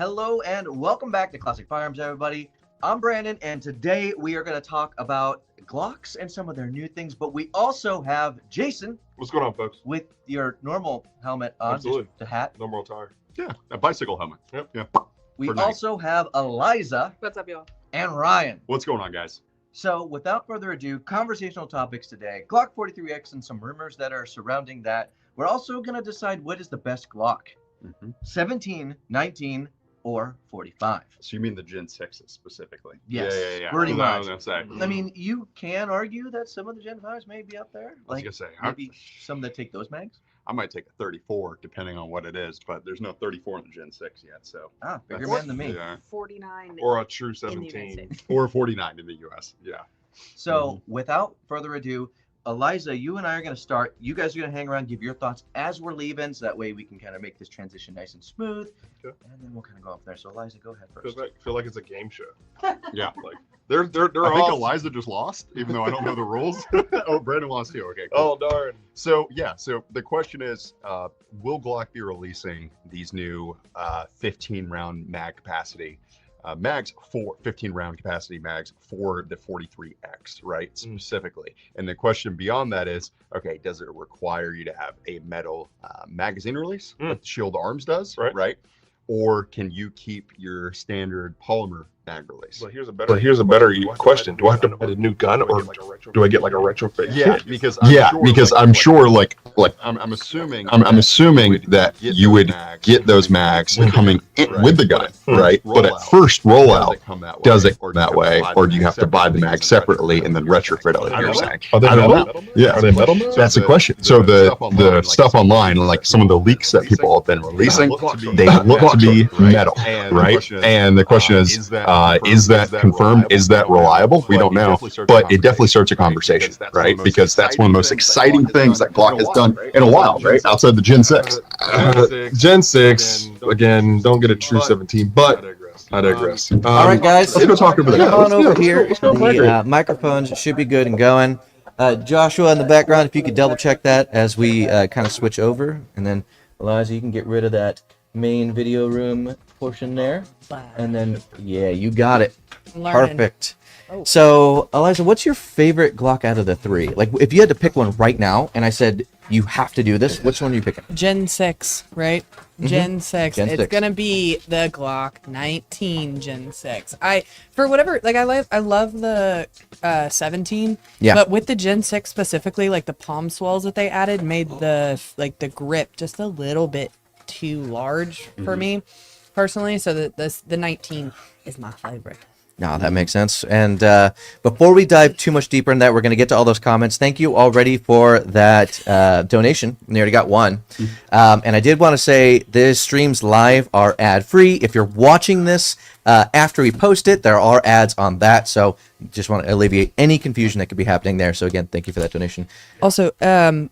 Hello and welcome back to Classic Firearms, everybody. I'm Brandon, and today we are going to talk about Glocks and some of their new things, but we also have Jason. What's going on, folks? With your normal helmet on, Absolutely. Just the hat. Normal attire. Yeah, a bicycle helmet. Yep. Yeah. We also have Eliza. What's up, y'all? And Ryan. What's going on, guys? So, without further ado, conversational topics today. Glock 43X and some rumors that are surrounding that. We're also going to decide what is the best Glock. 17, 19, or 45. So you mean the Gen 6s specifically? Yes. Yeah. Pretty That's what I much. was gonna say. I mean, you can argue that some of the Gen 5s may be up there. I was gonna say, maybe some that take those mags. I might take a 34 depending on what it is, but there's no 34 in the Gen 6 yet. So bigger man than me. Yeah. 49 Or a true in the United 17. States. Or 49 in the US. Yeah. So without further ado, Eliza, you and I are going to start. You guys are going to hang around, give your thoughts as we're leaving, so that way we can kind of make this transition nice and smooth. Okay. And then we'll kind of go up there. So Eliza, go ahead first. Feel like it's a game show. Yeah. Like they're I think all. Eliza just lost, even though I don't know the rules. Oh, Brandon lost too. Okay, Oh cool. darn. So the question is, will Glock be releasing these new 15-round mag capacity mags for 15-round capacity mags for the 43X, right? Specifically. And the question beyond that is, okay, does it require you to have a metal magazine release, like the Shield Arms does, right? Or can you keep your standard polymer mag release? But here's a better question. Do I have to buy a new gun, or do I get like a retrofit? Yeah, because I'm sure like I'm assuming that you would get those mags coming in with the gun, right? But at first rollout, does it that way, or do you have to buy the mag separately and then retrofit it? You're saying? Are they I don't metal? know. Yeah, Are they metal mags? that's the question. So the stuff online, like some of the leaks that people have been releasing, they look to be metal, right? And the question is that confirmed? Is that reliable? We don't know, but it definitely starts a conversation, right? Because that's one of the most exciting things that Glock has done in a while, right? Outside the Gen 6. Gen 6, again, don't get a true 17, but I digress. All right, guys. Let's go talk over there. Come on over here. The microphones should be good and going. Joshua in the background, if you could double check that as we kind of switch over. And then, Eliza, you can get rid of that main video room portion there. And then, yeah, you got it. Perfect. So, Eliza, what's your favorite Glock out of the three? Like, if you had to pick one right now, and I said you have to do this, which one are you picking? Gen 6, right? Gen 6. Gen it's 6. gonna be the Glock 19 Gen 6. I love the 17. Yeah. But with the Gen 6 specifically, like the palm swells that they added made the grip just a little bit too large for me personally. So the 19 is my favorite. No, that makes sense. And before we dive too much deeper in that, we're going to get to all those comments. Thank you already for that donation. We already got one. And I did want to say the streams live are ad-free. If you're watching this after we post it, there are ads on that. So just want to alleviate any confusion that could be happening there. So again, thank you for that donation. Also,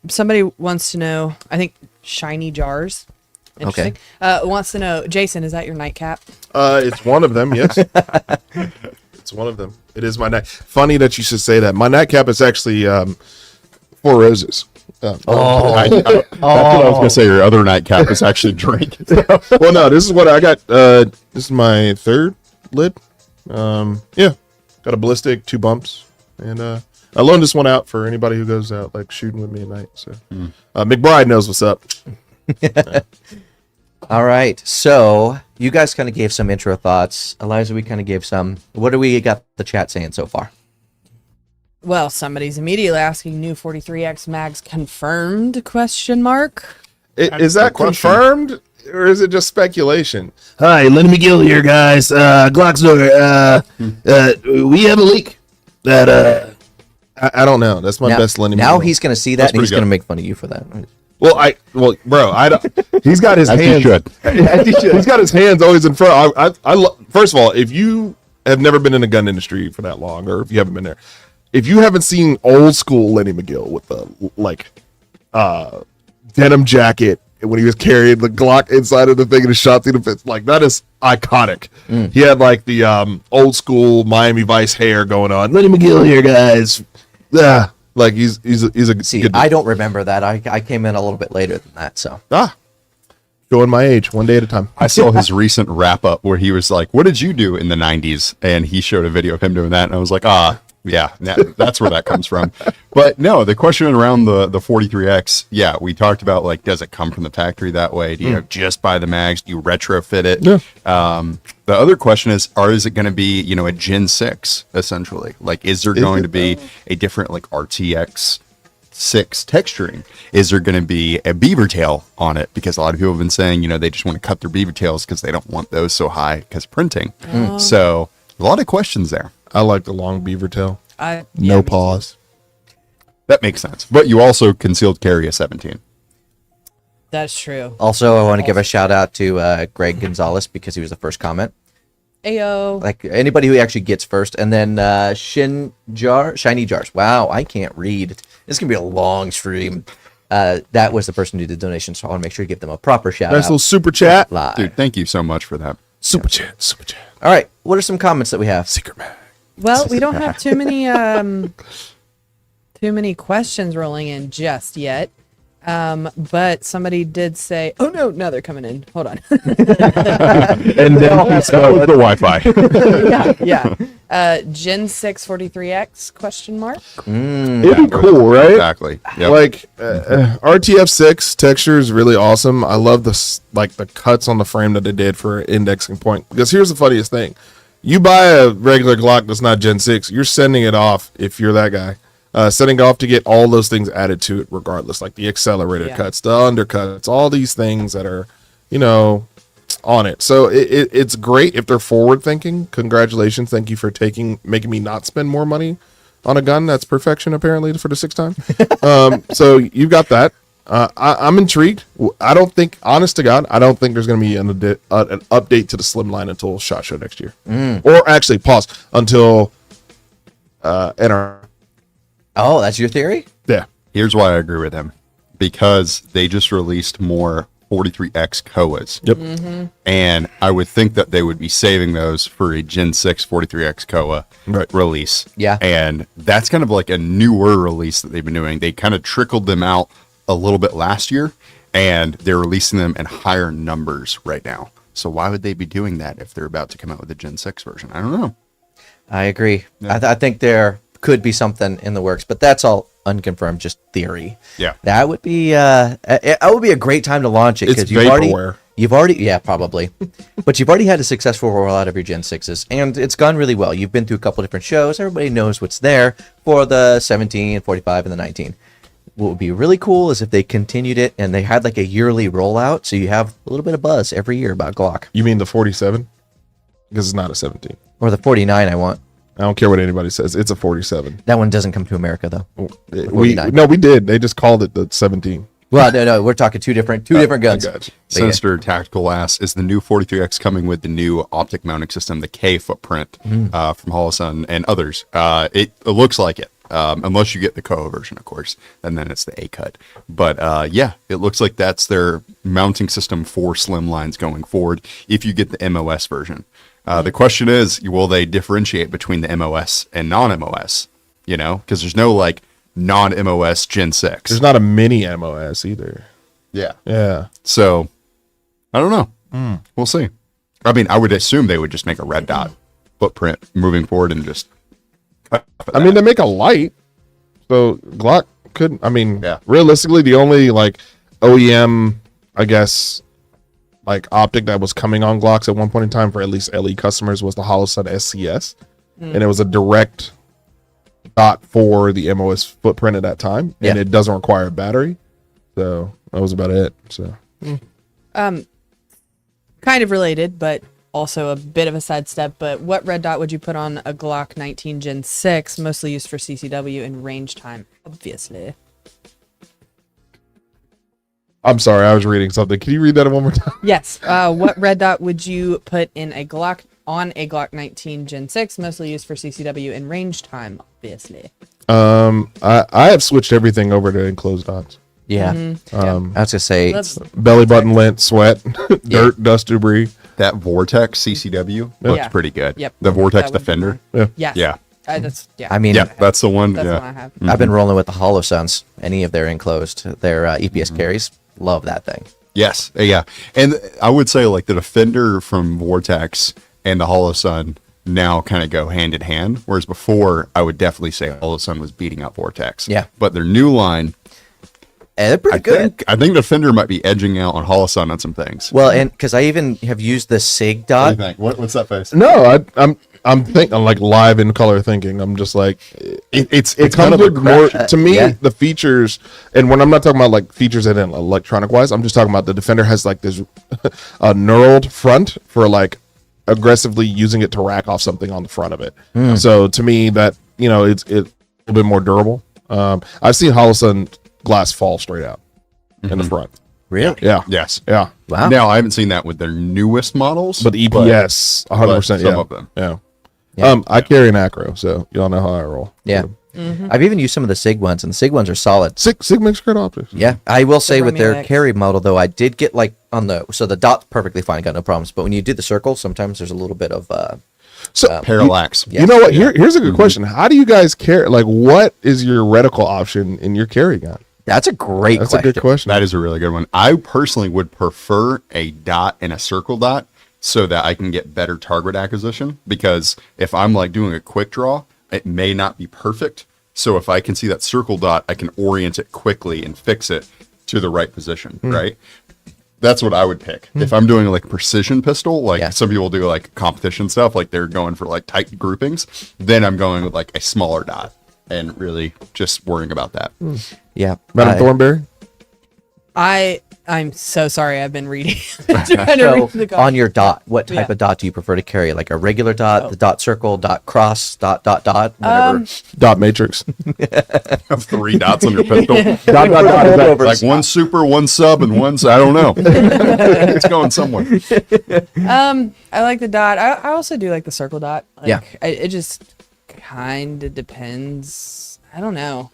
somebody wants to know, I think Shiny Jars. Interesting. Wants to know, Jason, is that your nightcap? It's one of them, yes. It's one of them. It is my night. Funny that you should say that. My nightcap is actually 4 roses. That's what I was gonna say. Your other nightcap is actually drink. Well, no, this is what I got. This is my third lid. Yeah, got a ballistic, 2 bumps, and I loaned this one out for anybody who goes out like shooting with me at night. So McBride knows what's up. All right, so you guys kind of gave some intro thoughts. Eliza, we kind of gave some. What do we got the chat saying so far? Well, somebody's immediately asking, new 43X mags confirmed, question mark? Is that confirmed, or is it just speculation? Hi, Lenny McGill here, guys. Glock store. We have a leak that I don't know. That's my best Lenny McGill. Now he's going to see that, and he's going to make fun of you for that. Bro, I don't. He's got his hands. He's got his hands always in front. First of all, if you have never been in the gun industry for that long, or if you haven't been there, if you haven't seen old school Lenny McGill with the denim jacket when he was carrying the Glock inside of the thing and he shot through the fence, like that is iconic. He had like the old school Miami Vice hair going on. Lenny McGill here, guys. Like he's a See, good I don't remember that. I came in a little bit later than that, so. Showing my age, one day at a time. I saw his recent wrap up where he was like, "What did you do in the '90s?" And he showed a video of him doing that, and I was like, yeah, that's where that comes from. But no, the question around the 43X, yeah, we talked about like, does it come from the factory that way? Do you just buy the mags? Do you retrofit it? Yeah. The other question is it going to be, a Gen 6 essentially? Like, is there going to be a different like RTX 6 texturing? Is there going to be a beaver tail on it? Because a lot of people have been saying, they just want to cut their beaver tails because they don't want those so high because printing. So a lot of questions there. I like the long beaver tail. No pause. That makes sense. But you also concealed carry a 17. That's true. Also, I want to give a shout out to Greg Gonzalez because he was the first comment. Ayo. Like anybody who actually gets first, and then Shiny Jars. Wow, I can't read. This is gonna be a long stream. That was the person who did the donation, so I want to make sure you give them a proper shout Nice out. little super chat. Live. Dude, thank you so much for that. Super chat. All right, what are some comments that we have? Secret man. Well, we don't have too many questions rolling in just yet. But somebody did say, "Oh no, now they're coming in." Hold on. And then he spoke the Wi-Fi. yeah. Gen 6 43X question mark? It'd be cool, right? Exactly. Yep. Like RTF6 texture is really awesome. I love the cuts on the frame that they did for indexing point. Because here's the funniest thing: you buy a regular Glock that's not Gen 6, you're sending it off if you're that guy. Setting off to get all those things added to it regardless, like the accelerator cuts, the undercuts, all these things that are, on it. So it's great if they're forward thinking. Congratulations. Thank you for making me not spend more money on a gun. That's perfection apparently for the 6th time. So you've got that. I'm intrigued. I don't think, honest to God, I don't think there's going to be an update to the Slimline until SHOT Show next year. Or actually pause until NR. Oh, that's your theory? Yeah. Here's why I agree with him. Because they just released more 43X Koas. Yep. And I would think that they would be saving those for a Gen 6 43X Koa release. Yeah. And that's kind of like a newer release that they've been doing. They kind of trickled them out a little bit last year, and they're releasing them in higher numbers right now. So why would they be doing that if they're about to come out with a Gen 6 version? I don't know. I agree. Yeah. I think there could be something in the works, but that's all unconfirmed, just theory. Yeah. That would be it would be a great time to launch it It's because vaporware. you've already probably. But you've already had a successful rollout of your Gen 6s, and it's gone really well. You've been through a couple different shows. Everybody knows what's there for the 17, 45, and the 19. What would be really cool is if they continued it and they had like a yearly rollout, so you have a little bit of buzz every year about Glock. You mean the 47? Because it's not a 17. Or the 49 I want. I don't care what anybody says. It's a 47. That one doesn't come to America though. We did. They just called it the 17. Well, no, we're talking two different guns. I got you. Sinister Tactical asks, is the new 43X coming with the new optic mounting system, the K footprint from Holosun and others? It looks like it, unless you get the Koa version, of course, and then it's the A cut. But yeah, it looks like that's their mounting system for slimlines going forward if you get the MOS version. The question is, will they differentiate between the MOS and non-MOS? Because there's no like non-MOS Gen 6. There's not a mini MOS either. Yeah. Yeah. So, I don't know. We'll see. I mean, I would assume they would just make a red dot footprint moving forward and just cut I mean, they make a light. So Glock could, realistically, the only like OEM, I guess, like optic that was coming on Glocks at one point in time for at least LE customers was the Holosun SCS. And it was a direct dot for the MOS footprint at that time. And it doesn't require a battery. So that was about it. So Kind of related, but also a bit of a sidestep. But what red dot would you put on a Glock 19 Gen 6, mostly used for CCW and range time? Obviously. I'm sorry, I was reading something. Can you read that one more time? Yes. What red dot would you put in a Glock on a Glock 19 Gen 6, mostly used for CCW and range time? Obviously. I have switched everything over to enclosed dots. Yeah. I was gonna say Belly button lint, sweat, dirt, dust, debris. that Vortex CCW looks pretty good. Yep. The Vortex That would be Defender. Yes. Yeah. I mean, Yeah, that's the one. That's Yeah. what I have. I've been rolling with the Holosuns. Any of their enclosed, their EPS carries. Love that thing. Yes, yeah, and I would say like the Defender from Vortex and the Holosun now kind of go hand in hand, whereas before I would definitely say Holosun was beating out Vortex. Yeah. But their new line, they're pretty good. I think Defender might be edging out on Holosun on some things. Well, and because I even have used the Sig dot. What do you think? What's that face? No, I'm thinking like live in color thinking. I'm just like It's it kind comes of with more to me. yeah. The features, and when I'm not talking about like features in electronic wise, I'm just talking about the Defender has like this knurled front for like aggressively using it to rack off something on the front of it. So to me, that it's a little bit more durable. I've seen Holosun glass fall straight out in the front. Really? Yeah. Yes. Yeah. Wow. Now I haven't seen that with their newest models, But EPS, 100%. some Yeah. of them. Yeah. Yeah. I carry an acro, so y'all know how I roll. Yeah. I've even used some of the Sig ones, and the Sig ones are solid. Sig makes great optics. Yeah, I will say with their Romeo X. carry model though, I did get like on the the dot's perfectly fine, got no problems. But when you do the circle, sometimes there's a little bit of So Parallax. Yeah. you know what? Here's a good question. How do you guys carry? Like, what is your reticle option in your carry gun? that's a great That's question. a good question. That is a really good one. I personally would prefer a dot and a circle dot so that I can get better target acquisition, because if I'm like doing a quick draw, it may not be perfect. So if I can see that circle dot, I can orient it quickly and fix it to the right position, right? That's what I would pick. If I'm doing like precision pistol, like Yeah. some people do like competition stuff, like they're going for like tight groupings, then I'm going with like a smaller dot and really just worrying about that. Yeah, Madam Thornberry? I'm so sorry. I've been reading. Trying to read So the comments. on your dot, what type Yeah. of dot do you prefer to carry? Like a regular dot, the dot circle, dot cross, dot whatever. Dot matrix. Have 3 dots on your pistol. dot. Is that, Like one super, one sub, and one. I don't know. It's going somewhere. I like the dot. I also do like the circle dot. Like, Yeah. it just kind of depends. I don't know.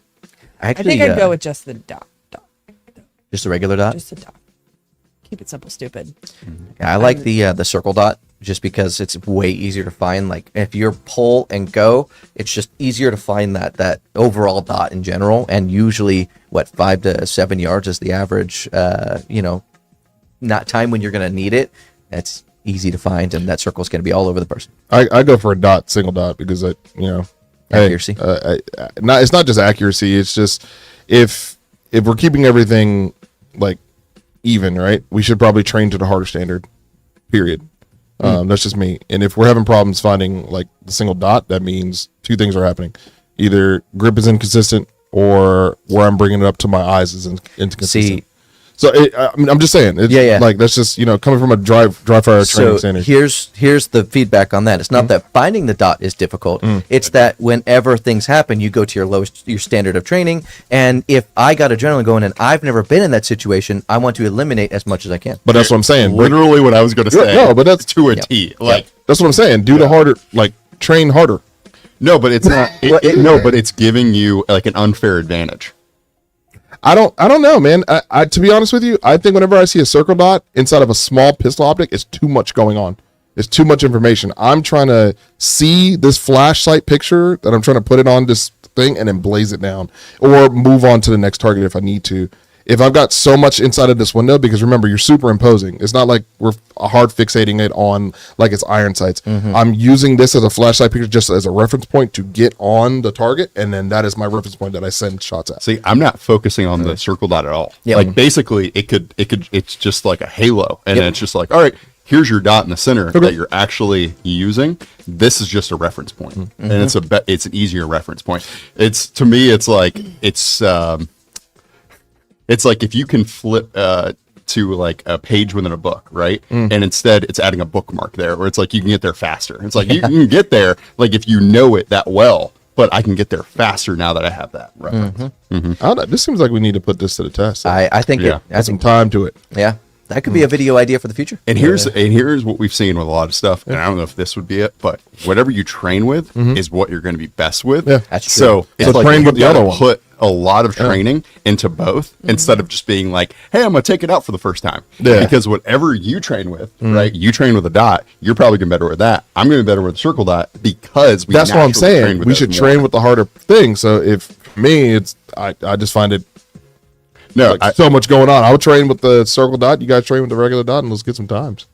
I Actually, think I'd go with just the dot. just a regular dot. Just the dot. Keep it simple, stupid. Yeah, I like the circle dot just because it's way easier to find. Like if you're pull and go, it's just easier to find that overall dot in general. And usually, 5 to 7 yards is the average. Not time when you're gonna need it. That's easy to find, and that circle is gonna be all over the person. I go for a dot, single dot, because Accuracy. It's not just accuracy. It's just if we're keeping everything like even, right? We should probably train to the harder standard. Period. That's just me. And if we're having problems finding like the single dot, that means 2 things are happening: either grip is inconsistent, or where I'm bringing it up to my eyes is inconsistent. See, So I'm just saying. It's, Yeah. Like that's just coming from a dry fire training so standard. here's the feedback on that. It's not that finding the dot is difficult. It's that whenever things happen, you go to your standard of training. And if I got adrenaline going and I've never been in that situation, I want to eliminate as much as I can. But that's what I'm saying. Literally what I was going to say. No, but that's to a T. Like That's what I'm saying. Do the harder, like train harder. no, but it's not. But it's giving you like an unfair advantage. I don't know, man. I to be honest with you, I think whenever I see a circle dot inside of a small pistol optic, it's too much going on. It's too much information. I'm trying to see this flashlight picture that I'm trying to put it on this thing and then blaze it down, or move on to the next target if I need to. If I've got so much inside of this window, because remember, you're superimposing. It's not like we're hard fixating it on like it's iron sights. I'm using this as a flashlight picture just as a reference point to get on the target, and then that is my reference point that I send shots at. See, I'm not focusing on the circle dot at all. Yeah. Like basically, it's just like a halo, and then it's just like, all right, here's your dot in the center that you're actually using. This is just a reference point, and it's an easier reference point. To me, it's like if you can flip to like a page within a book, right? And instead it's adding a bookmark there, where it's like you can get there faster. It's like you can get there like if you know it that well, but I can get there faster now that I have that reference. I don't know. This seems like we need to put this to the test. I think Yeah. Add some time to it. that could be a video idea for the future. And here's what we've seen with a lot of stuff. And I don't know if this would be it, but whatever you train with is what you're going to be best with. Yeah. That's true. So it's So like train you with the gotta other one. put a lot of training into both instead of just being like, hey, I'm going to take it out for the first time. Yeah. Because whatever you train with, right? You train with a dot, you're probably going to be better with that. I'm going to be better with a circle dot because That's what I'm naturally train saying. with We those should more. train with the harder thing. So if for me, it's I just find it. No, so much going on. I'll train with the circle dot. You guys train with the regular dot, and let's get some times.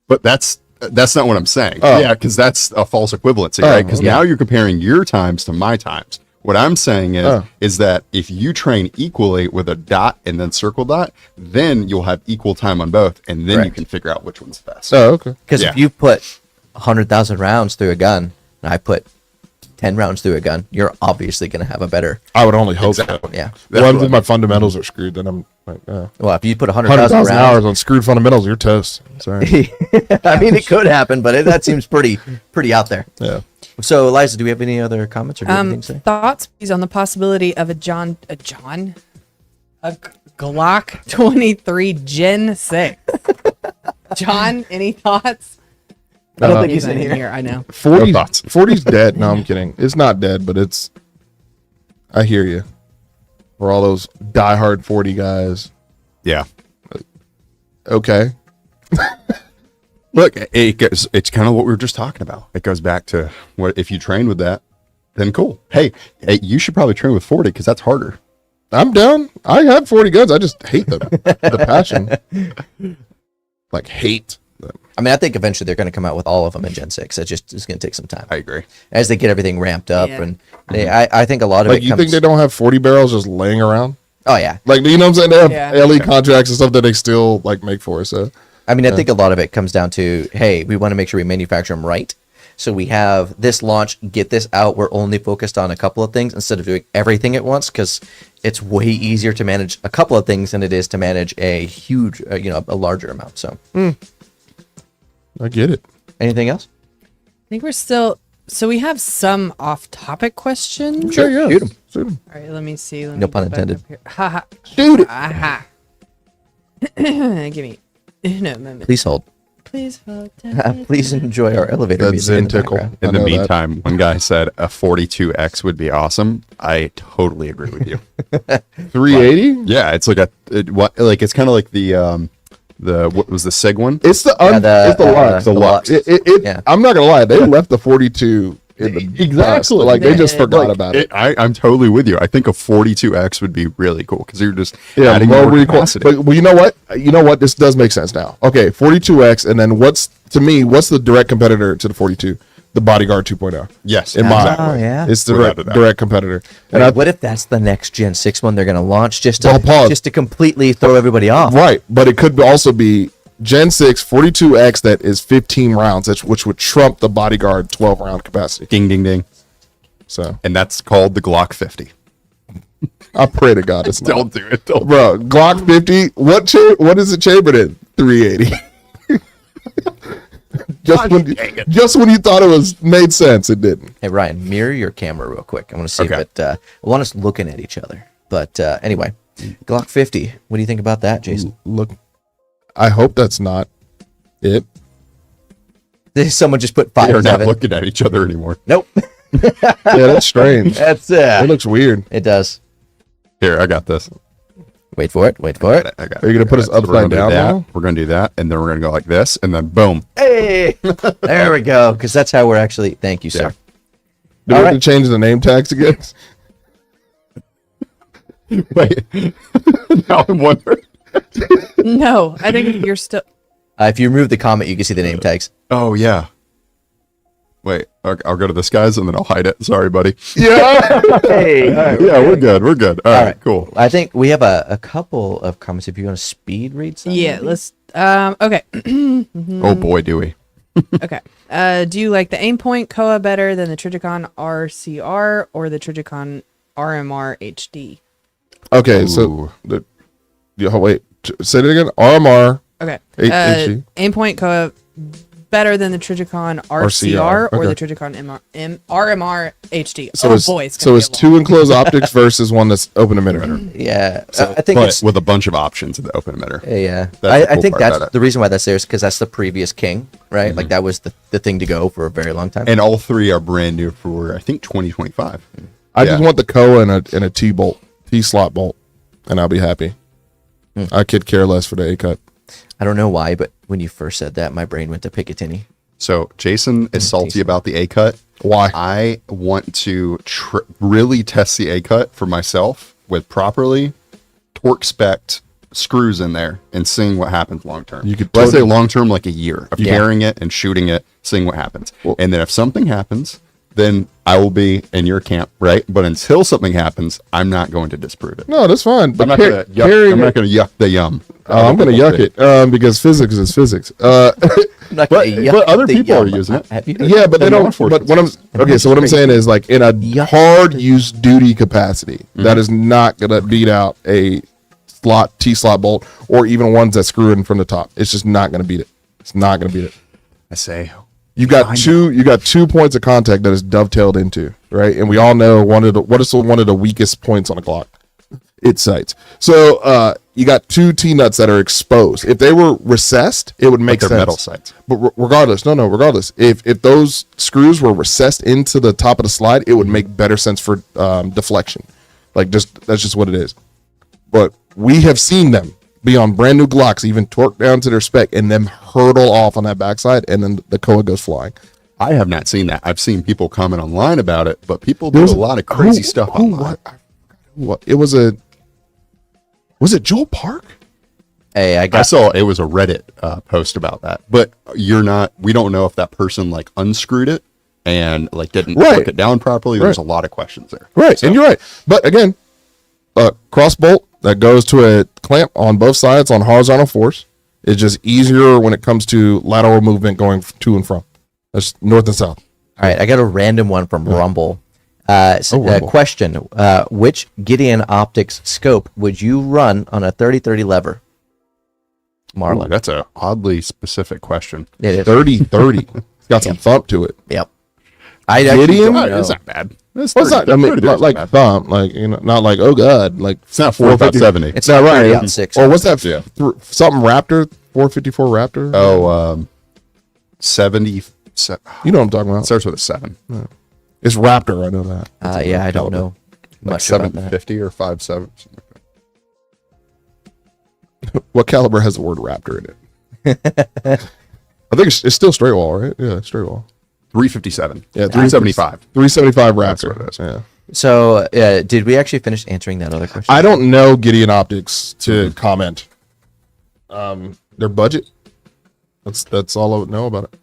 but that's not what I'm saying. Oh. Yeah, because that's a false equivalency, right? Because now you're comparing your times to my times. What I'm saying is that if you train equally with a dot and then circle dot, then you'll have equal time on both, and then you can figure out which one's best. Oh, okay. Because if you put 100,000 rounds through a gun, and I put 10 rounds through a gun, you're obviously going to have a better. I would only hope so. Yeah. Well, if my fundamentals are screwed, then I'm like, Well, if you put 100,000 100,000 rounds, hours on screwed fundamentals, you're toast. Sorry. I mean, it could happen, but that seems pretty out there. Yeah. So, Eliza, do we have any other comments or anything to say? Thoughts, please, on the possibility of a Glock 23 Gen 6. John, any thoughts? I don't think he's in here. I know. 40's dead. No, I'm kidding. It's not dead, but it's. I hear you. For all those diehard 40 guys. Yeah. Okay. Look, it's kind of what we were just talking about. It goes back to what if you train with that, then cool. Hey, you should probably train with 40 because that's harder. I'm down. I have 40 guns. I just hate them. The passion. Like hate them. I mean, I think eventually they're going to come out with all of them in Gen 6. It's going to take some time. I agree. As they get everything ramped up. Yeah. And I think a lot of Like, it you comes... think they don't have 40 barrels just laying around? Oh, yeah. Like, you know what I'm saying? They have Yeah. LE contracts and stuff that they still, like, make for us. So. I mean, I think a lot of it comes down to, hey, we want to make sure we manufacture them right. So we have this launch, get this out. We're only focused on a couple of things instead of doing everything at once, because it's way easier to manage a couple of things than it is to manage a huge, a larger amount. So I get it. anything else? I think we're still. So we have some off-topic questions. Sure, yeah. Shoot 'em. Shoot 'em. All right, let me see. Let No me pun go back intended. up here. Ha ha. Shoot it. Aha. Give me. No moment. Please hold. Please hold. Please enjoy our elevator That music Zen in the tickle. background. In I the know that. meantime, one guy said a 42X would be awesome. I totally agree with you. 380? Yeah, it's like it's kind of like the what was the Sig one? It's the it's the Lux. the Lux. Yeah. I'm not gonna lie, they left the 42 in the Exactly. past. Like they just Yeah. forgot about it. I'm totally with you. I think a 42X would be really cool because you're just Yeah, adding more more recoil. capacity. But well, you know what? You know what? This does make sense now. Okay, 42X, and then what's the direct competitor to the 42? The Bodyguard 2.0. Yes, In my exactly. Oh, yeah. it's the Without a doubt. direct competitor. And Wait, I, what if that's the next Gen 6 one they're going to launch just Well, pause. to completely throw everybody off? right, but it could also be Gen 6 42X that is 15 rounds, which would trump the Bodyguard 12 round capacity. Ding, ding, ding. So And that's called the Glock 50. I pray to God it's not. Don't do it. Don't. Bro, Glock 50. What is it chambered in? 380. just when you thought it made sense, it didn't. Hey, Ryan, mirror your camera real quick. I want to see Okay. if I want us looking at each other. But anyway, Glock 50. What do you think about that, Jason? Look, I hope that's not it. Someone just put They're not 5.7. looking at each other anymore. Nope. Yeah, that's strange. That's It looks weird. It does. Here, I got this. Wait for it. Wait for it. I got Are you gonna put us So we're upside gonna do down that. now? We're gonna do that, and then we're gonna go like this, and then boom. Hey, there we go. Because that's how we're actually. Thank you, sir. Yeah. Do we All have to right. change the name tags again? Wait. Now I'm wondering. No, I think you're still. If you remove the comment, you can see the name tags. Oh yeah. Wait, I'll go to this guy's and then I'll hide it. Sorry, buddy. Yeah. Hey. Yeah, we're good. We're good. All right, right. cool. I think we have a couple of comments. If you want to speed read some. Yeah, maybe? let's. Okay. Oh boy, do we. Okay. Do you like the Aimpoint Koa better than the Trijicon RCR or the Trijicon RMR HD? Okay, so wait, say it again. RMR. Okay. HD. Aimpoint Koa better than the Trijicon RCR or okay. the Trijicon RMR HD. So Oh it's boy, it's so gonna it's be a two long- enclosed optics versus one that's open emitter. Yeah. So, I think but it's. with a bunch of options in the open emitter. Yeah, That's the I cool think part that's about it. the reason why that's there is because that's the previous king, right? Like that was the thing to go for a very long time. And all three are brand new for I think 2025. I Yeah. just want the Koa and a T bolt, T slot bolt, and I'll be happy. I could care less for the A cut. I don't know why, but when you first said that, my brain went to Picatinny. So Jason is salty about the A cut. Why? I want to really test the A cut for myself with properly torque spec screws in there and seeing what happens long term. You could I say long term, like a year of carrying it and shooting it, seeing what happens. Well, and then if something happens, then I will be in your camp, right? But until something happens, I'm not going to disprove it. No, that's fine. But I'm not going to yuck the yum. I'm going to yuck it because physics is physics. But other people are using it. Yeah, but they don't. But what I'm okay. So what I'm saying is, like, in a hard use duty capacity, that is not going to beat out a T-slot bolt, or even ones that screw in from the top. It's just not going to beat it. It's not going to beat it. I say you got 2 points of contact that is dovetailed into, right? And we all know one of the weakest points on a Glock. Its sights. So you got 2 T-nuts that are exposed. If they were recessed, it would make sense. Metal sights. But regardless, regardless. If those screws were recessed into the top of the slide, it would make better sense for deflection. Like, that's just what it is. But we have seen them be on brand new Glocks, even torqued down to their spec, and them hurtle off on that backside, and then the Koa goes flying. I have not seen that. I've seen people comment online about it, but people do a lot of crazy stuff online. What? It was it Joel Park? Hey, I saw it was a Reddit post about that, but we don't know if that person like unscrewed it and like didn't work it down properly. There's a lot of questions there. Right. So. And you're right. But again, cross bolt that goes to a clamp on both sides on horizontal force is just easier when it comes to lateral movement going to and from. That's north and south. All right. I got a random one from Rumble. Rumble. Question. Which Gideon Optics scope would you run on a 30-30 lever? Marlon. Ooh, that's a oddly specific question. It is. 30-30. It's got some thump to it. Yep. Gideon? It's not bad. What's that? I mean, like thump, like, not like, oh god, like it's not 470. It's not right. Out 6. Or what's that? Something Raptor, 454 Raptor. Oh, 70. You know what I'm talking about? It starts with a 7. Yeah. It's Raptor. I know that. Yeah, I don't know like 750 or 5.7. What caliber has the word Raptor in it? I think it's still straight wall, right? Yeah, straight wall. 357. Yeah, 375. 375 Raptor. That's what it is. Yeah. So, did we actually finish answering that other question? I don't know Gideon Optics to comment. Their budget. That's all I would know about it.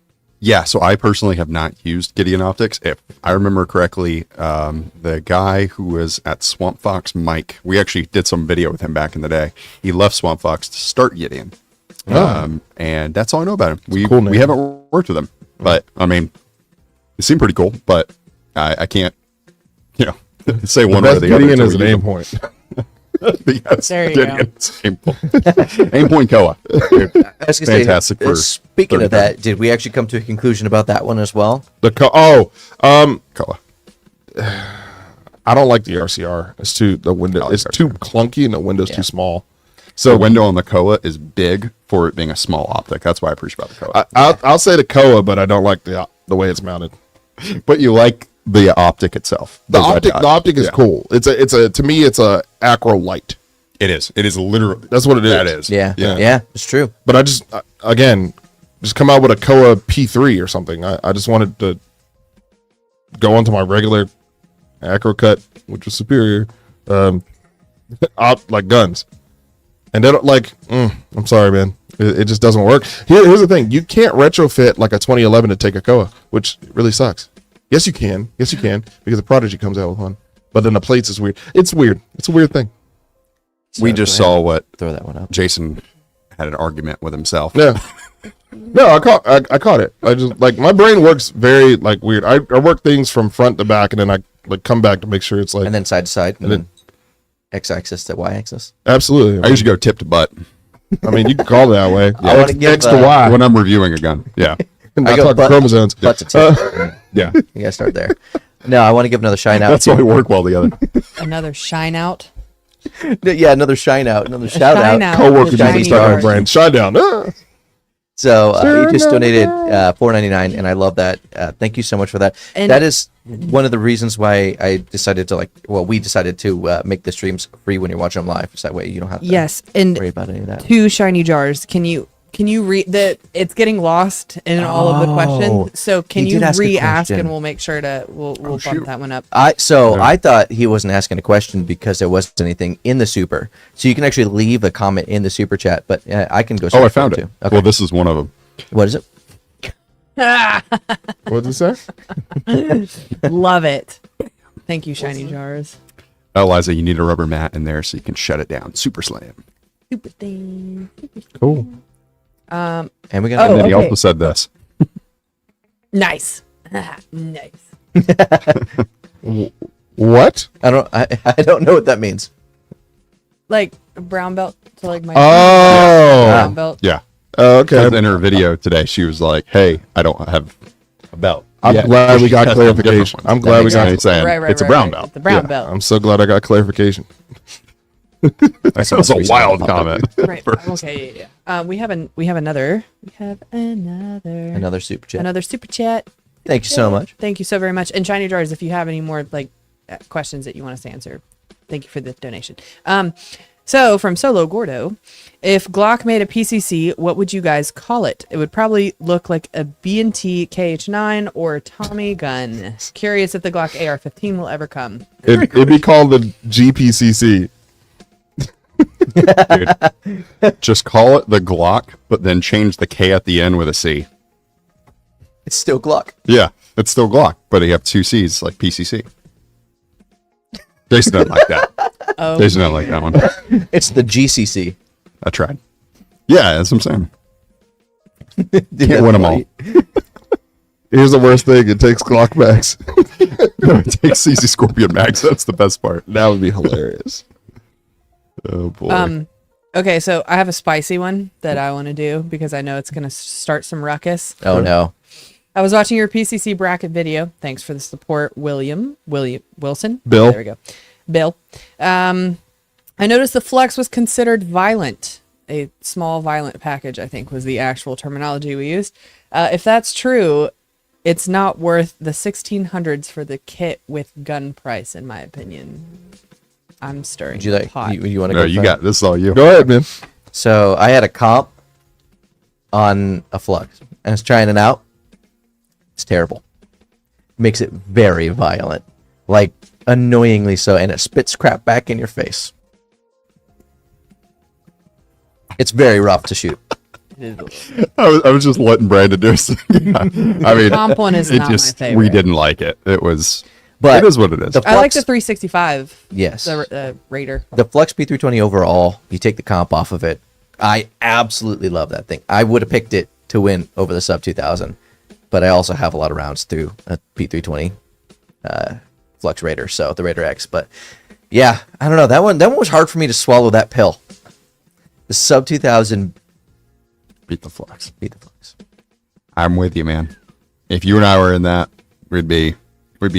Yeah, so I personally have not used Gideon Optics. If I remember correctly, the guy who was at Swamp Fox, Mike, we actually did some video with him back in the day. He left Swamp Fox to start Gideon. And that's all I know about him. We haven't worked with him, but I mean, it seemed pretty cool, but I can't, say one way or the other. Gideon is an aim point. Yes, there you go. Aim point Koa. Fantastic. Speaking of that, did we actually come to a conclusion about that one as well? Koa. I don't like the RCR. It's too clunky and the window's too small. So the window on the Koa is big for it being a small optic. That's why I appreciate about the Koa. I'll say the Koa, but I don't like the way it's mounted. But you like the optic itself. The optic is cool. To me it's a acro light. It is literally, that's what it is. That is. Yeah, it's true. But I just just come out with a Koa P3 or something. I just wanted to go onto my regular acro cut, which was superior, like guns. And they don't I'm sorry, man. It just doesn't work. Here's the thing. You can't retrofit like a 2011 to take a Koa, which really sucks. Yes, you can. Because the Prodigy comes out with one. But then the plates is weird. It's weird. It's a weird thing. We just saw what throw that one up. Jason had an argument with himself. Yeah. No, I caught it. I just my brain works very weird. I work things from front to back, and then I come back to make sure it's and then side to side, and then x-axis to y-axis. Absolutely. I usually go tip to butt. I mean, you can call it that way. I want to give X to Y when I'm reviewing a gun. Yeah. I go chromosomes. Butt to tip. Yeah. You gotta start there. No, I want to give another shine out. That's why we work well together. Another shine out. Yeah, another shine out, another shout Shine out. out. Co-workers Shiny using stuff on bars. brand. Shine down. So you just donated $4.99, and I love that. Thank you so much for that. And that is one of the reasons why I decided to we decided to make the streams free when you're watching them live, so that way you don't have to and worry about any of that. 2 shiny jars. Can you Can you read that? It's getting lost in all of the questions. So can he you did ask a re-ask, question. and we'll make sure to we'll bump that one up. I thought he wasn't asking a question because there wasn't anything in the super. So you can actually leave a comment in the super chat, but I can go. Oh, I found it. too. Okay. Well, this is one of them. What is it? What did it say? Love it. Thank you, Shiny Jars. Eliza, you need a rubber mat in there so you can shut it down. Super slam. Super thing. Cool. And we got. And then he okay. also said this. Nice. Nice. What? I don't know what that means. Like a brown belt to like my Oh. brown belt. Yeah. Okay. Because in her video today, she was like, "Hey, I don't have a belt." I'm yet." glad we She got has some different clarification. ones. I'm glad we makes got. sense. Saying Right, it's a brown right. belt. It's the brown Yeah. belt. I'm so glad I got clarification. That was a wild comment. Right. Okay. Yeah. We have another Another super chat. another super chat. Thank you so much. Thank you so very much. And Shiny Jars, if you have any more like questions that you want us to answer, thank you for the donation. So from Solo Gordo, if Glock made a PCC, what would you guys call it? It would probably look like a B&T KH9 or a Tommy gun. Curious if the Glock AR-15 will ever come. It'd be called the GPCC. Dude, just call it the Glock, but then change the K at the end with a C. It's still Glock. Yeah, it's still Glock, but you have two C's like PCC. Jason doesn't like that. Oh, Jason doesn't like that one. It's the GCC. I tried. Yeah, that's what I'm saying. Dude, Can't win them all. Here's the worst thing: it takes Glock mags. No, it takes CC Scorpion Max. That's the best part. That would be hilarious. Oh boy. Okay, so I have a spicy one that I want to do because I know it's going to start some ruckus. Oh no. I was watching your PCC bracket video. Thanks for the support, Wilson. Bill. There we go. Bill. I noticed the Flux was considered violent. A small violent package, I think, was the actual terminology we used. If that's true, it's not worth the 1600s for the kit with gun price, in my opinion. I'm stirring Would you the like? pot. You want to No, go? you first? got this. Is all you. Go ahead, man. So I had a comp on a Flux, and I was trying it out. It's terrible. Makes it very violent, like annoyingly so, and it spits crap back in your face. It's very rough to shoot. I was just letting Brandon do his thing. I mean, Comp one is it not my just favorite. we didn't like it. It was, But it is what it is. the I like Flux- the 365. Yes. The Raider. The Flux P320 overall, you take the comp off of it. I absolutely love that thing. I would have picked it to win over the sub 2000, but I also have a lot of rounds through a P320 Flux Raider, so the Raider X. But yeah, I don't know. That one was hard for me to swallow that pill. The sub 2000 Beat the Flux. beat the Flux. I'm with you, man. If you and I were in that, we'd be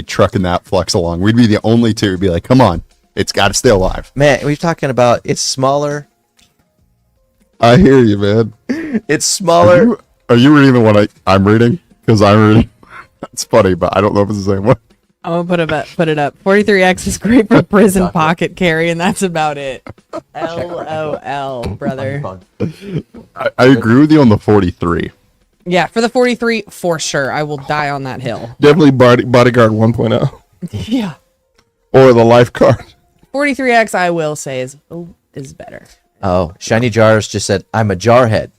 trucking that Flux along. We'd be the only two. We'd be like, come on, it's got to stay alive. Man, we're talking about it's smaller. I hear you, man. It's smaller. Are you reading what I'm reading? Because I'm reading. That's funny, but I don't know if it's the same one. I'm gonna put it up. 43X is great for prison pocket carry, and that's about it. LOL, brother. I agree with you on the 43. Yeah, for the 43, for sure. I will die on that hill. Definitely bodyguard 1.0 Yeah. or the life card. 43X, I will say, is better. Oh, Shiny Jars just said, I'm a jarhead.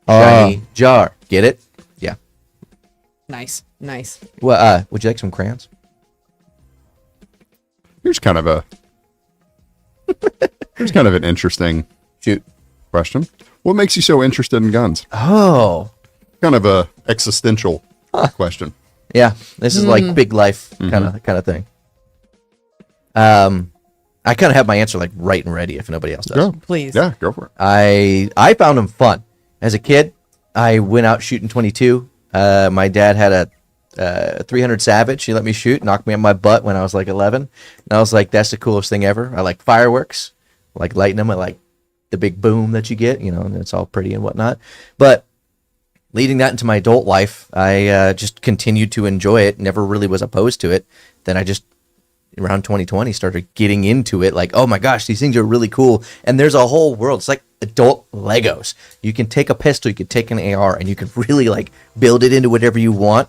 Shiny jar. Get it? Yeah. Nice. Well, would you like some crayons? Here's kind of an interesting Shoot. question. What makes you so interested in guns? Oh. Kind of a existential question. Yeah. This is like big life kind of thing. I kind of have my answer like right and ready if nobody else does. Go. Please. Yeah, go for it. I found them fun. As a kid, I went out shooting 22. My dad had a 300 Savage. He let me shoot, knocked me on my butt when I was like 11. And I was like, that's the coolest thing ever. I like fireworks. I like lighting them. I like the big boom that you get, and it's all pretty and whatnot. But leading that into my adult life, I just continued to enjoy it. Never really was opposed to it. Then I just around 2020 started getting into it, like, oh my gosh, these things are really cool. And there's a whole world. It's like adult Legos. You can take a pistol, you can take an AR, and you can really like build it into whatever you want.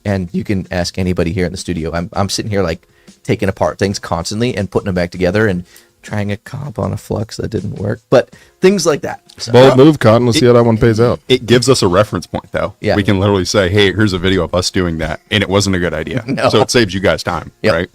And you can ask anybody here in the studio. I'm sitting here like taking apart things constantly and putting them back together and trying a comp on a Flux that didn't work, but things like that. So, Bold move, Cotton. Let's see how that one pays out. It gives us a reference point, though. Yeah. We can literally say, hey, here's a video of us doing that, and it wasn't a good idea. No. So it saves you guys time, Yep.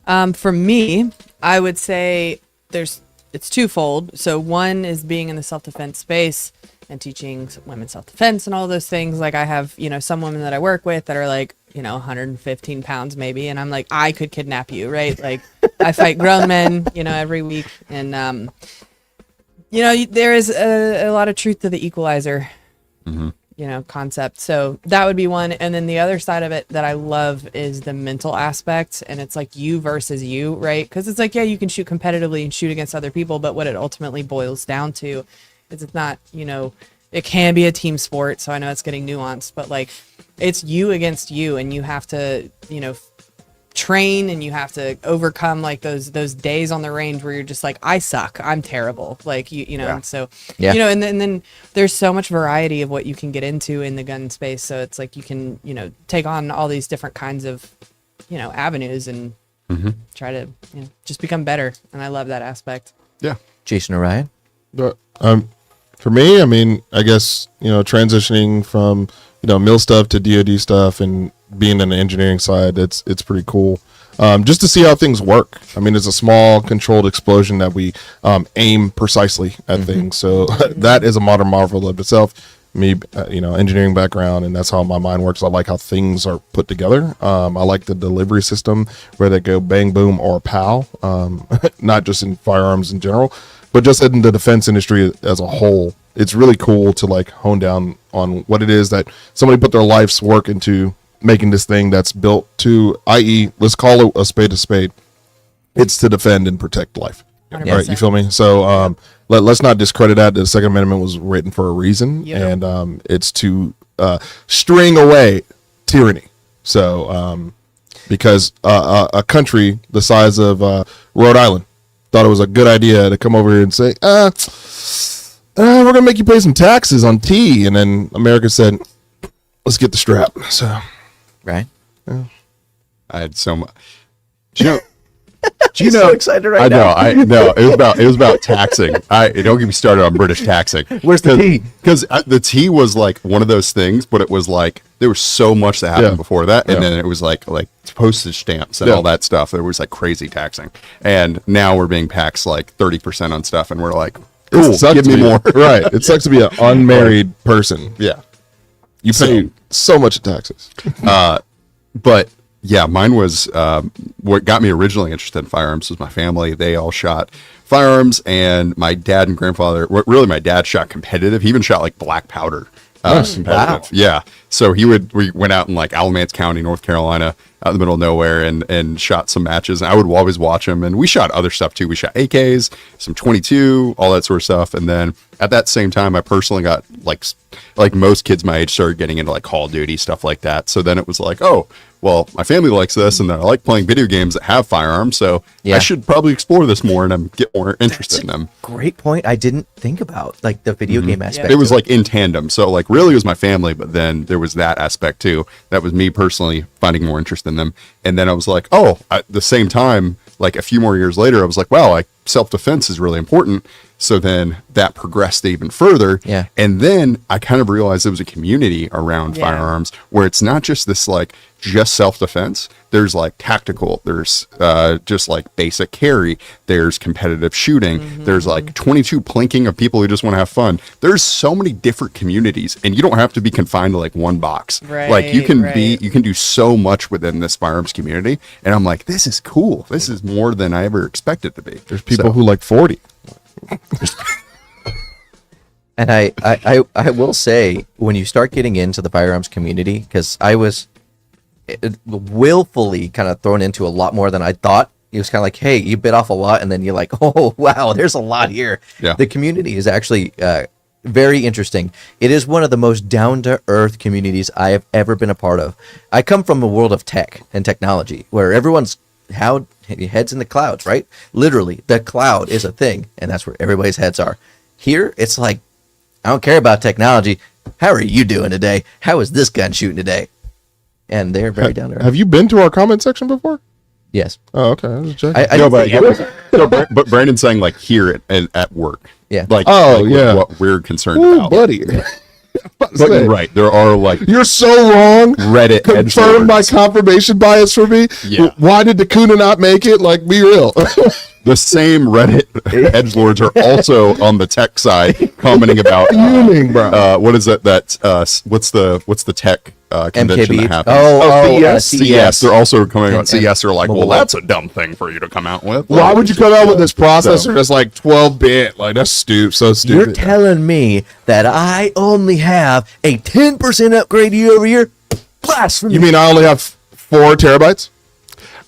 right? For me, I would say it's twofold. So one is being in the self-defense space and teaching women self-defense and all those things. Like I have, some women that I work with that are like, 115 pounds maybe. And I'm like, I could kidnap you, right? Like I fight grown men, every week. And, there is a lot of truth to the equalizer, concept. So that would be one. And then the other side of it that I love is the mental aspect. And it's like you versus you, right? Because it's like, yeah, you can shoot competitively and shoot against other people. But what it ultimately boils down to is it's not, it can be a team sport. So I know it's getting nuanced, but like it's you against you, and you have to, train, and you have to overcome like those days on the range where you're just like, I suck, I'm terrible, like so and then there's so much variety of what you can get into in the gun space. So it's like you can take on all these different kinds of avenues and try to just become better, and I love that aspect. Jason or Ryan? But, for me, I mean, I guess, transitioning from, mill stuff to DoD stuff and being in the engineering side, it's pretty cool. Just to see how things work. I mean, it's a small controlled explosion that we aim precisely at things. So that is a modern marvel of itself. Me, engineering background, and that's how my mind works. I like how things are put together. I like the delivery system where they go bang, boom, or pow, not just in firearms in general, but just in the defense industry as a whole. It's really cool to like hone down on what it is that somebody put their life's work into making this thing that's built to, i.e., let's call it a spade a spade. It's to defend and protect life. 100%. Right, you feel me? So let's not discredit that. The Second Amendment was written for a reason, and it's to string away tyranny. So because a country the size of Rhode Island thought it was a good idea to come over here and say, we're going to make you pay some taxes on tea. And then America said, let's get the strap. So, Right. Yeah. I had so much. Do you He's know? so excited right now. I know. It was about taxing. Don't get me started on British taxing. Where's the tea? Because the tea was like one of those things, but it was like there was so much that happened before that, and then it was like postage stamps and all that stuff. There was like crazy taxing, and now we're being taxed like 30% on stuff, and we're like, cool, give me more. Right. It sucks to be an unmarried person. Yeah. You pay so much taxes. But yeah, mine was what got me originally interested in firearms was my family. They all shot firearms, and my dad and grandfather, really my dad shot competitive. He even shot like black powder. Competitive. Wow. Yeah. So we went out in like Alamance County, North Carolina, out in the middle of nowhere, and shot some matches. And I would always watch them. And we shot other stuff too. We shot AKs, some 22, all that sort of stuff. And then at that same time, I personally got like most kids my age started getting into like Call of Duty, stuff like that. So then it was like, oh, well, my family likes this, and I like playing video games that have firearms, so I should probably explore this more and get more interested in them. Great point. I didn't think about like the video game aspect. It was like in tandem. So like really it was my family, but then there was that aspect too. That was me personally finding more interest in them. And then I was like, oh, at the same time, like a few more years later, I was like, wow, like self-defense is really important. So then that progressed even further. Yeah. And then I kind of realized there was a community around firearms where it's not just this like just self-defense. There's like tactical, there's just like basic carry, there's competitive shooting, there's like 22 plinking of people who just want to have fun. There's so many different communities, and you don't have to be confined to like one box. Right, like you can do so much within this firearms community. And I'm like, this is cool. This is more than I ever expected to be. There's people who like 40. And I will say, when you start getting into the firearms community, because I was willfully kind of thrown into a lot more than I thought. It was kind of like, hey, you bit off a lot, and then you're like, oh, wow, there's a lot here. Yeah. The community is actually very interesting. It is one of the most down-to-earth communities I have ever been a part of. I come from a world of tech and technology, where everyone's how heads in the clouds, right? Literally, the cloud is a thing, and that's where everybody's heads are. Here, it's like, I don't care about technology. How are you doing today? How is this gun shooting today? And they're very down there. Have you been to our comment section before? Yes. Oh, okay. I was checking. But Brandon's saying like here at work. Yeah. Like, what we're concerned Ooh, about. buddy. But you're right. There are like You're so wrong. Reddit Confirmed my edgelords. confirmation bias for me. Yeah. Why did Dakuna not make it? Like, be real. The same Reddit edgelords are also on the tech side commenting about Fuming, bro. what is that? What's the tech convention MKB. that happens? CES? CES. They're also coming on And- CES. They're like, well, mobile. that's a dumb thing for you to come out with. Why would you come out with this processor that's like 12-bit? Like, that's stupid. So stupid. You're telling me that I only have a 10% upgrade year over year? Blasphemy. You mean I only have 4 terabytes?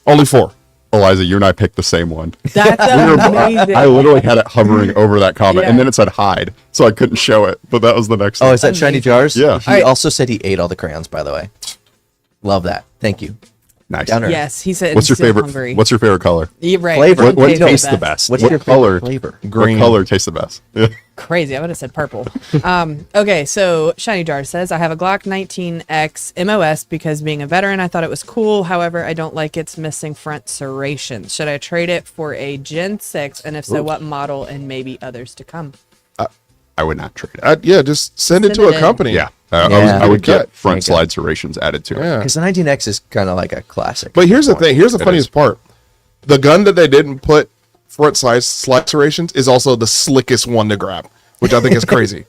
Only 4. Eliza, you and I picked the same one. That's amazing. I literally had it hovering over that comment, Yeah. and then it said hide, so I couldn't show it. But that was the next Oh, one. is that Shiny Jars? Yeah. He Alright. also said he ate all the crayons, by the way. Love that. Thank you. Nice. Down to earth. Yes, he said. What's your he's still favorite? Hungry. What's your favorite color? You're right. Flavor. What Tastes tastes the best? What's what your color? favorite flavor? Green. What color tastes the best? Yeah. Crazy. I would have said purple. Okay, so Shiny Jar says, I have a Glock 19X MOS because being a veteran, I thought it was cool. However, I don't like its missing front serrations. Should I trade it for a Gen 6? And if so, what model and maybe others to come? I would not trade it. Yeah, just send it Send to it a in. company. Yeah. Yeah. I would get There front you go. slide serrations added to it. Yeah. Because the 19X is kind of like a classic. But here's the thing. Here's the It funniest is. part. The gun that they didn't put front slide serrations is also the slickest one to grab, which I think is crazy.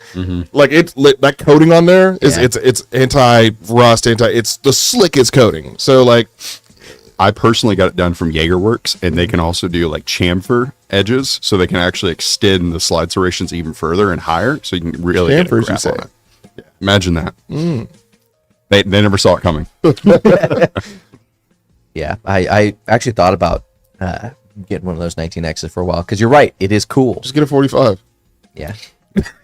Like that coating on there is Yeah. it's anti-rust, it's the slickest coating. So like, I personally got it done from Jaegerworks, and they can also do like chamfer edges, so they can actually extend the slide serrations even further and higher, so you can really get a Chamfers, you grip say? on it. Yeah. Imagine that. They never saw it coming. Yeah, I actually thought about getting one of those 19Xs for a while. Because you're right, it is cool. just get a 45. Yeah.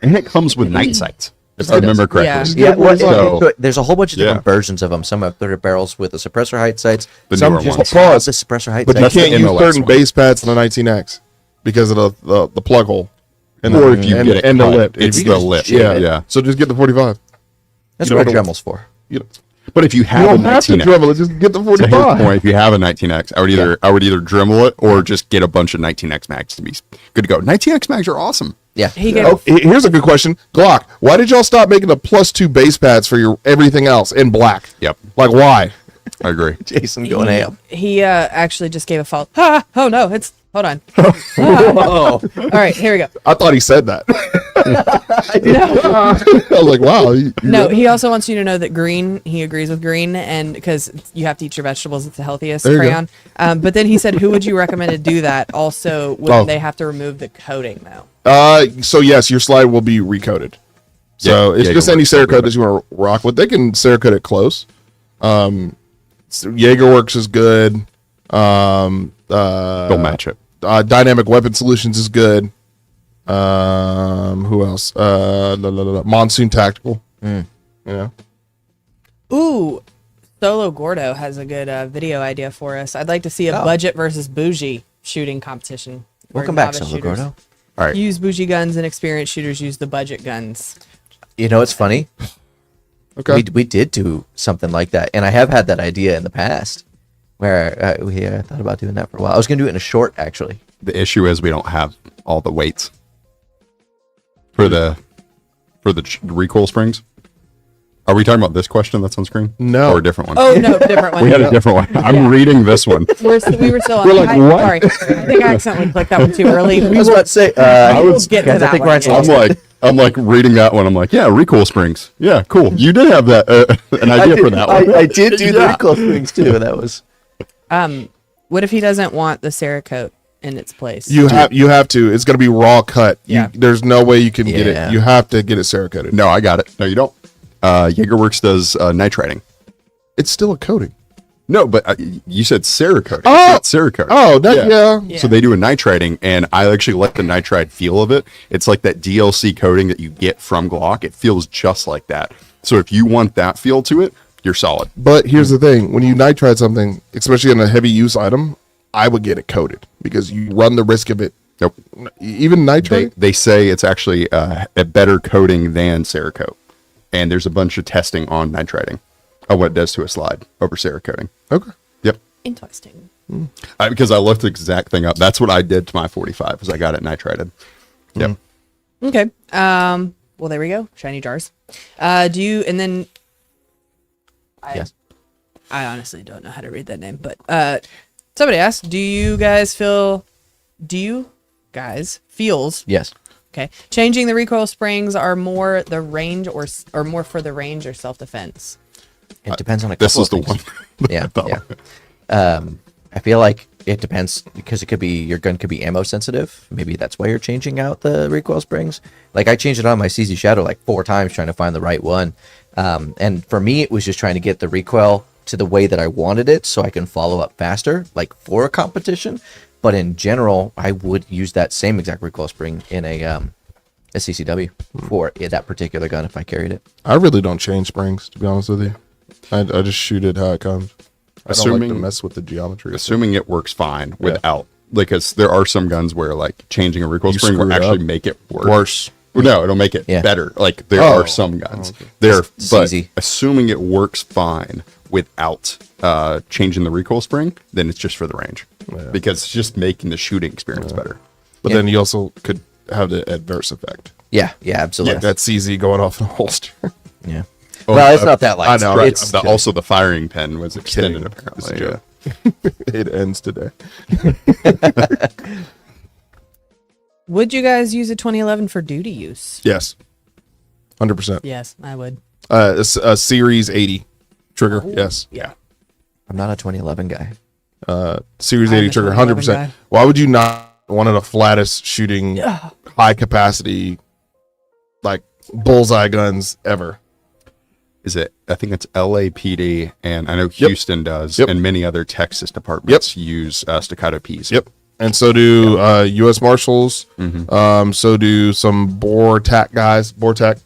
And it comes with night sights, if I It does. remember correctly. Yeah. Yeah, well, So- there's a whole bunch of different Yeah. versions of them. Some have 30 barrels with the suppressor height sights. The Some newer just ones. have Pause. the suppressor height But you sights. That's can't the use MOS certain one. base pads in the 19X because of the plug hole. And Or the, if you and, get it and the cut, lip. it's If the you- lip. Yeah. Yeah. So just get the 45. That's you what know, a Dremel's for. You know, But if you you have a don't have to 19X, Dremel it, just get the to his 45. point, if you have a 19X, I would either Dremel it or just get a bunch of 19X mags to be good to go. 19X mags are awesome. Yeah. He gave Oh, here's a good question. Glock, why did y'all stop making the +2 base pads for your everything else in black? Yep, Like, why? I agree. Jason going ham. He actually just gave a fault. Oh no, it's hold on. Oh. All right, here we go. I thought he said that. I was like, wow. No, he also wants you to know that green, he agrees with green, and because you have to eat your vegetables, it's the healthiest There you go. crayon. But then he said, who would you recommend to do that? Also, would Oh. they have to remove the coating though? So yes, your slide will be recoated. So Yeah, it's yeah, just you'll any work something Cerakote that you want to rock with. They can Cerakote it close. Jaegerworks is good. They'll match it. Dynamic Weapon Solutions is good. Who else? Monsoon Tactical. You know, Ooh, Solo Gordo has a good video idea for us. I'd like to see a budget versus bougie shooting competition. where Welcome back, novice Solo shooters Gordo. All right. Use bougie guns and experienced shooters use the budget guns. You know, it's funny. okay. We did do something like that. And I have had that idea in the past where I thought about doing that for a while. I was going to do it in a short, actually. The issue is we don't have all the weights for the recoil springs. Are we talking about this question that's on screen? No. Or a different one? Oh no, different one. We had a different one. I'm reading this one. We were still on. We're like, what? Sorry, I think I accidentally clicked that one too early. I was about to say, We'll get to guys, I that think one, Ryan's yeah. lost I'm like reading that one. I'm like, yeah, recoil springs. Yeah, cool. You did have that an idea for that one. I did do the Yeah. recoil springs too. That was What if he doesn't want the Cerakote in its place? You have to. It's gonna be raw cut. Yeah. There's no way you can get Yeah. it. You have to get it Cerakoted. No, I got it. No, you don't. Jaegerworks does nitriding. It's still a coating. No, but you said Cerakote. Oh! It's not Cerakote. Oh, that yeah. Yeah. So they do a nitriding, and I actually like the nitride feel of it. It's like that DLC coating that you get from Glock. It feels just like that. So if you want that feel to it, you're solid. But here's the thing: when you nitride something, especially in a heavy use item, I would get it coated because you run the risk of it. Nope. Even nitrate. They say it's actually a better coating than cerakote, and there's a bunch of testing on nitrating, on what it does to a slide over cerakoting. Okay. Yep. Interesting. Because I looked the exact thing up. That's what I did to my 45, was I got it nitrated. Yep. Okay. Well, there we go. Shiny jars. Do you, and then Yes. I honestly don't know how to read that name, but somebody asked, do you guys feels Yes. okay, changing the recoil springs are more the range or more for the range or self-defense? It depends on a couple This is the of one. things. Yeah. I feel like it depends because it could be your gun could be ammo sensitive. Maybe that's why you're changing out the recoil springs. Like I changed it on my CZ Shadow like 4 times trying to find the right one. And for me, it was just trying to get the recoil to the way that I wanted it so I can follow up faster, like for a competition. But in general, I would use that same exact recoil spring in a CCW for that particular gun if I carried it. I really don't change springs, to be honest with you. I just shoot it how it comes. I don't like to mess with the geometry. Assuming it works fine without, because there are some guns where like changing a recoil You spring will screw it actually up. make it Worse. Well, no, it'll make it better. Like there are some guns there, but easy. assuming it works fine without changing the recoil spring, then it's just for the range because it's just making the shooting experience better. But then you also could have the adverse effect. Yeah, absolutely. That CZ going off in a holster. Yeah. Well, it's not that like I know. it's Also, the firing pin was extended apparently. It's a joke. It ends today. Would you guys use a 2011 for duty use? Yes. 100%. Yes, I would. A Series 80 trigger. Yes. Yeah. I'm not a 2011 guy. Series I'm 80 a trigger. 2011 100%. guy. Why would you not one of the flattest shooting high capacity like bullseye guns ever? Is it? I think it's LAPD, and I know Houston does, and many other Texas departments use staccato Ps. Yep. And so do U.S. Marshals. So do some BORTAC guys. BORTAC.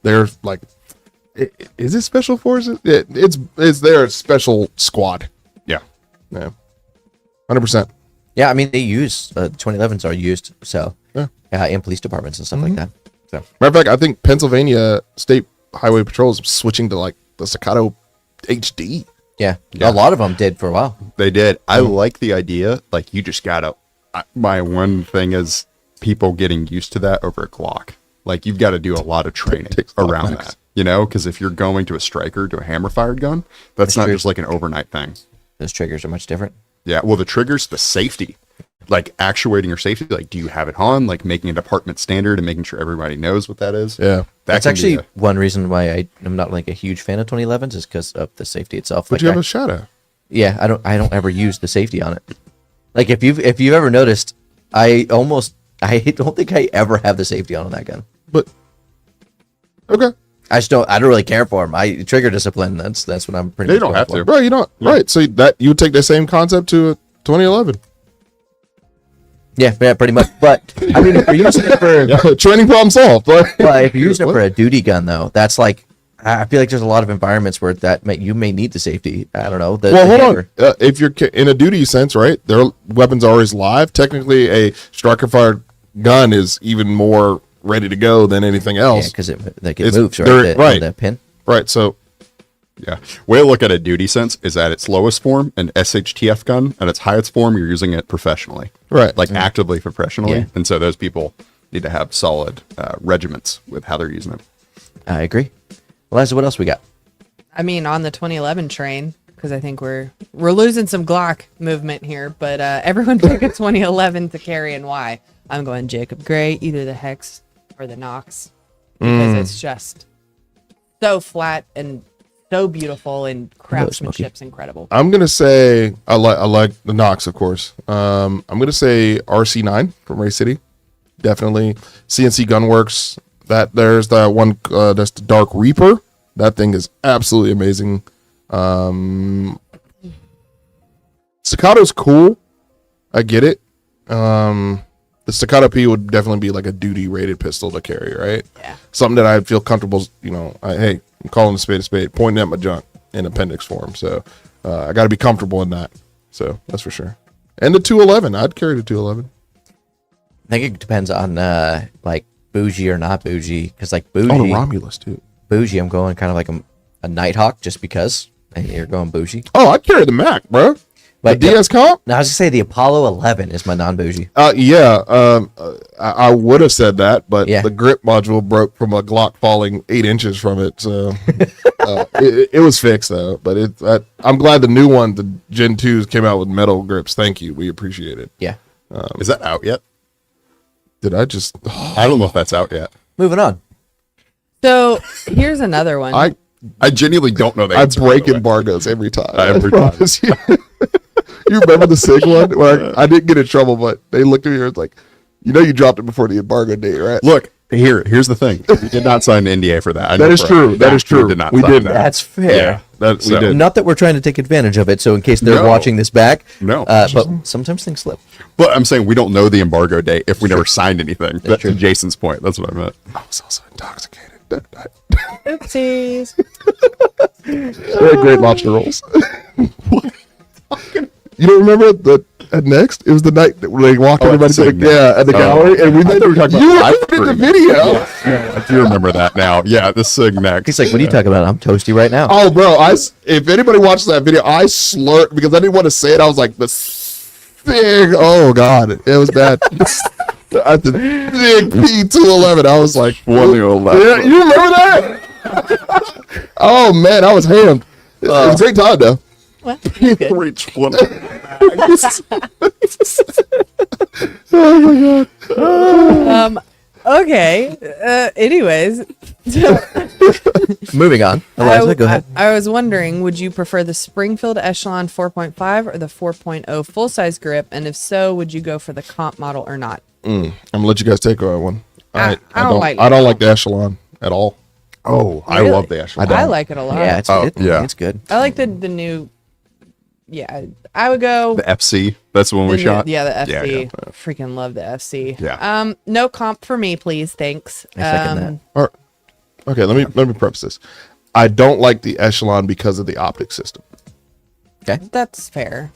They're like, is it special forces? It's their special squad. Yeah. 100%. Yeah, I mean they use 2011s are used so in police departments and stuff like that. So Matter of fact, I think Pennsylvania State Highway Patrol is switching to like the staccato HD. yeah, a lot of them did for a while. They did. I like the idea. Like you just gotta. My one thing is people getting used to that over a Glock. Like you've got to do a lot of training around that. You know, because if you're going to a striker to a hammer fired gun, that's not just like an overnight thing. Those triggers are much different. Yeah. Well, the triggers, the safety, like actuating your safety. Like, do you have it on? Like making a department standard and making sure everybody knows what that is. Yeah. That's actually one reason why I'm not like a huge fan of 2011s is because of the safety itself. But like you have a shadow. Yeah, I don't ever use the safety on it. Like if you've ever noticed, I don't think I ever have the safety on that gun. But okay. I don't really care for them. I trigger discipline. That's what I'm pretty. They much don't going have for. to. Bro, you don't. Right. So that you would take the same concept to a 2011. Yeah, pretty much. But I mean, if you're using it for training problem solved. well, if you're using it for a duty gun though, that's like I feel like there's a lot of environments where you may need the safety. I don't know. Hold on. If you're in a duty sense, right, their weapons are always live. Technically, a striker fired gun is even more ready to go than anything else. Yeah, because it moves right. The pin. Right. So yeah. Way to look at a duty sense is at its lowest form, an SHTF gun. At its highest form, you're using it professionally. Right. Like actively professionally. Yeah. And so those people need to have solid regiments with how they're using it. I agree. Well, Liza, what else we got? I mean, on the 2011 train, because I think we're losing some Glock movement here, but everyone pick a 2011 to carry and why. I'm going Jacob Gray, either the Hex or the Nox, because it's just so flat and so beautiful and craftsmanship's incredible. I'm gonna say I like the Nox, of course. I'm gonna say RC9 from Ray City, definitely. CNC Gunworks. There's that one that's the Dark Reaper. That thing is absolutely amazing. Staccato's cool. I get it. The Staccato P would definitely be like a duty rated pistol to carry, right? Yeah. Something that I'd feel comfortable, hey, I'm calling a spade, pointing at my junk in appendix form. So I got to be comfortable in that. So that's for sure. And the 211, I'd carry the 211. I think it depends on like bougie or not bougie, because like bougie, Oh, the Romulus too. bougie, I'm going kind of like a Nighthawk just because, and you're going bougie. Oh, I'd carry the Mac, bro. Like the DS comp? Now I was gonna say the Apollo 11 is my non-bougie. I would have said that, but Yeah. the grip module broke from a Glock falling 8 inches from it, so it was fixed though. But I'm glad the new one, the Gen 2s, came out with metal grips. Thank you, we appreciate it. Yeah. Is that out yet? Did I just? I don't know if that's out yet. Moving on. So here's another one. I genuinely don't know the I answer, break by the way. embargoes every time. Every time. promise you. You remember the Sig one where I didn't get in trouble, but they looked at me and was like, you dropped it before the embargo date, right? Look, here's the thing. We did not sign an NDA for that. I That know is for a true. That is fact true. We did not We sign did that. That's fair. Yeah. We So- did. Not that we're trying to take advantage of it, so in case they're No. watching this back, No. but sometimes things slip. But I'm saying we don't know the embargo date if we never signed anything. That's true. to Jason's point. That's what I meant. I was also intoxicated. Oopsies. They had great lobster rolls. You don't remember next? It was the night that they walked everybody to the gallery, and we were talking you about were in the Livestream. video. I do remember that now. Yeah, this Sig next. He's like, "What are you talking about? I'm toasty right now." Oh, bro! If anybody watched that video, I slurred because I didn't want to say it. I was like, the Sig. Oh God, it was bad. At the Sig P211, I was like, One the old left. Yeah, you remember that? Oh man, I was hammed. It was a great time though. Well, Reach one. Oh my God. okay. Anyways, Moving on. Eliza, go ahead. I was wondering, would you prefer the Springfield Echelon 4.5 or the 4.0 full size grip? And if so, would you go for the comp model or not? I'm gonna let you guys take that one. I don't like I don't like the Echelon at all. Oh, I Really? love the Echelon. I like it a lot. Yeah, it's yeah. it's good. I like the new. Yeah, I would go. The FC. That's the one we the new- shot. Yeah, the Yeah, FC. yeah. Freaking love the FC. Yeah. No comp for me, please. Thanks. I second Or, okay, let me preface this. I don't like the Echelon because of the optic system. That's fair.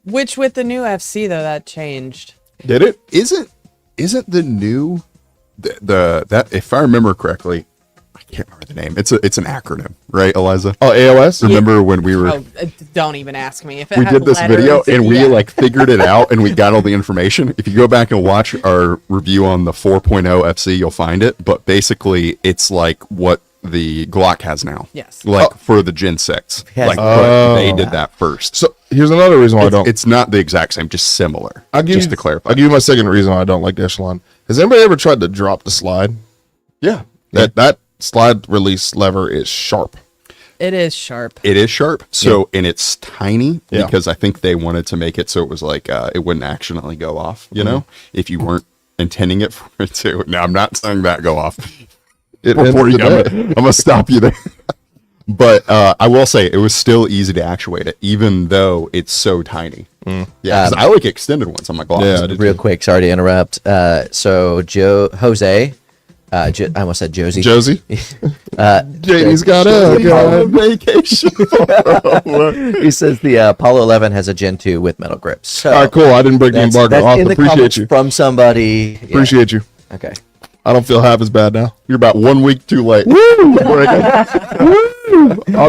Which with the new FC though, that changed. Did it? Isn't the new that if I remember correctly, I can't remember the name. It's an acronym, right, Eliza? Oh, AOS. Remember when we were Don't even ask me if it we had did this video letters, and we yeah. like figured it out and we got all the information. If you go back and watch our review on the 4.0 FC, you'll find it. But basically, it's like what the Glock has now. Yes. Like for the Gen 6. Yes. Like but they did that first. So here's another reason why I don't. It's not the exact same, just similar. Just to clarify. I'll give you my second reason why I don't like the Echelon. Has anybody ever tried to drop the slide? Yeah. That slide release lever is sharp. It is sharp. It is sharp. So, and it's tiny Yeah. because I think they wanted to make it so it was like, it wouldn't accidentally go off, you know, if you weren't intending it for it to. Now, I'm not saying that go off. It Before ends you, the day. I'm going to stop you there. But I will say it was still easy to actuate it, even though it's so tiny. Yeah, 'cause I like extended ones on my Glocks. Yeah, I did Real too. quick, sorry to interrupt. So Jose, I almost said Josie. Josie. Jamie's got a vacation. He says the Apollo 11 has a Gen 2 with metal grips. So All right, cool. I didn't break the that's, embargo. that's Awesome. in the Appreciate comments you. from somebody. Yeah. Appreciate you. Okay. I don't feel half as bad now. You're about 1 week too late. I'm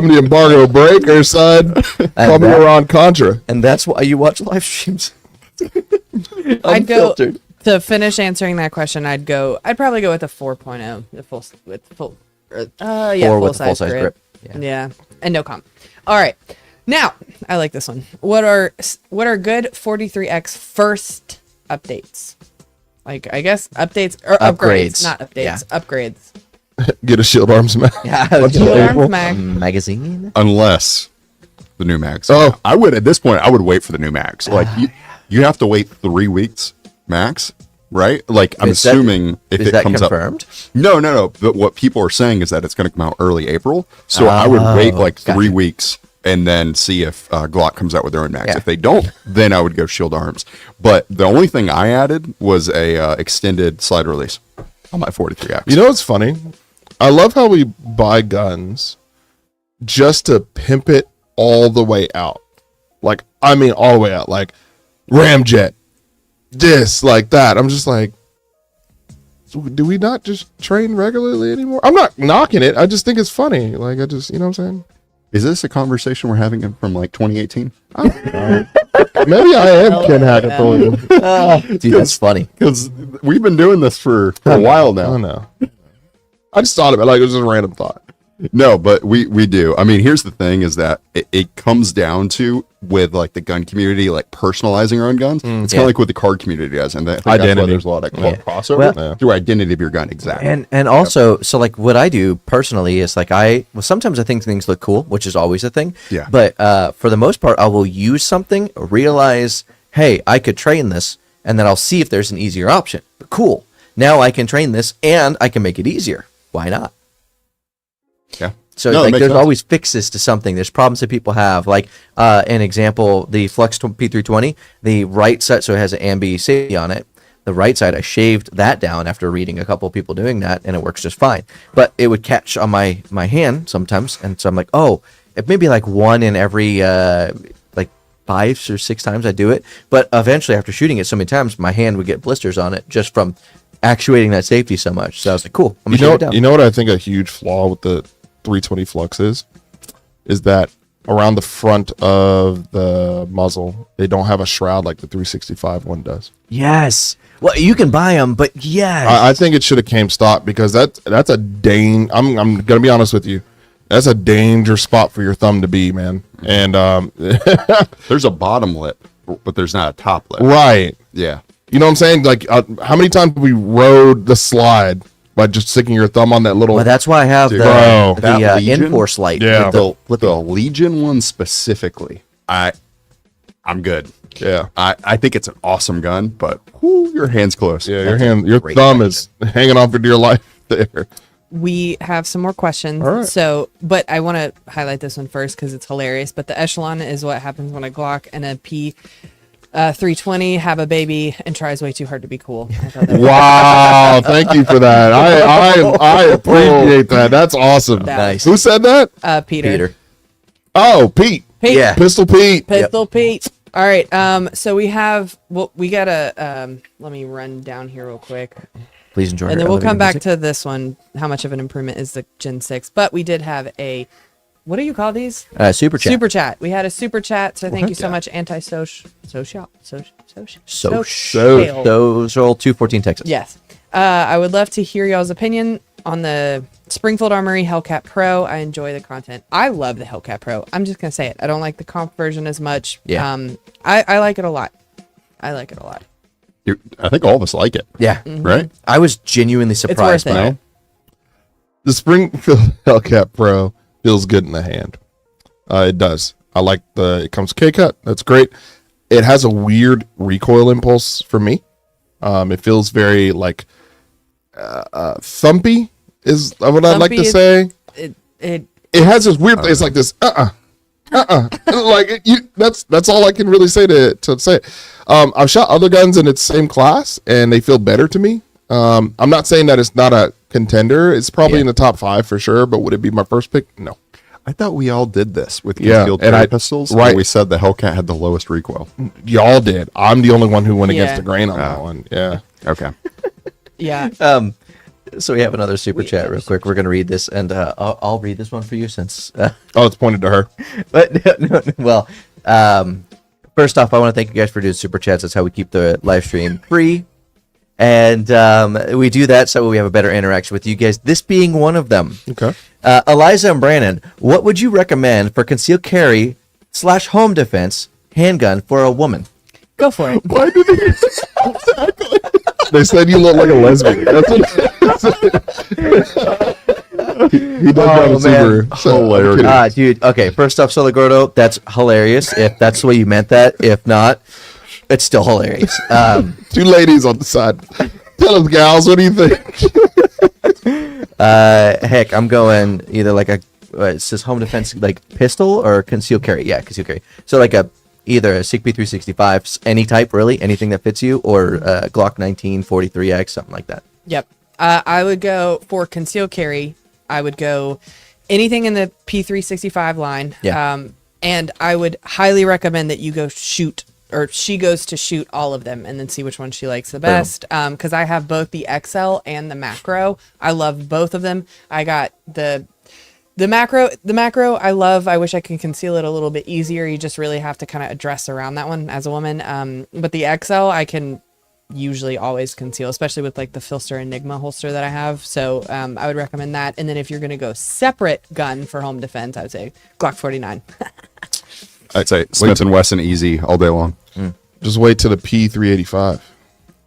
the embargo breaker, son. Call me Iran Contra. And that's why you watch live streams. I'd go Unfiltered. to finish answering that question. I'd probably go with the 4.0, the full Or with the full size grip. Yeah, and no comp. All right, now I like this one. What are good 43X first updates? Like I guess updates or upgrades, Upgrades. not updates, Yeah. upgrades. Get a shield arms man. Yeah, Until Shield April. arms mag. magazine. Unless the new mags. Oh. I would, at this point, I would wait for the new mags. Like, you have to wait 3 weeks max, right? Like, I'm Is that- assuming if Is it that comes confirmed? up. No. But what people are saying is that it's going to come out early April. So I would wait like 3 gotcha. weeks and then see if Glock comes out with their own mags. Yeah. If they don't, then I would go Shield Arms. But the only thing I added was a extended slide release on my 43X. You know what's funny? I love how we buy guns just to pimp it all the way out. Like, I mean, all the way out. Like, Ramjet, this, like that. I'm just like, do we not just train regularly anymore? I'm not knocking it. I just think it's funny. Like, I just, you know what I'm saying? Is this a conversation we're having from like 2018? Maybe I am Ken Hackathon. Dude, that's funny. Because we've been doing this for a while now. I know. I just thought of it like it was just a random thought. No, but we do. I mean, here's the thing: is that it comes down to with like the gun community, like personalizing our own guns. It's kind of like what the card community does, and I think that's why Identity. there's a lot of crossover through identity of your gun. Exactly. And also, so like what I do personally is like sometimes I think things look cool, which is always a thing. Yeah. But for the most part, I will use something, realize, hey, I could train this, and then I'll see if there's an easier option. Cool. Now I can train this, and I can make it easier. Why not? Yeah. So No, it like makes there's sense. always fixes to something. There's problems that people have. Like an example, the Flux P320, the right side, so it has an ambi safety on it. The right side, I shaved that down after reading a couple of people doing that, and it works just fine. But it would catch on my hand sometimes, and so I'm like, oh, it may be like one in every like 5 or 6 times I do it. But eventually, after shooting it so many times, my hand would get blisters on it just from actuating that safety so much. So I was like, cool, I'm gonna shave it down. You know what I think a huge flaw with the 320 Flux is that around the front of the muzzle, they don't have a shroud like the 365 one does. Yes. Well, you can buy them, but yes. I think it should have came stock because that's a I'm gonna be honest with you. That's a danger spot for your thumb to be, man. And There's a bottom lip, but there's not a top lip. right. Yeah. You know what I'm saying? Like, how many times we rode the slide by just sticking your thumb on that little? Well, that's why I have Dude, bro, that Legion? Enforce light. Yeah. with the flipping. The Legion one specifically, I'm good. Yeah, I think it's an awesome gun, but whew, your hand's close. yeah. That's Your great thumb question. is hanging on for dear life there. We have some more questions. All right. So, but I want to highlight this one first because it's hilarious. But the Echelon is what happens when a Glock and a P320 have a baby and tries way too hard to be cool. I thought that was- Wow, thank you for that. I appreciate that. That's awesome. Nice. Who said that? Peter. Oh, Pete. Pete. Yeah. Pistol Pete. Pistol Pete. All right. So we have. Well, we gotta. Let me run down here real quick, Please enjoy. and our then we'll come elevator back to this one. How much of an improvement is the Gen 6? But we did have a. What do you call these? music. Super chat. Super chat. We had a super chat. So thank you so yeah. much. Social. Social 214 Texas. Yes. I would love to hear y'all's opinion on the Springfield Armory Hellcat Pro. I enjoy the content. I love the Hellcat Pro. I'm just gonna say it. I don't like the comp version as much. Yeah. I like it a lot. I I think all of us like it, Yeah. right? I was genuinely surprised worth by it. it. The Springfield Hellcat Pro feels good in the hand. It does. I like it comes K-cut. That's great. It has a weird recoil impulse for me. It feels very like thumpy is what I'd like to Thumpy say. It It has this weird. It's like this. Like that's all I can really say to say. I've shot other guns in its same class, and they feel better to me. I'm not saying that it's not a contender. It's probably in the top 5 for sure. But would it be my first pick? No. I thought we all did this with Yeah, concealed and carry pistols. right. And we said the Hellcat had the lowest recoil. Y'all did. I'm the only one who went against Yeah. the grain on that one. Yeah. Okay. yeah. So we have another super chat real quick. We're gonna read this, and I'll read this one for you since. Oh, it's pointed to her. But no, well, first off, I want to thank you guys for doing super chats. That's how we keep the live stream free, and we do that so we have a better interaction with you guys. This being one of them. Okay. Eliza and Brandon, what would you recommend for concealed carry / home defense handgun for a woman? Go for it. Why did they said you look like a lesbian. That's what he does have a Subaru. So, Hilarious. Dude, okay, first off, Solo Gordo, that's hilarious if that's the way you meant that. If not, it's still hilarious. 2 ladies on the side. Tell us, gals, what do you think? Heck, I'm going either like it says home defense, like pistol or concealed carry. Yeah, concealed carry. So like either a Sig P365, any type really, anything that fits you, or Glock 43X, something like that. Yep. I would go for concealed carry. I would go anything in the P365 line. Yeah. And I would highly recommend that you go shoot, or she goes to shoot all of them and then see which one she likes the best. Because I have both the XL and the macro. I love both of them. I got the macro I love. I wish I could conceal it a little bit easier. You just really have to kind of address around that one as a woman. But the XL I can usually always conceal, especially with like the Filster Enigma holster that I have. So I would recommend that. And then if you're going to go separate gun for home defense, I would say Glock 49. I'd say Smith & Wesson easy all day long. Just wait till the P385.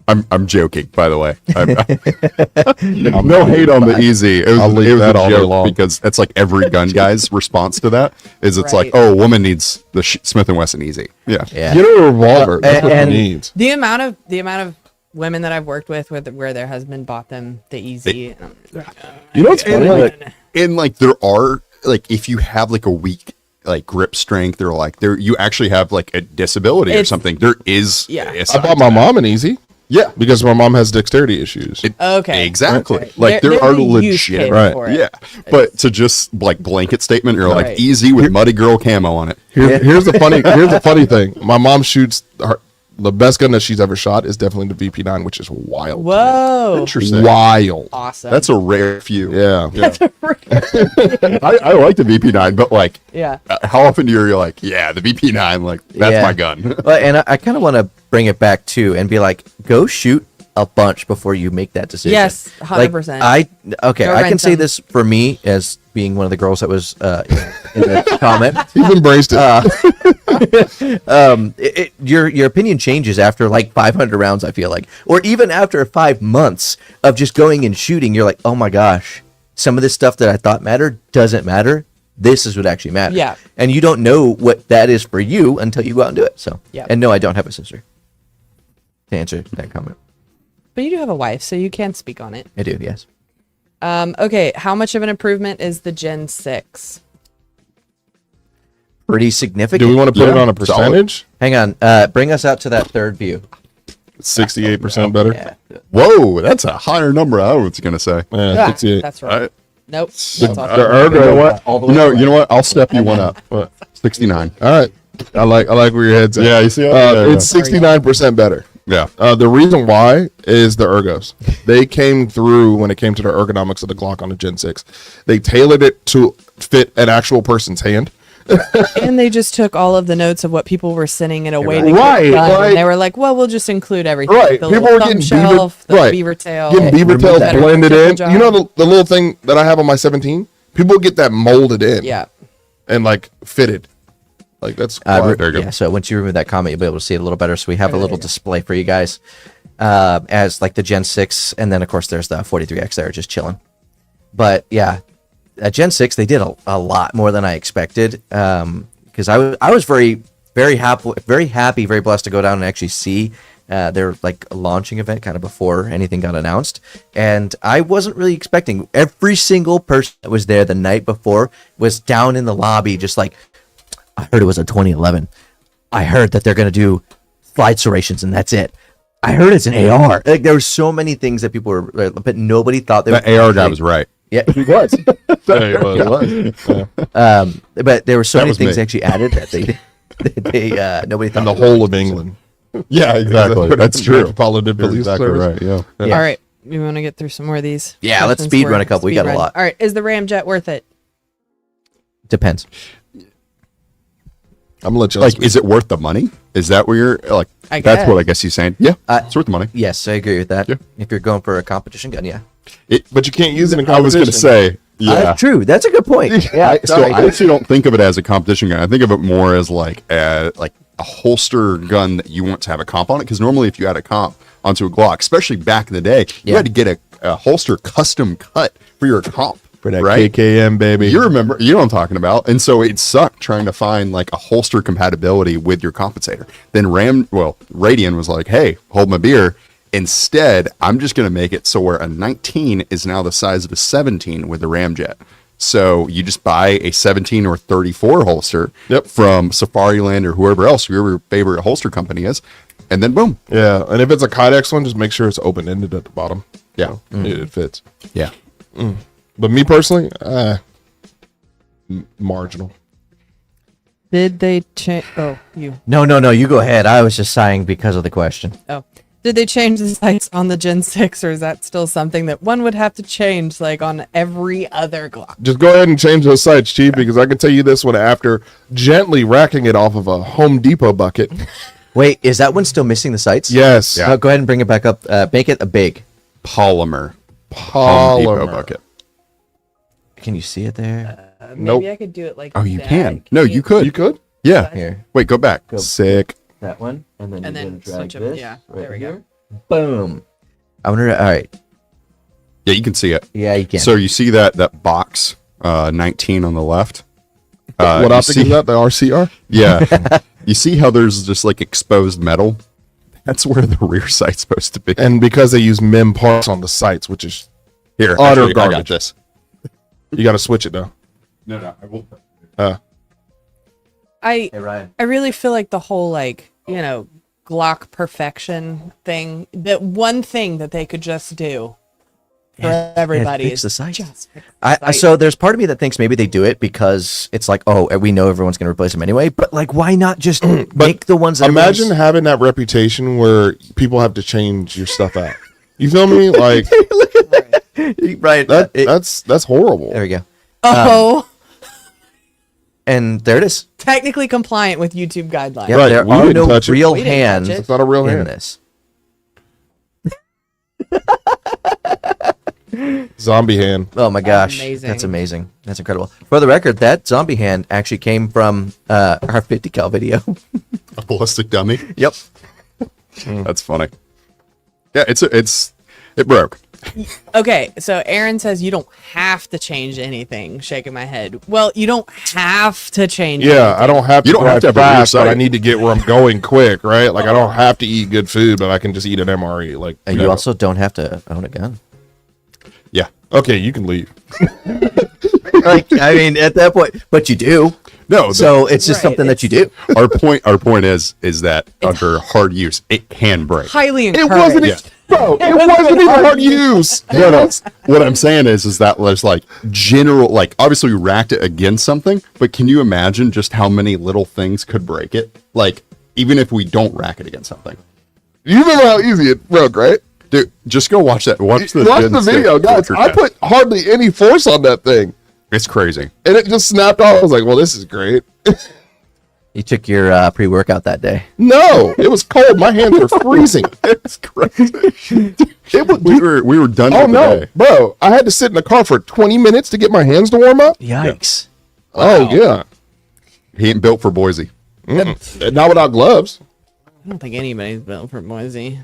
I'm joking, by the way. No hate on the easy. It was that a all day joke long. because it's like every gun guy's response to that is it's Right. like, oh, a woman needs the Smith & Wesson easy. Yeah. Yeah. Get a revolver. That's what and- she needs. The amount of women that I've worked with where their husband bought them the easy. You know what's funny? And like there are like if you have like a weak like grip strength or like you actually have like a disability or It's- something. There is Yeah. a I side bought to my that. mom an easy Yeah. because my mom has dexterity issues. Okay. Exactly. Okay. Like there They're are the use legit case Right. for it. Yeah. But to just like blanket statement, you're Right. like easy with muddy girl camo on it. Here's the funny thing. My mom shoots the best gun that she's ever shot is definitely the VP9, which is wild. Whoa. Interesting. Wild. Awesome. That's a rare few. Yeah. I like the VP9, but like, yeah. how often do you're like, yeah, the VP9, like that's Yeah. my gun. Well, and I kind of want to bring it back too and be like, go shoot a bunch before you make that decision. Yes, Like, 100%. I Go can rent say them. this for me as being one of the girls that was in the comment. He's embraced it. Your opinion changes after like 500 rounds, I feel like, or even after 5 months of just going and shooting. You're like, oh my gosh, some of this stuff that I thought mattered doesn't matter. This is what actually matters. Yeah. And you don't know what that is for you until you go out and do it. So, Yeah. And no, I don't have a sister. To answer that comment, But you do have a wife, so you can speak on it. I do. Yes. Okay, how much of an improvement is the Gen 6? Pretty significant. Do we want to put it Yeah, on a percentage? Hang on. Bring us out to that third view. 68% better. Yeah. Whoa, that's a higher number. I was gonna say. Yeah, 68. That's right. Right. Nope. The That's awesome. ergo, You know what? All the You way know what? I'll step you one up. What? 69. All right. I like where your head's at. Yeah, you see that? Yeah, It's 69% better. yeah. The reason why is the ergos. They came through when it came to the ergonomics of the Glock on the Gen 6. They tailored it to fit an actual person's hand. And they just took all of the notes of what people were sending in a way to Right, get done. like- And they were like, well, we'll just include everything. Right. The People little were thumb getting shelf, beaver- the right. beaver tail. Getting beaver remove tails that. blended Triple in. job. You know the little thing that I have on my 17? People get that molded in. Yeah. And like fitted. Like that's There quite- you go. Yeah, so once you remove that comment, you'll be able to see it a little better. So we have a There little you go. display for you guys as like the Gen 6. And then, of course, there's the 43X there just chilling. But yeah, at Gen 6, they did a lot more than I expected. Because I was very happy, very blessed to go down and actually see their like launching event kind of before anything got announced. And I wasn't really expecting every single person that was there the night before was down in the lobby just like, I heard it was a 2011. I heard that they're going to do slide serrations and that's it. I heard it's an AR. Like there were so many things that people were, but nobody thought they That were. AR guy was right. Yeah, he was. But there were so That many was things me. actually added that they nobody thought. And the whole of England. Yeah, exactly. That's true. Metropolitan You're Police exactly Service. right. Yeah. Yeah. All right. You want to get through some more of these? Yeah, let's questions speed for run a couple. We speed got a run? lot. All right. Is the Ramjet worth it? Depends. I'm gonna let you Like, is it worth the money? Is that where you're like? I That's guess. what I guess he's saying. Yeah, it's worth the money. Yes, I agree with that. Yeah. If you're going for a competition gun, yeah. but you can't use it in I was competition. going to say, yeah. True. That's a good point. Yeah. So I actually don't think of it as a competition gun. I think of it more as like a holster gun that you want to have a comp on it. Because normally, if you had a comp onto a Glock, especially back in the day, you Yeah. had to get a holster custom cut for your comp. For that right? KKM, baby. You remember, you know what I'm talking about. And so it sucked trying to find like a holster compatibility with your compensator. Then Radian was like, hey, hold my beer. Instead, I'm just going to make it so where a 19 is now the size of a 17 with the Ramjet. So you just buy a 17 or 34 holster from Safariland or whoever else, whoever your favorite holster company is. And then boom. Yeah, and if it's a Kydex one, just make sure it's open-ended at the bottom. Yeah. It fits. Yeah. But me personally, marginal. Did they change? Oh, you. No, you go ahead. I was just sighing because of the question. Oh, did they change the sights on the Gen 6, or is that still something that one would have to change, like on every other Glock? Just go ahead and change those sights, Chief, because I can tell you this one after gently racking it off of a Home Depot bucket. Wait, is that one still missing the sights? Yes. Yeah. Go ahead and bring it back up. Make it a big. Polymer. Home Depot bucket. Can you see it there? Maybe Nope. I could do it like Oh, you that. can. No, you could. You could? Yeah. Here, Wait, go back. Go. Sick. that one, and then And you're then gonna drag switch 'em, this. yeah, right there we go. here. Boom. I wonder. All right. Yeah, you can see it. Yeah, you can. So you see that box 19 on the left? What you optic see- is that? The RCR? Yeah. You see how there's just like exposed metal? That's where the rear sight's supposed to be. And because they use MIM parts on the sights, which is Here, utter actually, I got garbage. this. You got to switch it though. No, I will. Hey, Ryan. I really feel like the whole, like, you know, Glock perfection thing, that one thing that they could just do for everybody fix is the sights. just fix the sights. So there's part of me that thinks maybe they do it because it's like, oh, we know everyone's going to replace them anyway. But like, why not just make the ones that Imagine everyone's- having that reputation where people have to change your stuff out. You feel me? Like right? that's horrible. There we go. Oh, And there it is. technically compliant with YouTube guidelines. Yep, Right, there we are didn't no touch it. real We didn't hands touch it. It's not a real in hand. this. Zombie hand. Oh my gosh, amazing. that's amazing. That's incredible. For the record, that zombie hand actually came from our 50 cal video. A ballistic dummy? Yep. That's funny. Yeah, it broke. Okay, so Aaron says you don't have to change anything. Shaking my head. Well, you don't have to change. Yeah, anything. I don't have to. You don't have drive to have a rear fast, but I sight. need to get where I'm going quick, right? Like I don't have to eat good food, but I can just eat an MRE. Like And you you know. also don't have to own a gun. Yeah. Okay, you can leave. Like, I mean, at that point, but you do. No, So it's just Right, something that you do. our point is that under hard use, it can break. highly It encouraged. wasn't, Yeah. bro. It wasn't even hard use. No. What I'm saying is that there's like general, like obviously we racked it against something, but can you imagine just how many little things could break it? Like even if we don't rack it against something. You remember how easy it broke, right? Dude, just go watch that. Watch the Video, guys. I put hardly any force on that thing, It's crazy. and it just snapped off. I was like, "Well, this is great." You took your pre-workout that day. No, it was cold. My hands were freezing. It's crazy. It was. we were done Oh for the no, day. bro! I had to sit in the car for 20 minutes to get my hands to warm up. Yikes. Oh yeah, He ain't built for Boise. not without gloves. I don't think anybody's built for Boise.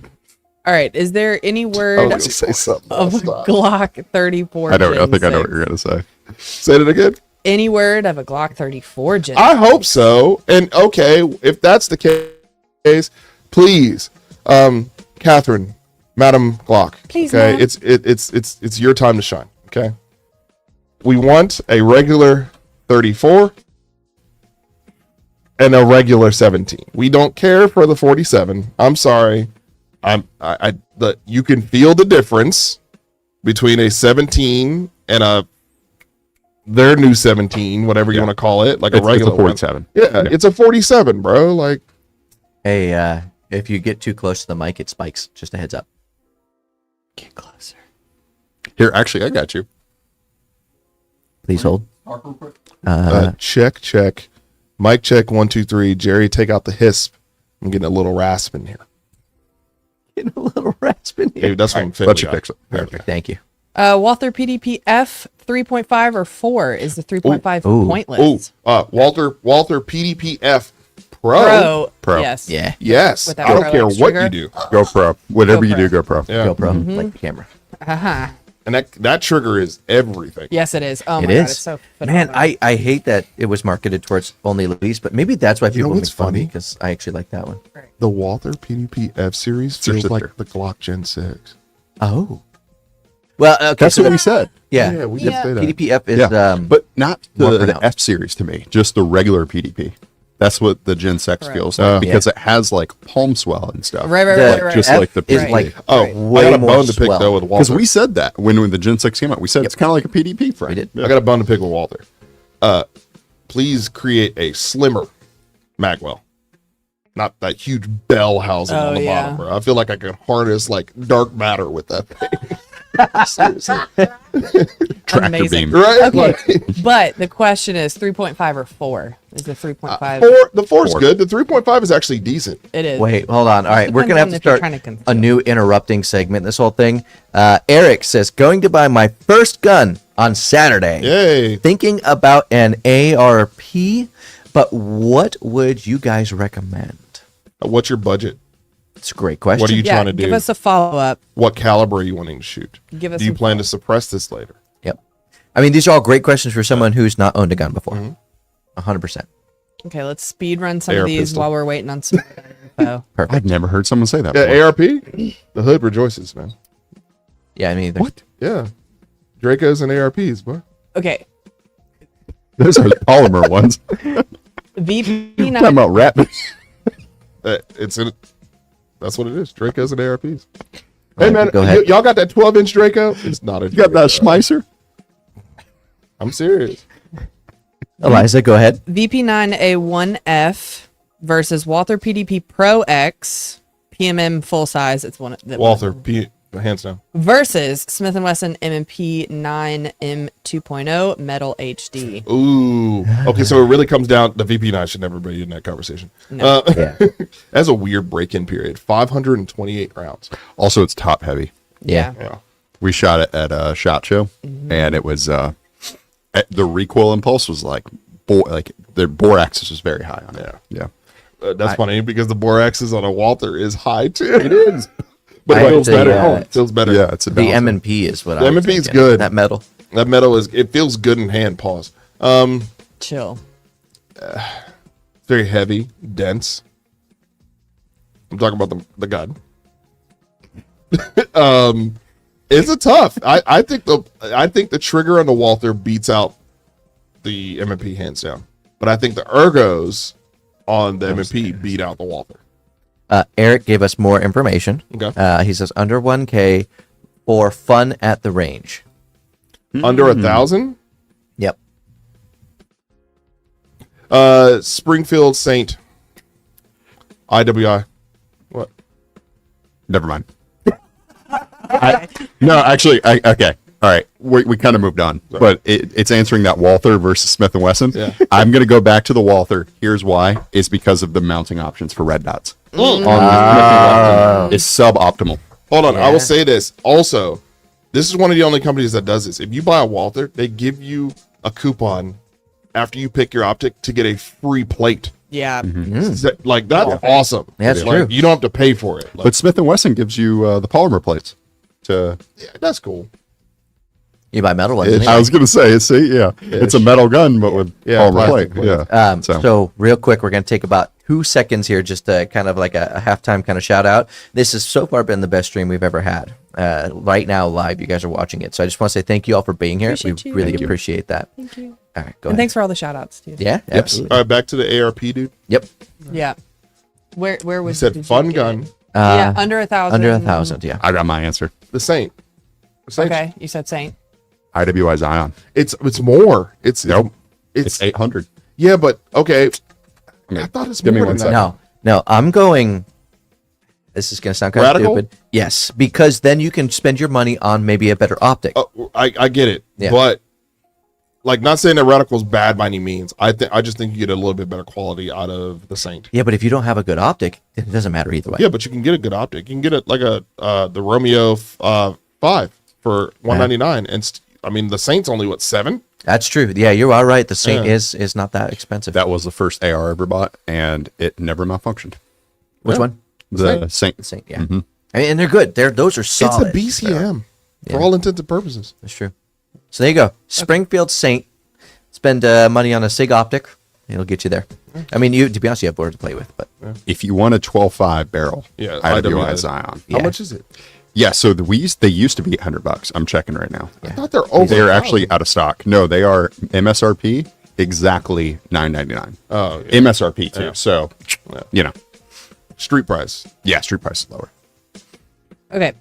All right, is there any I word was gonna say something. of Glock 34? I think I know Gen what 6? you're gonna say. Say it again. Any word of a Glock 34 Gen? I hope so. And okay, if that's the case, please, Catherine, Madam Glock. Please, okay, ma'am. it's your time to shine. Okay, we want a regular 34 and a regular 17. We don't care for the 47. I'm sorry. You can feel the difference between a 17 and their new 17, whatever you want to call it, like a regular it's a 47. one. Yeah, it's a 47, bro. Like, Hey, if you get too close to the mic, it spikes. Just a heads up. Get closer. Here, actually, I got you. Please hold. check. Mic check 1 2 3. Jerry, take out the hisp. I'm getting a little rasp in here. Getting a little rasp in Hey, here. that's what I'm Let you feeling. fix it. Perfect. Thank you. Walther PDP F 3.5 or 4? Is the 3.5 Ooh. pointless? Walther PDPF Pro. Pro. Yes. Yeah. Yes, With that I don't Pro care X what trigger? you do. Go pro. Whatever Go you pro. do, go pro. Yeah, GoPro, like the camera. Uh-huh. and that trigger is everything. Yes, it is. Oh my It god, is. it's so Man, phenomenal. I hate that it was marketed towards only Luis, but maybe that's why know people what's make fun of me funny? because I actually like that one. The Walther PDPF series It's your feels like sister. the Glock Gen 6. Oh. Well, okay. That's so what we said. yeah. we Yeah. did say that. PDPF is Yeah, but not more the pronounced. F series to me. Just the regular PDP. That's what the Gen 6 Correct. feels like because it has like palm swell and stuff. Right, right, the right, right. Just F like the is PDP. like Oh, way I got a more bone to pick swell. though with Because Walther. we said that when the Gen 6 came out. We said it's kind of like a PDP frame. We did. I got a bone to pick with Walther. Please create a slimmer magwell, not that huge bell housing on the bottom, bro. I feel like I could harness like dark matter with that thing. Tractor Amazing. beam. Right? Okay, Like, but the question is 3.5 or 4? Is the 3.5? the 4's Four. good. The 3.5 is actually decent. It is. Wait, hold on. All right, we're gonna have to Depends on if you're start trying to conceal. a new interrupting segment. This whole thing. Eric says, going to buy my first gun on Saturday. Yay. Thinking about an ARP, but what would you guys recommend? What's your budget? It's a great question. What are you Yeah, trying to do? give us a follow up. What caliber are you wanting to shoot? Give us Do you some plan to suppress this later? Yep. I mean, these are all great questions for someone who's not owned a gun before. Mm-hmm. 100%. Okay, let's speed run some AR of these pistol. while we're waiting on some info. Perfect. I've never heard someone say that. Yeah, before. ARP. The hood rejoices, man. Yeah, I mean, What? Yeah, Dracos and ARPs, boy. Okay, Those are the polymer ones. VP9. Talking about rap. It's in. That's what it is. Dracos and ARPs. Hey man, go ahead. y'all got that 12-inch Draco? It's not a. You got that Draco. Schmeisser? I'm serious. Eliza, go ahead. VP9A1F versus Walther PDP Pro X PMM full size. It's one. Walther, hands down. versus Smith & Wesson M&P 9M 2.0 Metal HD. Ooh. Okay, so it really comes down. The VP9 should never be in that conversation. No. Yeah. That's a weird break-in period. 528 rounds. Also, it's top heavy. Yeah. Yeah. We shot it at a SHOT Show, and it was the recoil impulse was like the bore axis was very high on it. Yeah. That's funny because the bore axis on a Walther is high too. It is. But I it feels would say, better. it feels better. Yeah, it's a The balance. M&P is what The I was M&P is thinking. good. That metal. That metal it feels good in hand. Pause. Chill. Very heavy, dense. I'm talking about the gun. It's a tough. I think the trigger on the Walther beats out the M&P hands down. But I think the ergos on the M&P beat out the Walther. Eric gave us more information. Okay. He says under 1K for fun at the range. Under 1,000. Yep. Springfield Saint. IWI. What? Never mind. No, actually, okay. All right. We kind of moved on, but it's answering that Walther versus Smith & Wesson. Yeah. I'm going to go back to the Walther. Here's why. It's because of the mounting options for red dots. On the Smith & Wesson is suboptimal. Hold on. I Yeah. will say this. Also, this is one of the only companies that does this. If you buy a Walther, they give you a coupon after you pick your optic to get a free plate. Yeah. Like, that's awesome. That's Like, true. You don't have to pay for it. Like, But Smith & Wesson gives you the polymer plates. yeah, that's cool. You buy metal ones. Ish. anyway. I was going to say, it's a metal gun, but with Yeah, polymer plate. plastic Yeah. So real quick, we're going to take about 2 seconds here, just to kind of like a halftime kind of shout out. This has so far been the best stream we've ever had. Right now, live, you guys are watching it. So I just want to say thank you all for being here. Appreciate We you. really Thank you. appreciate that. Thank you. All right, go And ahead. thanks for all the shout outs, too. Yeah, absolutely. All right, back to the ARP, dude. Yep. Yeah. Where You was said did you fun get gun. it? Yeah, under 1,000. Under 1,000, yeah. I got my answer. The Saint. The Saint. Okay, you said Saint. IWI Zion. It's more. It's Nope. It's It's 800. yeah, but okay. I thought it's Give me more one than that. second. No, I'm going. This is going to sound kind of Reticle? stupid. Yes, because then you can spend your money on maybe a better optic. I get it, Yeah. but like, not saying that Reticle's bad by any means. I just think you get a little bit better quality out of the Saint. Yeah, but if you don't have a good optic, it doesn't matter either way. Yeah, but you can get a good optic. You can get it like the Romeo 5 for $199, and I mean the Saint's only what, 7? That's true. Yeah, you're all right. The Saint Yeah. is not that expensive. That was the first AR I ever bought, and it never malfunctioned. Which one? The Saint. The Saint. Yeah. I mean, and they're good. Those are solid. It's a BCM for Yeah. all intents and purposes. That's true. So there you go. Springfield Saint. Spend money on a Sig optic. It'll get you there. I mean, to be honest, you have board to play with, but If you want a 12.5 barrel, Yeah, IWI IWI. Zion. How Yeah. much is it? Yeah, so they used to be $800. I'm checking right now. I thought they're over. They're actually out of stock. No, they are MSRP exactly $999. Oh, yeah. MSRP too. Yeah. So, Street price. yeah, street price is lower. Okay.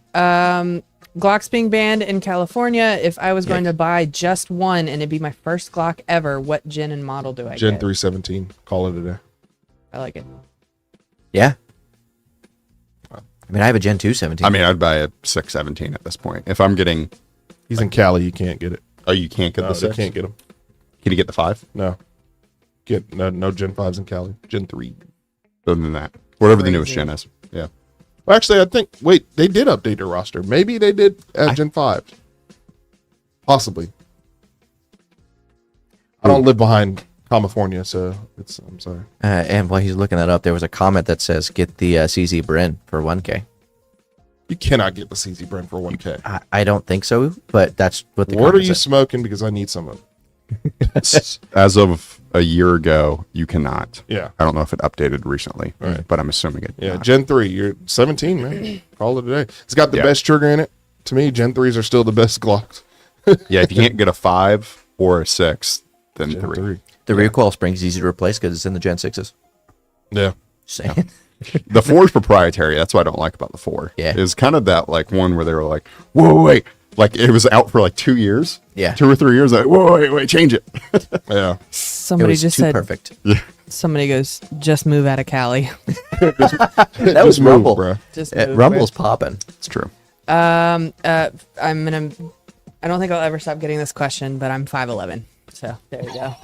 Glock's being banned in California. If I was going to buy just one and it'd be my first Glock ever, what gen and model do I Gen get? 317. Call it a day. I like it. Yeah. I mean, I have a Gen 2 17. I mean, I'd buy a 617 at this point. If I'm getting, He's in Cali. You can't get it. oh, you can't get No, the they 6? can't get him. Can you get the 5? No. Get no Gen 5s in Cali. Gen 3. Other than that, whatever the Crazy. newest gen is. Yeah. Well, actually, I think, wait, they did update their roster. Maybe they did at Gen 5. Possibly. I don't live behind California, so I'm sorry. And while he's looking that up, there was a comment that says, get the CZ Bryn for 1K. You cannot get the CZ Brand for 1K. I don't think so, but that's what the What are comment you said. smoking? Because I need some of it. As of a year ago, you cannot. Yeah. I don't know if it updated recently, Right. but I'm assuming it. did Yeah, not. Gen 3. You're 17, man. Call it a day. It's got the Yeah. best trigger in it. To me, Gen 3s are still the best Glocks. Yeah, if you can't get a 5 or a 6, then Gen 3. The recoil spring's easy to replace because it's in the Gen 6s. Yeah. Just saying. The 4 is proprietary. That's what I don't like about the 4. Yeah. It's kind of that like one where they were like, whoa, wait. Like it was out for like 2 years. Yeah. 2 or 3 years. Like, whoa, wait, change it. Yeah. It Somebody was just too said. perfect. Somebody goes, just move out of Cali. That was Just move, Rumble. bro. Just move, Rumble's popping. It's true. I'm gonna. I don't think I'll ever stop getting this question, but I'm 5'11", so there you go.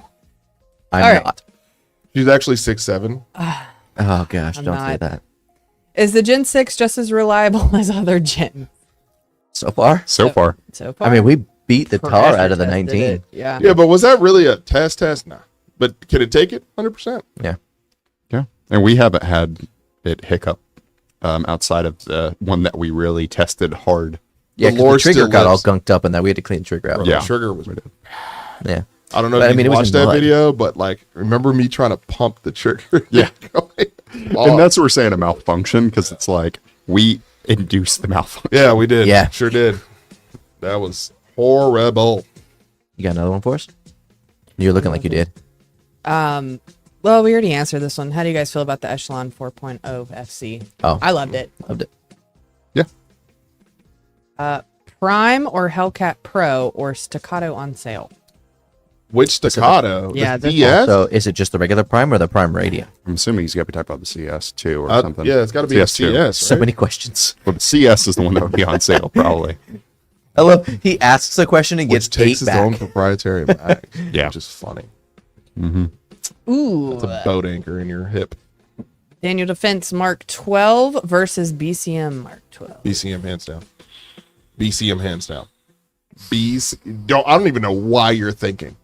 I'm All right. not. She's actually 6'7". Oh, gosh. I'm don't say not. that. Is the Gen 6 just as reliable as other Gen? So far? So far. So far, I mean, we beat the tar Pressure out of the tested 19. it, Yeah. Yeah, but was that really a test? Nah. But can it take it? 100%. Yeah. Yeah. And we haven't had it hiccup outside of the one that we really tested hard. Yeah, The 'cause lore the trigger still got all lives. gunked up and that we had to clean the trigger out. Bro, Yeah. The trigger was. Yeah. I don't know But, if I mean, you it was watched in that mud. video, but like, remember me trying to pump the trigger? Yeah. And And that's what we're saying a malfunction because it's like we induced the malfunction. yeah, we did. Yeah. Sure did. That was horrible. You got another one for us? You're looking like you did. Well, we already answered this one. How do you guys feel about the Echelon 4.0 FC? Oh. I loved it. Loved it. Prime or Hellcat Pro or Staccato on sale? Which staccato? Yeah, The this CS? So is it just the regular Prime or the Prime Radio? I'm assuming he's got to be talking about the CS too or Uh, something. yeah, it's got to be a CS2. CS, So right? many questions. Well, the CS is the one that would be on sale probably. I love he asks a question and Which gets takes 8 his own back. proprietary mag. Yeah. Which is funny. Ooh. It's a boat anchor in your hip. Daniel Defense Mark 12 versus BCM Mark 12. BCM hands down. BCM hands down. I don't even know why you're thinking.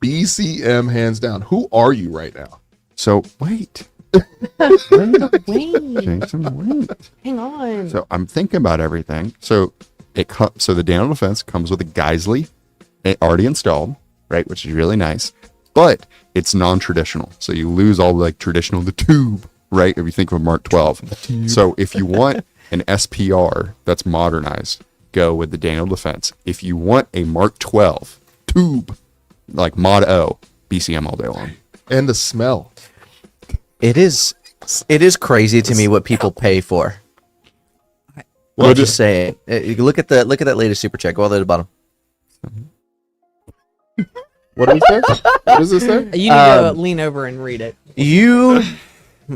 BCM hands down. Who are you right now? So wait. Wait, Jason, wait. hang on. So I'm thinking about everything. So so the Daniel Defense comes with a Geisley already installed, right? Which is really nice. But it's non-traditional. So you lose all like traditional, the tube, right? If you think of a Mark 12. So if you want an SPR that's modernized, go with the Daniel Defense. If you want a Mark 12 tube, like Mod O, BCM all day long. And the smell. It is crazy to me what people pay for. Well, I'll just say it. Look at that latest super check. Go all the way to the bottom. What does it say? What does it say? You need to lean over and read it. You,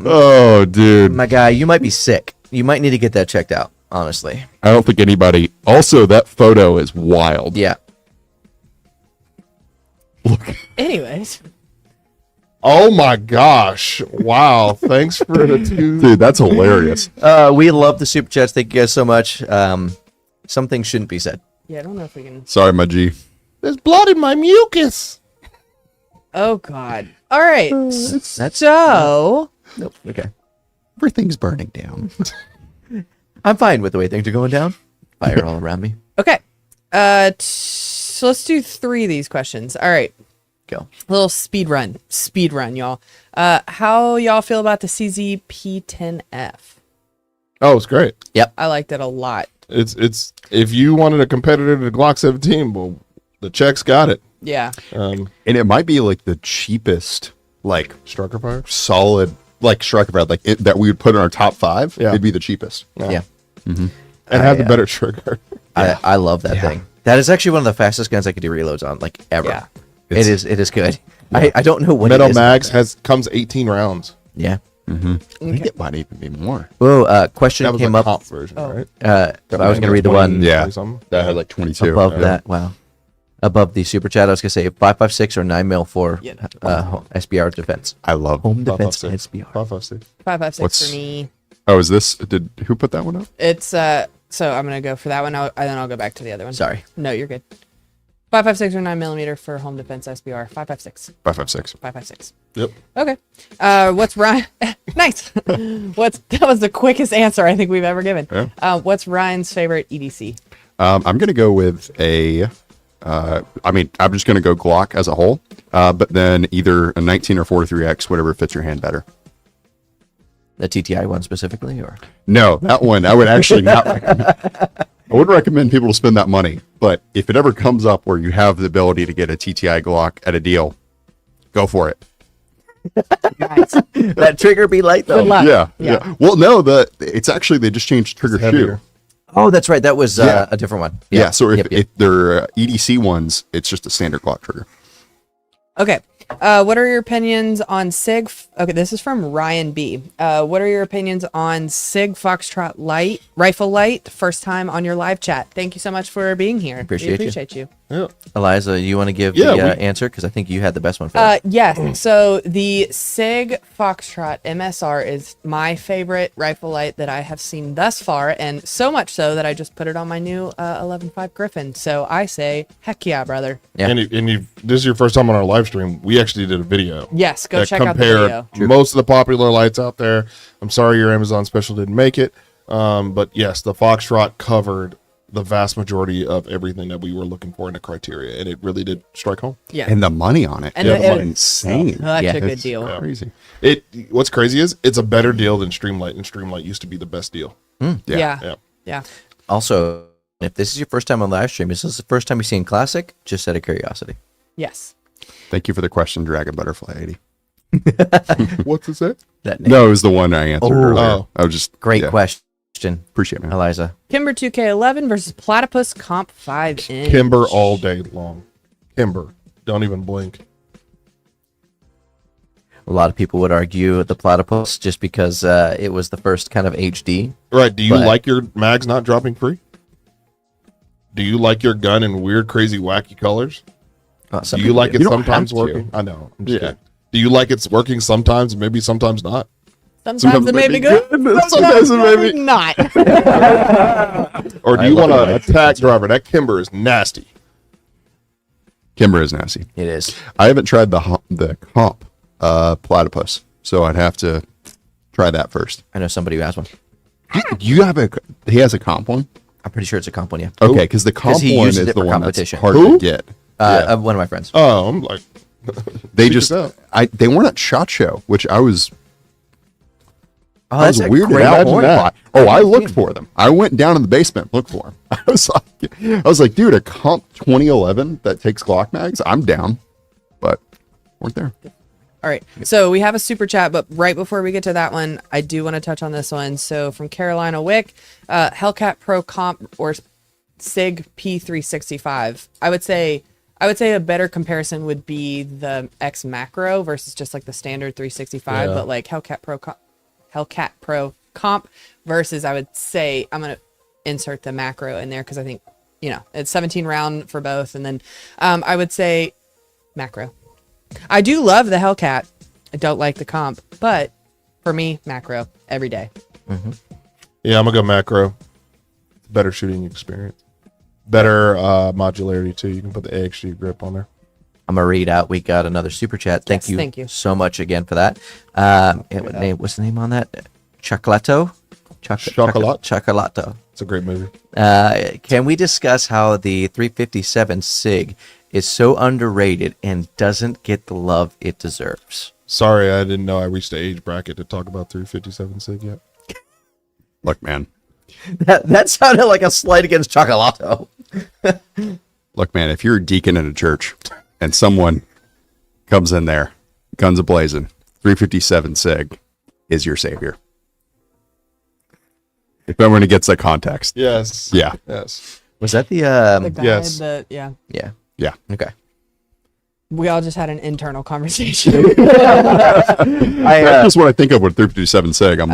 Oh, dude. my guy, you might be sick. You might need to get that checked out. Honestly. I don't think anybody. Also, that photo is wild. Yeah. Anyways, Oh my gosh. Wow. Thanks for the two. Dude, that's hilarious. We love the super chats. Thank you guys so much. Some things shouldn't be said. yeah, I don't know if we can. Sorry, my G. There's blood in my mucus. Oh God. All right. That's So nope. Okay. Everything's burning down. I'm fine with the way things are going down. Fire all around me. okay. So let's do 3 of these questions. All right. Go. A little speed run, y'all. How y'all feel about the CZ P10F? Oh, it's great. I liked it a lot. It's if you wanted a competitor to the Glock 17, well, the check's got it. Yeah. And it might be like the cheapest, like Striker fire. solid, like striker pad, like that we would put in our top 5. Yeah. It'd be the cheapest. Yeah. And have the better trigger. I love that thing. That is actually one of the fastest guns I could do reloads on, like ever. Yeah. It is good. I don't know what Metal it is. Mags comes 18 rounds. Yeah. I think it might even be more. Well, question That was came the up. comp version, right? I was going to read the one Yeah. Something. That had like 22. above Yeah. that. Wow. Above the super chat, I was going to say 5.56 or 9mm for Yeah. SBR defense. I love. Home defense 5.56. SBR. 5.56. 5.56 What's- for me. Oh, is this? Who put that one up? It's so I'm gonna go for that one, and then I'll go back to the other one. Sorry. No, you're good. 5.56 or 9mm for home defense SBR. 5.56. 5.56. 5.56. Yep. Okay. What's Ryan? Nice. That was the quickest answer I think we've ever given. Yeah. What's Ryan's favorite EDC? I'm gonna go with a. I'm just gonna go Glock as a whole, but then either a 19 or 43X, whatever fits your hand better. The TTI one specifically, or No, that one I would actually not recommend. I wouldn't recommend people to spend that money, but if it ever comes up where you have the ability to get a TTI Glock at a deal, go for it. that trigger be light though. Good luck. Yeah. Well, no, it's actually they just changed trigger shoe. heavier. Oh, that's right. That was Yeah. a different one. Yeah. So if, Yep, yep. if they're EDC ones, it's just a standard Glock trigger. Okay. What are your opinions on Sig? Okay, this is from Ryan B. What are your opinions on Sig Foxtrot Light Rifle Light? First time on your live chat. Thank you so much for being here. Appreciate we appreciate you. Yeah. Eliza, you want to give Yeah, the we- answer? Because I think you had the best one for that. Yes. So the Sig Foxtrot MSR is my favorite rifle light that I have seen thus far, and so much so that I just put it on my new 11.5 Griffin. So I say, heck yeah, brother. Yeah. And this is your first time on our live stream. We actually did a video. Yes, go that check out the compared video. most of the popular lights out there. I'm sorry your Amazon special didn't make it. But yes, the Foxtrot covered the vast majority of everything that we were looking for in the criteria, and it really did strike home. Yeah. And the money on it And is the- insane. Such Yeah, a good It's deal. Crazy. What's crazy is it's a better deal than Streamlight, and Streamlight used to be the best deal. Yeah. Yeah. Also, if this is your first time on live stream, is this the first time you've seen Classic? Just out of curiosity. Yes. Thank you for the question, Dragon Butterfly 80. What's it say? That name. No, it was the one I answered earlier. Oh. I was just Great yeah, question, Appreciate it, man. Eliza. Kimber 2K11 versus Platypus Comp 5-inch. Kimber all day long. Kimber. Don't even blink. A lot of people would argue the Platypus just because it was the first kind of HD. Right. Do you But- like your mags not dropping free? Do you like your gun in weird, crazy, wacky colors? Some Do you people like do. it You don't sometimes have to. working? I know. I'm just Yeah. kidding. Do you like it's working sometimes and maybe sometimes not? Sometimes it may be good. Sometimes it may be not. Or do I you love want it. an attack driver? That Kimber is nasty. Kimber is nasty. It is. I haven't tried the comp platypus, so I'd have to try that first. I know somebody who has one. You have he has a comp one? I'm pretty sure it's a comp one, yeah. Okay, because the comp he one uses is it the for one competition. that's hard Who? to get. One of my friends. Oh, I'm like, They Check just it out. they weren't at SHOT Show, which I was Oh, I was that's a weirded great out point. by. Oh, I looked for them. I went down in the basement, looked for them. I was like, dude, a comp 2011 that takes Glock mags, I'm down, but weren't there. All right. So we have a super chat, but right before we get to that one, I do want to touch on this one. So from Carolina Wick, Hellcat Pro Comp or Sig P365. I would say a better comparison would be the X Macro versus just like the standard 365, Yeah. but like Hellcat Pro Comp versus, I would say, I'm gonna insert the Macro in there because I think it's 17 round for both, and then I would say Macro. I do love the Hellcat. I don't like the comp, but for me, Macro every day. yeah, I'm gonna go macro. Better shooting experience. Better modularity too. You can put the AXG grip on there. I'm gonna read out. We got another super chat. Yes, thank you. So much again for that. What's the name on that? Chocolato. Chocolat. Chocolato. It's a great movie. Can we discuss how the 357 Sig is so underrated and doesn't get the love it deserves? Sorry, I didn't know I reached the age bracket to talk about 357 Sig yet. Look, man. That sounded like a slight against Chocolato. Look, man, if you're a deacon in a church and someone comes in there, guns a-blazing, 357 Sig is your savior. If everyone gets that context. Yes. Yeah. Yes. Was that the The guide, yes. yeah. Yeah. Yeah. Okay. We all just had an internal conversation. That's just what I think of with 357 Sig. I'm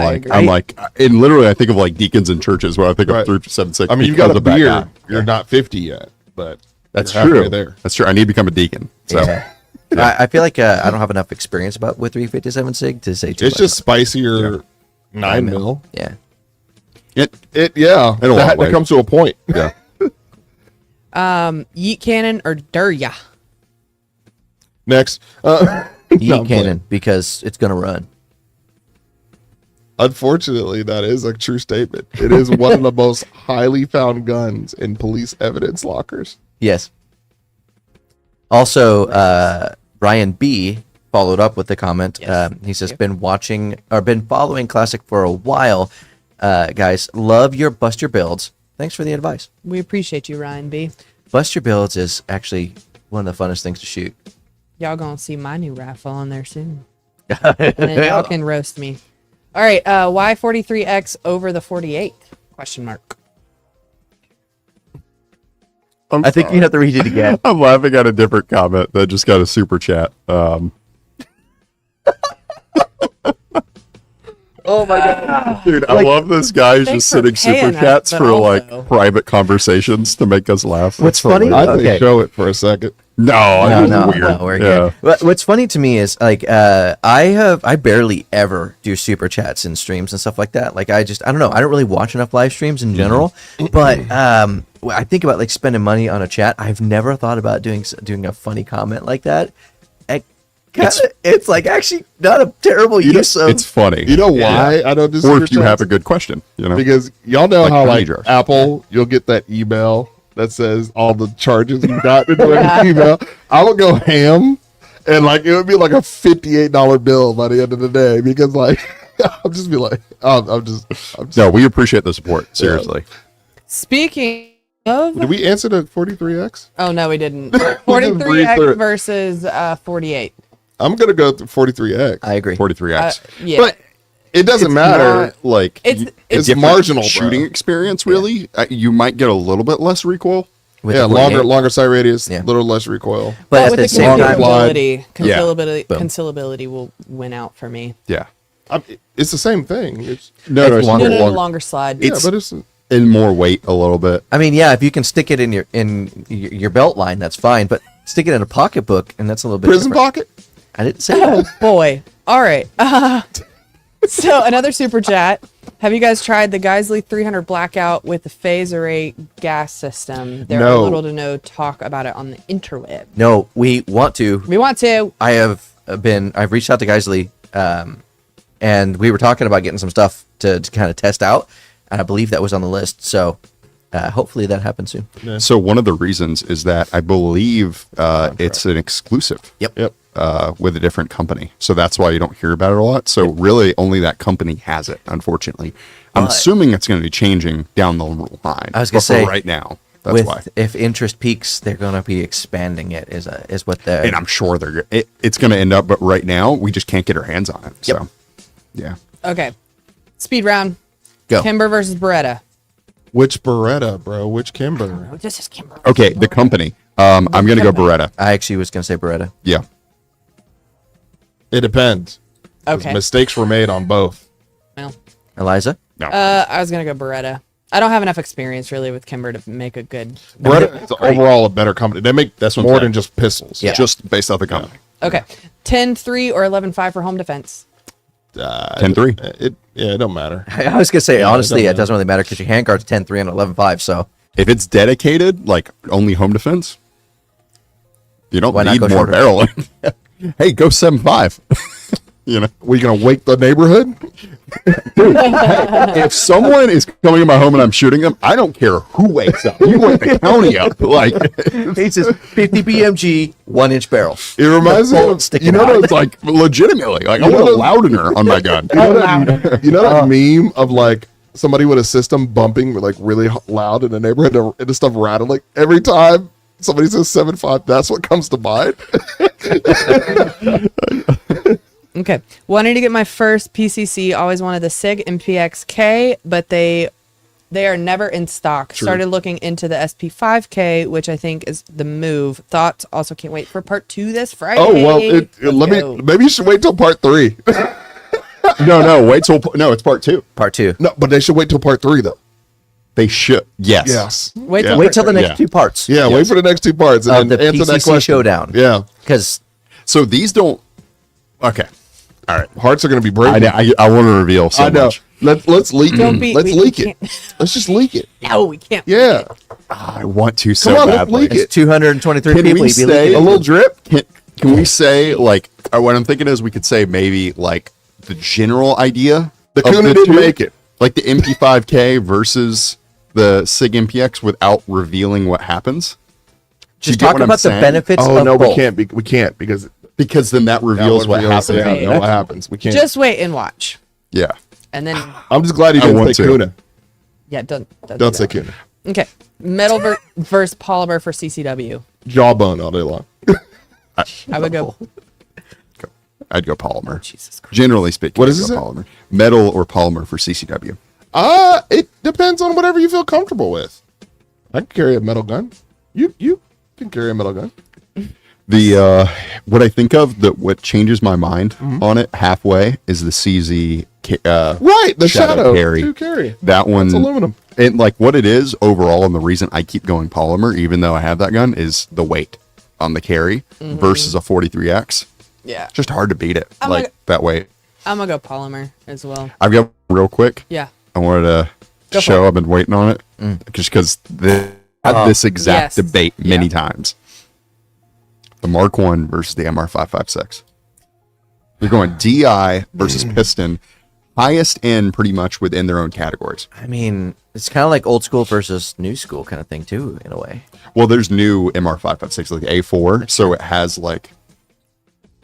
like, and literally I think of like deacons in churches when I think of 357 Sig. I mean, you got a beard. You're not 50 yet, but that's you're true. there. That's true. I need to become a deacon. So I feel like I don't have enough experience with 357 Sig to say too much. It's just spicier 9 mil. Yeah. It That comes to a point. Yeah. Yeet cannon or Durya? Next. Yeet cannon because it's gonna run. Unfortunately, that is a true statement. It is one of the most highly found guns in police evidence lockers. Yes. Also, Brian B followed up with the comment. Yes. He says, been following Classic for a while. Guys, love your Buster builds. Thanks for the advice. We appreciate you, Ryan B. Buster builds is actually one of the funnest things to shoot. Y'all gonna see my new rifle on there soon. And then y'all can roast me. All right, why 43X over the 48? Question mark. I think you have to read it again. I'm laughing at a different comment that just got a super chat. Oh my god, dude! I love this guy who's just Thanks for sending super paying us, chats but for like also- private conversations to make us laugh. What's That's funny- hilarious. I think Okay. show it for a second. No, weird. we're Yeah. good. What's funny to me is like I barely ever do super chats in streams and stuff like that. Like I don't know. I don't really watch enough live streams in general. But I think about like spending money on a chat. I've never thought about doing a funny comment like that. It's like actually not a terrible use of. It's funny. You know why I don't do Or super if you chats? have a good question, you know. Because y'all know Like how Honey like Jar. Apple, you'll get that email that says all the charges you got in the email. I would go ham, and like it would be like a $58 bill by the end of the day because like I'll just be like, I'm just No, we appreciate the support. Seriously. Speaking of, Did we answer the 43X? oh no, we didn't. breathe through 43X it. versus 48. I'm gonna go to 43X. I agree. 43X. Yeah, But it doesn't matter. Not, like It's- it's different marginal, bro. shooting experience. Really, you might get a little bit less recoil. With Yeah, the 48. longer sight radius, Yeah. little less recoil. But but at with the the same time, concealability, Yeah. Boom. concealability will win out for me. Yeah. It's the same thing. It's No, It's it's longer. No, longer. longer slide. yeah, but it's in more weight a little bit. I mean, yeah, if you can stick it in your belt line, that's fine. But stick it in a pocketbook, and that's a little bit prison different. pocket. I didn't say Oh that. boy. All right. So another super chat. Have you guys tried the Geisley 300 Blackout with the Phaser 8 gas system? There are No. little to no talk about it on the interweb. No, we want to. We want to. I've reached out to Geisley, and we were talking about getting some stuff to kind of test out, and I believe that was on the list. So hopefully that happens soon. So one of the reasons is that I believe it's an exclusive. Yep. With a different company, so that's why you don't hear about it a lot. So really, only that company has it. Unfortunately, I'm assuming it's going to be changing down the line. I was But gonna say, for right now, that's why. If interest peaks, they're going to be expanding it. Is what they're. And I'm sure it's going to end up. But right now, we just can't get our hands on it. Yep. So, yeah. Okay. Speed round. Go. Kimber versus Beretta. Which Beretta, bro? Which Kimber? Oh, this is Kimber. Okay, the company. I'm going to go Beretta. I actually was going to say Beretta. Yeah. It depends. 'Cause Okay. mistakes were made on both. Well, Eliza. No. I was gonna go Beretta. I don't have enough experience really with Kimber to make a good. Beretta is overall a better company. They make That's what I'm more saying. than just pistols. Yeah. Just based off the company. Okay. 10-3 or 11-5 for home defense. 10-3. It don't matter. I was going to say, Yeah, honestly, it it doesn't really matter because your handguard's 10-3 and 11-5. So If it's dedicated, like only home defense, you don't Why not need go more shorter? barreling. Hey, go 7.5. You know, We gonna wake the neighborhood? if someone is coming in my home and I'm shooting them, I don't care who wakes up. You wake the county up. Like, he says 50 BMG, 1-inch barrel. It reminds me bullet of sticking you know, out. it's like legitimately. Like, I want a loudener on my gun. you know that meme of like somebody with a system bumping like really loud in the neighborhood and the stuff rattling every time somebody says 7.5. That's what comes to mind. Okay. Wanted to get my first PCC. Always wanted the Sig MPX-K, but they They are never in stock. True. Started looking into the SP5K, which I think is the move. Thoughts? Also can't wait for part 2 this Friday. Oh well, Let's go. maybe you should wait till part 3. No, wait till it's part 2. Part 2. No, but they should wait till part 3 though. They should. Yes. Yes. Wait Yeah. Wait till the next Yeah. 2 parts. Yeah, wait for the next 2 parts and Of then the answer that PCC question. showdown. Yeah, Because So these don't. Okay. All right. hearts are gonna be broken. I want to reveal so I know. much. Let's leak Don't it. be- Let's we leak it. can't- Let's just leak it. No, we can't. Yeah. I want to so Come on, let's badly. leak it's it. 223 Can people. we you'd be say leaking A it. little drip. Can we say like what I'm thinking is we could say maybe like the general idea. The of Kuna didn't two, make it. Like the MP5K versus the Sig MPX without revealing what happens. Do you Just get talk what I'm about the saying? benefits Oh of no, both. we can't because Because then that reveals what happens. Yeah, Yeah. know what happens. We can't. Just wait and watch. Yeah. And then, I'm just glad he I didn't want say to. Kuna. yeah, don't Don't say that. Kuna. Okay. Metal versus polymer for CCW. Jawbone all day long. I would go. I'd go polymer. Jesus Christ. Generally speaking, What I'd is go it? polymer. Metal or polymer for CCW. It depends on whatever you feel comfortable with. I can carry a metal gun. You can carry a metal gun. The what I think of that what changes my mind Mm-hmm. on it halfway is the CZ Right, the shadow carry. to carry. That one It's aluminum. And like what it is overall, and the reason I keep going polymer, even though I have that gun, is the weight on the carry versus a 43X. Yeah. Just hard to beat it I'm like like- that way. I'm going to go polymer as well. I've got real quick. Yeah. I wanted to Go for show it. I've been waiting on it just because had this exact Yes. debate many Yeah. times. The Mark 1 versus the MR556. You're going DI versus piston, highest end pretty much within their own categories. I mean, it's kind of like old school versus new school kind of thing too, in a way. Well, there's new MR556 like the A4, so it has like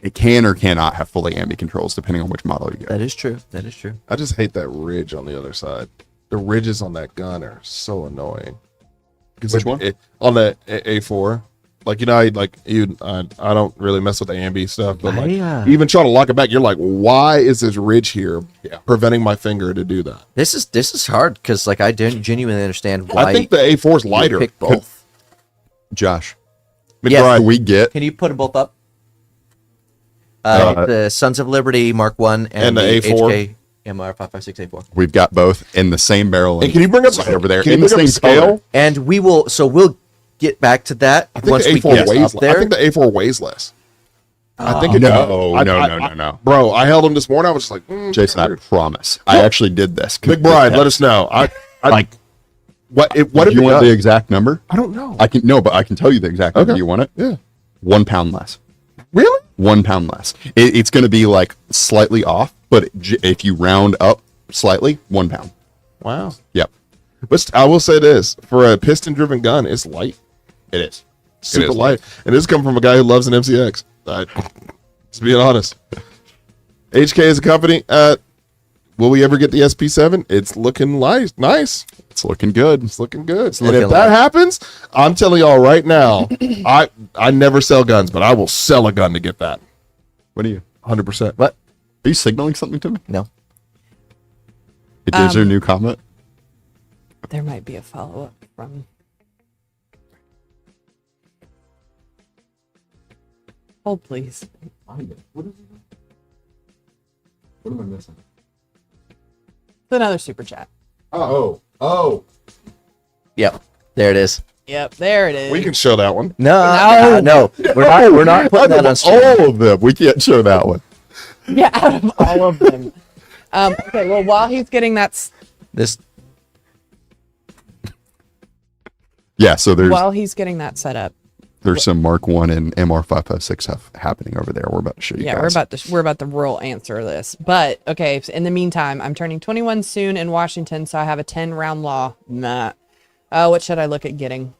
it can or cannot have fully ambi controls depending on which model you get. That is true. That is true. I just hate that ridge on the other side. The ridges on that gun are so annoying. Which one? On the A4. Like, you know, I don't really mess with the ambi stuff, but like, even trying to lock it back, you're like, why is this ridge here preventing my finger to do that? This is hard because like I don't genuinely understand why. I think the A4 is you lighter. pick both. Josh, Yes. can we get Can you put them both up? Uh, The Sons of Liberty Mark 1 And and, the the A4. HK MR556A4. we've got both in the same barrel. And can you bring up right over there Can you in the bring up same scale? color? And we'll get back to that I think once the we A4 get weighs. up there. I think the A4 weighs less. I think it No, does. no. Bro, I held him this morning. I was just like, Jason, I promise. I actually did this. McBride, let us know. I Like, what if you it want the does? exact number? I don't know. But I can tell you the exact number. Okay. You want it? Yeah. 1 pound less. Really? 1 pound less. It's going to be like slightly off, but if you round up slightly, 1 pound. Wow. Yep, But I will say this: for a piston-driven gun, it's light, it is. super is light, and this comes from a guy who loves an MCX. Just being honest. HK is a company. Will we ever get the SP7? It's looking nice. It's looking good. It's looking good. And looking if that like- happens, I'm telling y'all right now, I never sell guns, but I will sell a gun to get that. What are you? 100%. What? Are you signaling something to me? No. Is there a new comment? There might be a follow-up from... Hold, please. What am I missing? It's another super chat. Oh. Yep. There it is. Yep, there it is. We can show that one. No. We're not putting that on stream. All of them. We can't show that one. Yeah, out of all of them. Okay, well, while he's getting that... This Yeah, so While he's getting that set up, there's some Mark 1 and MR556 stuff happening over there. We're about to show you yeah, guys. we're about to roll answer this. But okay, so in the meantime, I'm turning 21 soon in Washington, so I have a 10-round law. Nah. What should I look at getting?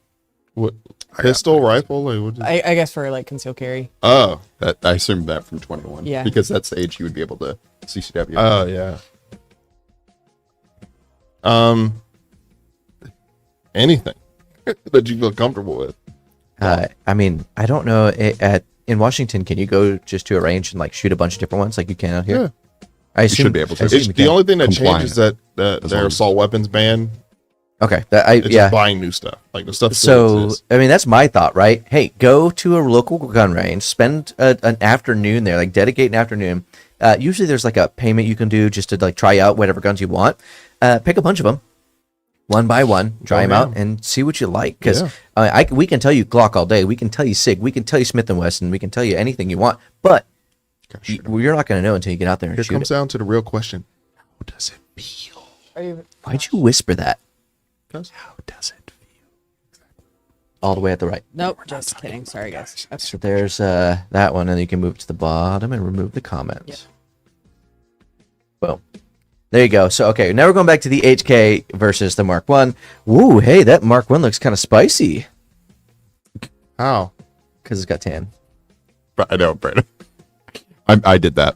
What? Pistol, rifle? Like, what is- I guess for like concealed carry. Oh. I assumed that from 21. Yeah. Because that's the age you would be able to CCW. Oh, yeah. Anything that you feel comfortable with. I mean, I don't know. In Washington, can you go just to a range and like shoot a bunch of different ones like you can out here? Yeah. I assume should be able to. I assume It's you the can. only thing that Compliant. changes that As their long as- assault weapons ban Okay. It's just buying new stuff. Like the stuff. So, I mean, that's my thought, right? Hey, go to a local gun range, spend an afternoon there, like dedicate an afternoon. Usually there's like a payment you can do just to like try out whatever guns you want. Pick a bunch of them, one by one, try them out and see what you like. Because we can tell you Glock all day. We can tell you Sig. We can tell you Smith & Wesson. We can tell you anything you want. But you're not going to know until you get out there and shoot it. Here comes down to the real question. How does it feel? Why'd you whisper that? How does it feel? All the way at the right. Nope, just kidding. Sorry, guys. So there's that one, and you can move to the bottom and remove the comments. Boom. There you go. So, okay, now we're going back to the HK versus the Mark 1. Woo, hey, that Mark 1 looks kind of spicy. How? Because it's got tan. I know, Brandon. I did that.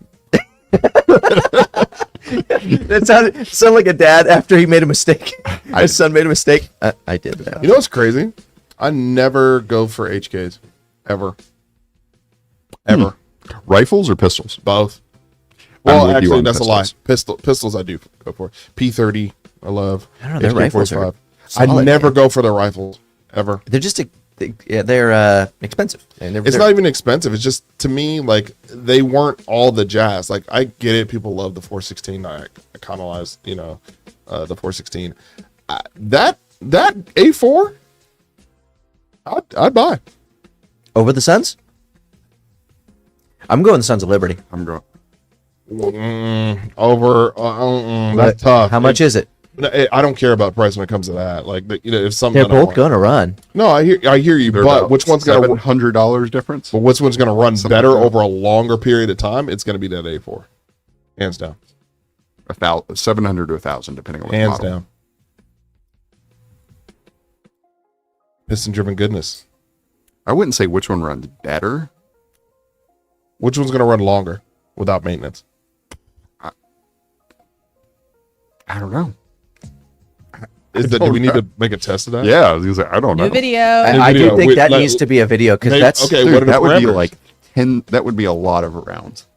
That sounded like a dad after he made a mistake. His son made a mistake. I did that. You know what's crazy? I never go for HKs. Ever. Rifles or pistols? Both. I'm Well, with you actually, on that's a lie. pistols. Pistols I do go for. P30, I love. I don't know. Their rifles are I solid, never man. go for their rifles. Ever. They're just they're expensive. And It's not even expensive. It's just, to me, like, they weren't all the jazz. Like, I get it. People love the 416. I economized, the 416. That A4, I'd buy. over the Sons. I'm going the Sons of Liberty. I'm going. That's tough. How much is it? I don't care about price when it comes to that. Like, if something They're both going to run. No, I hear you. They're But about which one's gonna? $700 difference? But which one's gonna run Something better like that. over a longer period of time? It's gonna be that A4, hands down. 700 to 1,000, depending on what Hands model. down. Piston-driven goodness. I wouldn't say which one runs better. Which one's gonna run longer without maintenance? I don't know. Do we need to make a test of that? Yeah, I was like, I don't know. New video. I do video. think Wait, that like- needs to be a video because They- that's okay. Dude, What are the that would be parameters? like 10. That would be a lot of rounds.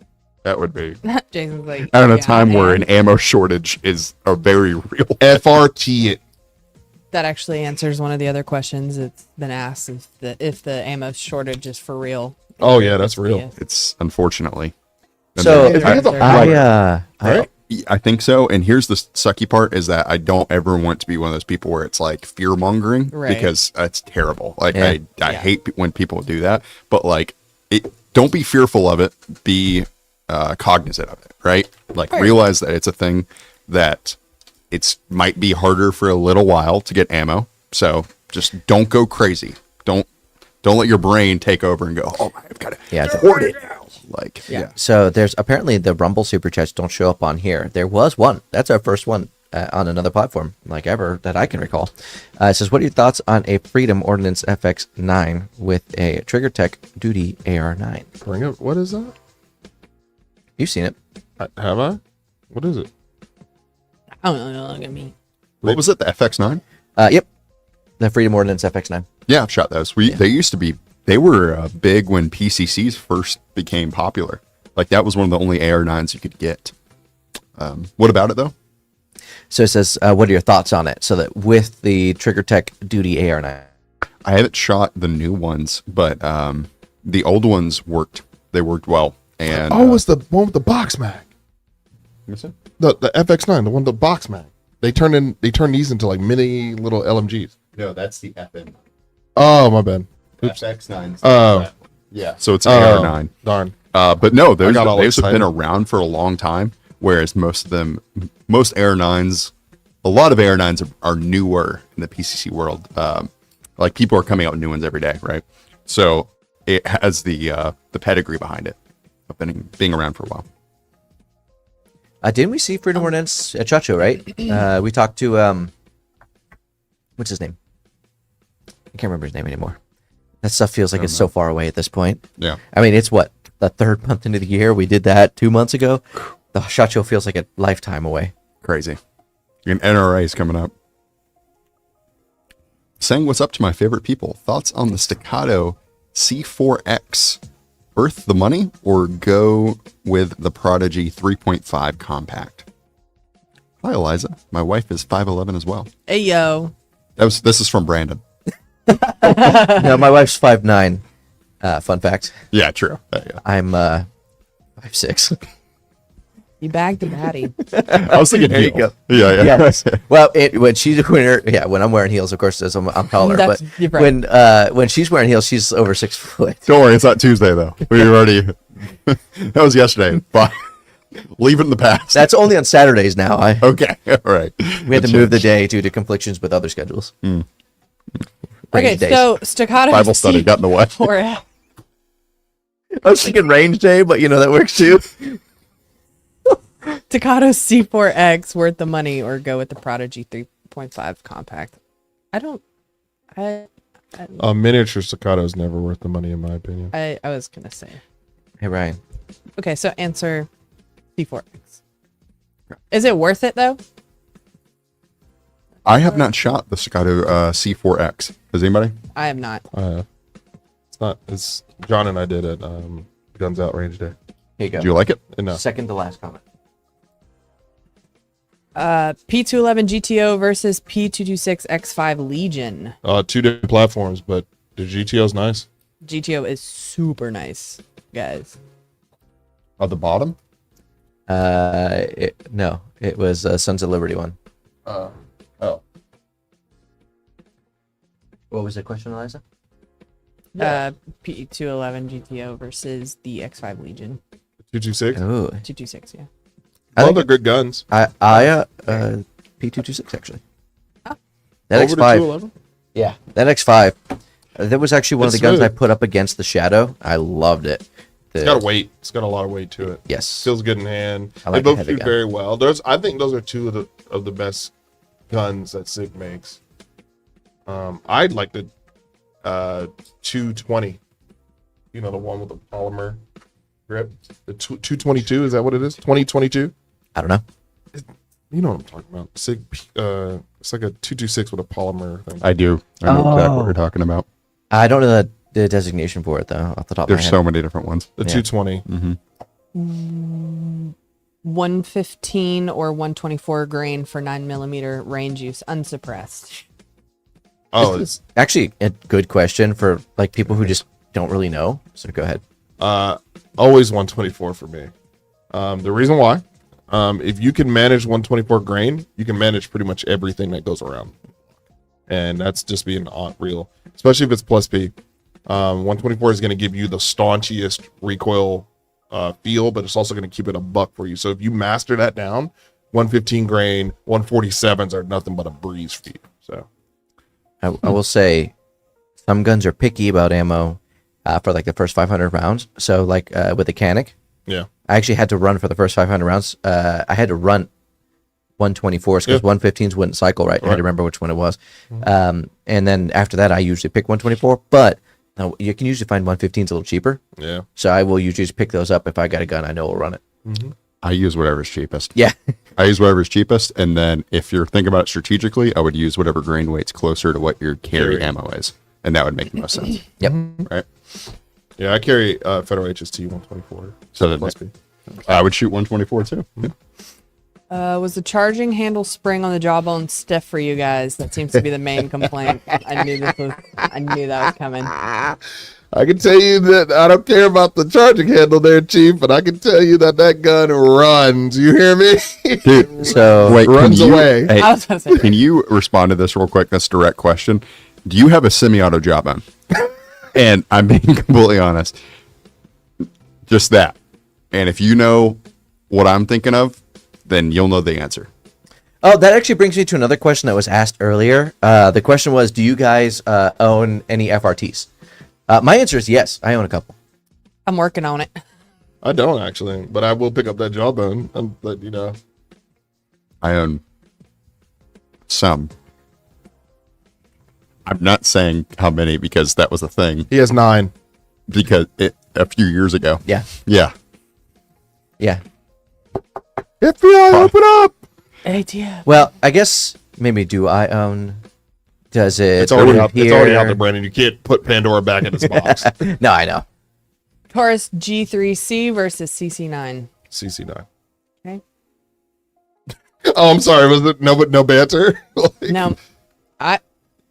That would be Jason's like, at a yeah, time where man. an ammo shortage is a very real. FRT it. That actually answers one of the other questions. It's been asked if the ammo shortage is for real. Oh yeah, that's real. Yeah. It's unfortunately. And so. then- Right? I think so. And here's the sucky part is that I don't ever want to be one of those people where it's like fear mongering Right. because it's terrible. Like Yeah. I hate when people do that, but like don't be fearful of it. Be cognizant of it, right? Like Right. realize that it's a thing that it's might be harder for a little while to get ammo. So just don't go crazy. Don't let your brain take over and go, oh, I've got to hoard it now. Like, yeah. So there's apparently the Rumble super chats don't show up on here. There was one. That's our first one on another platform, like ever that I can recall. It says, "What are your thoughts on a Freedom Ordnance FX9 with a Trigger Tech Duty AR9?" Bring it. What is that? You've seen it. Have I? What is it? I don't know. Look at me. What was it? The FX9? Yep. The Freedom Ordnance FX9. Yeah, I've shot those. They used to be. They were big when PCCs first became popular. Like that was one of the only AR9s you could get. What about it though? So it says, "What are your thoughts on it?" So that with the Trigger Tech Duty AR9. I haven't shot the new ones, but the old ones worked. They worked well. And It's the one with the box mag. The FX9, the one with the box mag. They turned these into like mini little LMGs. no, that's the FN. Oh my bad. Oops. FX9. Oh. Yeah. So it's AR9. Darn. But no, those got all have been excited. around for a long time. Whereas most AR9s, a lot of AR9s are newer in the PCC world. Like people are coming out with new ones every day, right? So it has the pedigree behind it of being around for a while. Didn't we see Freedom Ordnance at Chacho, right? We talked to what's his name? I can't remember his name anymore. That stuff feels like it's so far away at this point. Yeah. I mean, it's what, the third month into the year? We did that 2 months ago. The SHOT Show feels like a lifetime away. Crazy. An NRA is coming up. Saying what's up to my favorite people. Thoughts on the Staccato C4X? Worth the money or go with the Prodigy 3.5 compact? Hi, Eliza. My wife is 5'11" as well. Hey, yo. This is from Brandon. No, my wife's 5'9". Fun fact. Yeah, true. Yeah. I'm 5'6". You bagged the baddie. I was thinking There you heel. go. Yeah. Yes. Well, when I'm wearing heels, of course, I'm taller. That's But different. when she's wearing heels, she's over 6 foot. Don't worry, it's not Tuesday though. We already. That was yesterday. But leave it in the past. That's only on Saturdays now. Okay. All right. We had to move the day due to conflictions with other schedules. Okay, Range days. so staccato Bible study got in the way. C4X. I was thinking range day, but that works too. Staccato C4X worth the money, or go with the Prodigy 3.5 compact. Miniature staccato is never worth the money, in my opinion. I was gonna say. Hey, Ryan. Okay, so answer C4X. Is it worth it though? I have not shot the Staccato C4X. Has anybody? I have not. It's not. It's John and I did it. Guns Out Range Day. Here you go. Do you like it? No. Second to last comment. P211 GTO versus P226 X5 Legion. Two different platforms, but the GTO's nice. GTO is super nice, guys. At the bottom? No, it was Sons of Liberty one. Oh. What was the question, Eliza? P211 GTO versus the X5 Legion. 226. Oh, 226, yeah. Well, they're good guns. P226 actually. Ah. That Over to X5. 211? Yeah, that X5. That was actually one It's of the guns I smooth. put up against the Shadow. I loved it. It's got a weight. It's got a lot of weight to it. Yes. Feels good in hand. I like They both the heavy shoot gun. very well. I think those are two of the best guns that Sig makes. I'd like the 220. The one with the polymer grip. The 222, is that what it is? 2022? I don't know. You know what I'm talking about. Sig, it's like a 226 with a polymer thing. I do. I know exactly what Oh. you're talking about. I don't know the designation for it though, off the top of my There's head. so many different ones. The Yeah. 220. Mm-hmm. 115 or 124 grain for 9mm range use, unsuppressed. Oh, it's Actually, a good question for like people who just don't really know. So go ahead. always 124 for me. The reason why, if you can manage 124 grain, you can manage pretty much everything that goes around. And that's just being real, especially if it's plus P. 124 is going to give you the staunchiest recoil feel, but it's also going to keep it a buck for you. So if you master that down, 115 grain, 147s are nothing but a breeze for you. So I will say some guns are picky about ammo for like the first 500 rounds. So like with the Canik, yeah, I actually had to run for the first 500 rounds. I had to run 124s because 115s wouldn't cycle right. I had to remember which one it was. And then after that, I usually pick 124, but you can usually find 115s a little cheaper. yeah. So I will usually just pick those up if I got a gun I know will run it. I use whatever's cheapest. Yeah. I use whatever's cheapest, and then if you're thinking about it strategically, I would use whatever grain weight's closer to what your carry ammo is, and that would make the most sense. Yep. Right? Yeah, I carry Federal HST 124. So that plus P. I would shoot 124 too. Yeah. Was the charging handle spring on the jawbone stiff for you guys? That seems to be the main complaint. I knew that was coming. I can tell you that I don't care about the charging handle there, Chief, but I can tell you that gun runs. You hear me? Dude, So wait, runs away. Hey, I was gonna say, can you respond to this real quick? That's a direct question. Do you have a semi-auto jawbone? And I'm being completely honest. Just that. And if you know what I'm thinking of, then you'll know the answer. Oh, that actually brings me to another question that was asked earlier. The question was, do you guys own any FRTs? My answer is yes. I own a couple. I'm working on it. I don't actually, but I will pick up that jawbone. But I own some. I'm not saying how many because that was a thing. he has 9. Because a few years ago. Yeah. Yeah. Yeah. FBI, open up! ATF. Well, I guess maybe do I own? Does it? It's already out. It's already here? out there, Brandon. You can't put Pandora back in its box. No, I know. Taurus G3C versus CC9. CC9. Okay. Oh, I'm sorry. Was it no banter? No,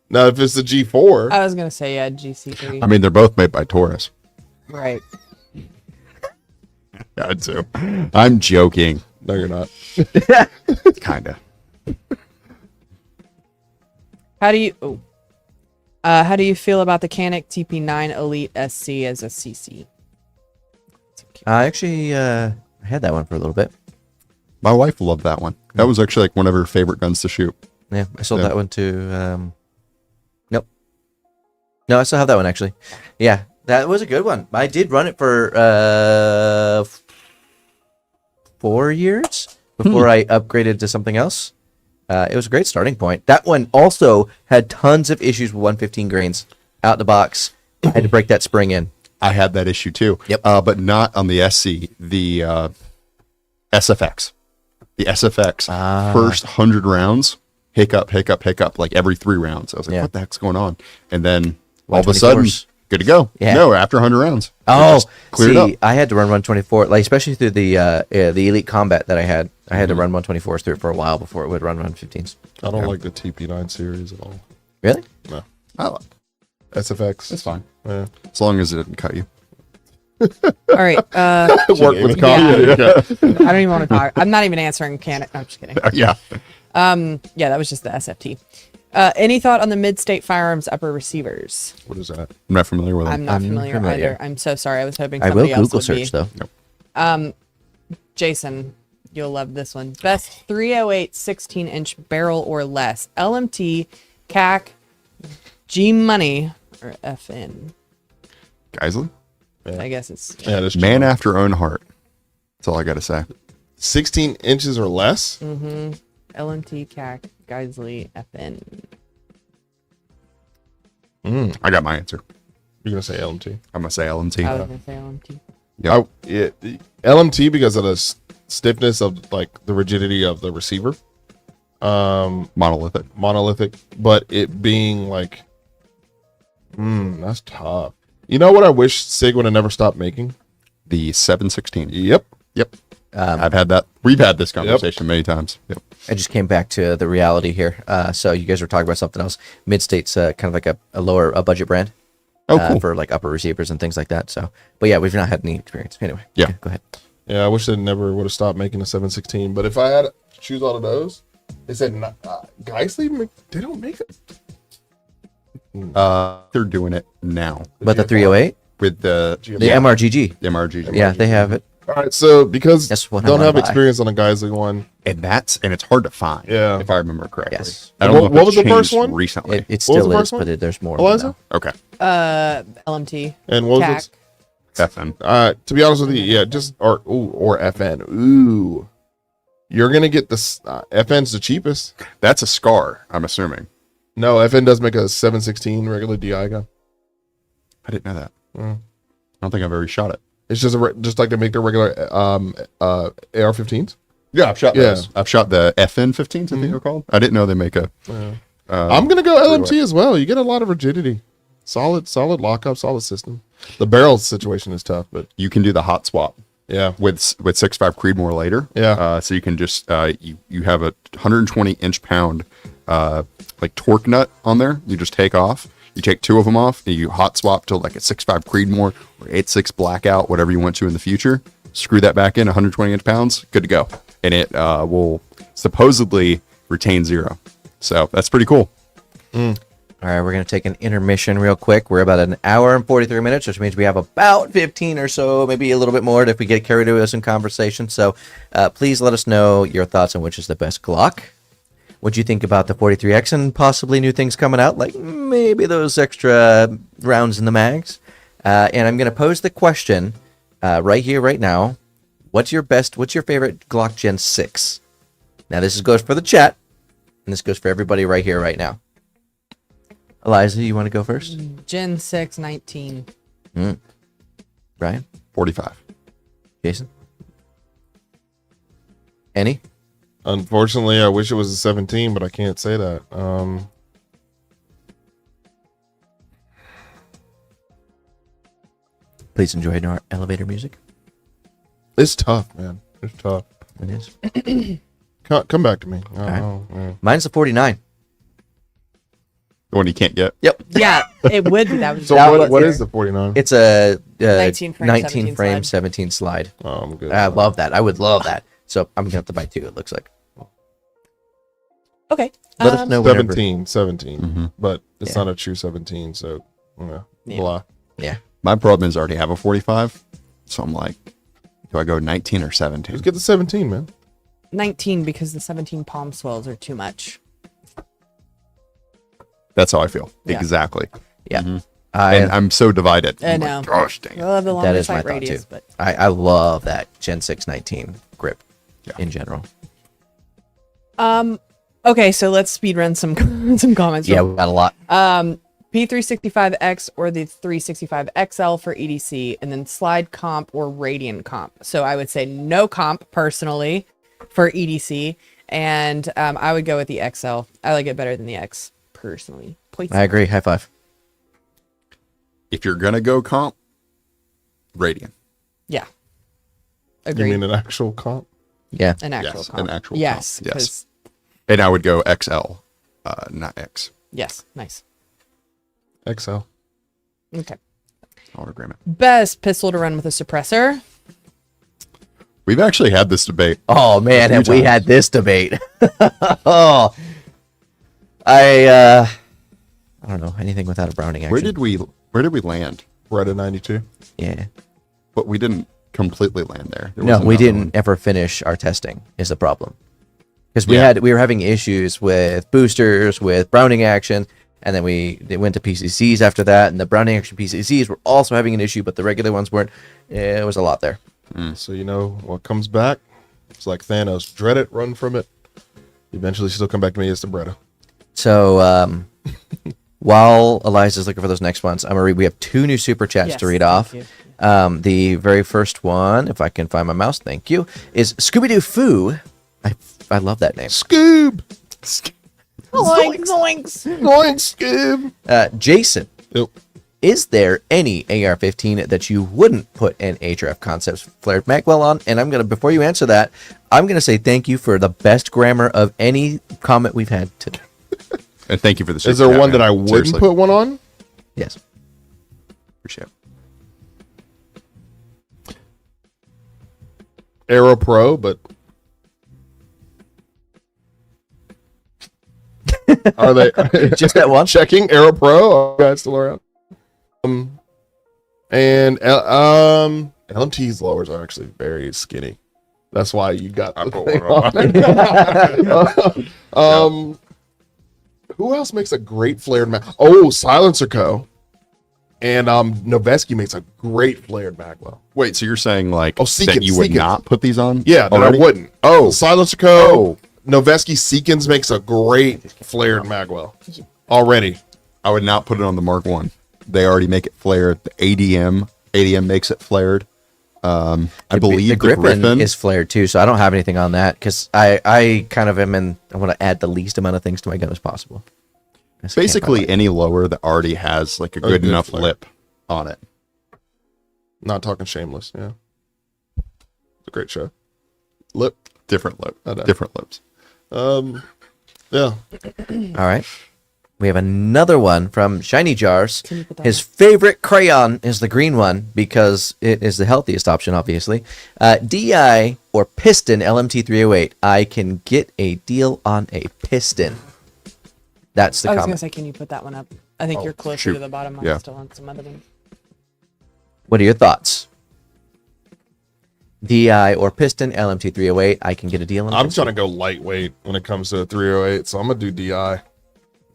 No, if it's the G4. I was gonna say yeah, GC3. I mean, they're both made by Taurus. Right. Yeah, too. I'm joking. No, you're not. Kinda. How do you feel about the Canik TP9 Elite SC as a CC? I actually had that one for a little bit. My wife loved that one. That was actually like one of her favorite guns to shoot. Yeah, I sold Yeah. that one to. Nope. No, I still have that one actually. Yeah, that was a good one. I did run it for 4 years before I upgraded to something else. It was a great starting point. That one also had tons of issues with 115 grains out the box. I had to break that spring in. I had that issue too. Yep. But not on the SC, the SFX. The SFX first 100 rounds, hiccup, like every 3 rounds. I was like, Yeah. what the heck's going on? And then all of a sudden, 124s. good to go. Yeah. No, after 100 rounds. it Oh, just cleared up. I had to run 124, like especially through the elite combat that I had. I had to run 124s through it for a while before it would run 115s. I don't like the TP9 series at all. Really? No. Oh, SFX. it's fine. Yeah. As long as it didn't cut you. All right. Work with Yeah. coffee. I don't even want to talk. I'm not even answering Canik. No, I'm just kidding. Yeah. Yeah, that was just the SFT. Any thought on the mid-state firearms upper receivers? What is that? I'm not familiar with them. I'm not I'm familiar familiar. either. I'm so sorry. I was hoping I will somebody else Google would search be. though. Jason, you'll love this one. Best 308 16-inch barrel or less. LMT, CAC, G Money, or FN. Geisley? I guess it's Yeah, that's Man after own heart. That's all I got to say. 16 inches or less. LMT, CAC, Geisley, FN. I got my answer. You're gonna say LMT. I'm going to say LMT. I was gonna say LMT. LMT because of the stiffness of like the rigidity of the receiver. Monolithic. But it being like, that's tough. You know what I wish Sig would have never stopped making? The 716. Yep. I've had that. We've had this conversation many times. Yep. I just came back to the reality here. So you guys were talking about something else. Mid-State's kind of like a lower budget brand. Oh, cool. For like upper receivers and things like that. So, but yeah, we've not had any experience. Anyway, Yeah. go ahead. Yeah, I wish they never would have stopped making the 716. But if I had to choose all of those, they said Geisley, they don't make it. They're doing it now But the 308, with the the MRGG, MRG. yeah, they have it. All right, so because That's what I don't wanna have buy. experience on a Geisley one, And it's hard to find. Yeah. If I remember correctly. Yes. I don't What- know if what it's was the first changed one? recently. It What was still the is, first one? but there's more. Eliza, Okay. LMT, and what was CAC. it? FN. To be honest with you, yeah, just or FN. Ooh, you're gonna get this. FN's the cheapest. That's a SCAR, I'm assuming. No, FN does make a 716 regular DI gun. I didn't know that. Mm. I don't think I've ever shot it. It's just just like they make the regular AR-15s. Yeah, I've shot Yeah. those. I've shot the FN-15s, I think they're called. I didn't know they make a... I'm gonna go LMT as well. You get a lot of rigidity, solid lockup, solid system. The barrel situation is tough, but You can do the hot swap yeah, with 6.5 Creedmoor later. Yeah. So you can just... you have a 120-inch pound like torque nut on there. You just take off. You take 2 of them off, and you hot swap to like a 6.5 Creedmoor or 8.6 Blackout, whatever you want to in the future. Screw that back in, 120-inch pounds, good to go. And it will supposedly retain 0. So that's pretty cool. All right, we're going to take an intermission real quick. We're about an hour and 43 minutes, which means we have about 15 or so, maybe a little bit more if we get carried away with some conversation. So please let us know your thoughts on which is the best Glock. What do you think about the 43X and possibly new things coming out, like maybe those extra rounds in the mags? And I'm going to pose the question right here, right now. What's your favorite Glock Gen 6? Now, this goes for the chat, and this goes for everybody right here, right now. Eliza, you want to go first? Gen 6 19. Brian? 45. Jason? Any? unfortunately, I wish it was a 17, but I can't say that. Please enjoy our elevator music. It's tough, man. It's tough. It is. Come back to me. right. Yeah. Mine's a 49. The one you can't get. Yep. Yeah, it would be. That was So That what was- is the 49? It's a 19 frame, 19 frame, 17 17 slide. Oh, I'm good. I love that. I would love that. So I'm gonna have to buy 2. It looks like. okay. Let us know whenever. 17, Mhm. but it's Yeah. not a true 17, so Yeah. blah. My problem is I already have a 45, so I'm like, do I go 19 or 17? Just get the 17, man. 19 because the 17 palm swells are too much. That's how I feel. Yeah. Exactly. Yeah. Mhm. I And I'm so divided. I I'm know. like, gosh dang it. We'll have the That longer is my sight thought, radius, too. but I love that Gen 6 19 grip Yeah. in general. okay, so let's speed run some some comments. Yeah, we got a lot. P365X or the 365XL for EDC, and then slide comp or radian comp. So I would say no comp personally for EDC, and I would go with the XL. I like it better than the X personally. I agree. High five. If you're going to go comp, Radiant. Yeah. You Agreed. mean an actual comp? Yeah. An actual Yes, comp. an actual yes. comp, yes. 'Cause- And I would go XL, not X. Yes. Nice. XL. Okay. All agreement. Best pistol to run with a suppressor. We've actually had this debate. Oh man, few have we times. had this debate? Oh, I don't know anything without a Browning action. Where did we land? Right at 92. Yeah. But we didn't completely land there. There No, was we another didn't one. ever finish our testing. Is the problem? Because Yeah. we were having issues with boosters, with Browning action, and then they went to PCCs after that, and the Browning action PCCs were also having an issue, but the regular ones weren't. Yeah, it was a lot there. So you know what comes back? It's like Thanos. Dread it, run from it. Eventually still come back to me as the Bretta. So while Eliza's looking for those next ones, I'm gonna read. We have 2 new super chats Yes, to read thank off. you. The very first one, if I can find my mouse, thank you, is Scooby Doo Foo. I love that name. Scoob! Zoinks, zoinks. Going Scoob! Jason, Yep. is there any AR-15 that you wouldn't put an HRF Concepts flared magwell on? And before you answer that, I'm gonna say thank you for the best grammar of any comment we've had today. And thank you for the Is there super chat, one that man. I wouldn't Seriously. put one on? Yes. Appreciate it. Aero Pro, but are they Just that one? checking Aero Pro? Are you guys still around? And LMT's lowers are actually very skinny. That's why you got I the put thing one on. Who else makes a great flared mag? Oh, Silencer Co. And Noveske makes a great flared magwell. Wait, so you're saying like Oh, that Seekins, you would Seekins. not put these on? Yeah, that already? I wouldn't. Oh, Silencer Co. Noveske Seekins makes a great flared magwell already. I would not put it on the Mark 1. They already make it flared. The ADM makes it flared. I believe the Griffin is flared too, so I don't have anything on that because I kind of am in. I want to add the least amount of things to my gun as possible. I just can't basically find any lower that already has like a good good enough flare. lip on it. Not talking shameless. Yeah, it's a great show. Lip. Different lip, I know. different lips. Yeah. one. All right, we have another one from Shiny Jars. Can you put that His favorite crayon is the green one because it is the healthiest option, obviously. DI or piston LMT 308. I can get a deal on a piston. That's the I was gonna comment. say, can you put that one up? I think you're closer shoot. to the bottom. Yeah. I'm still on some other ones. What are your thoughts? DI or piston LMT 308. I can get a deal on. a I'm piston. trying to go lightweight when it comes to a 308, so I'm gonna do DI.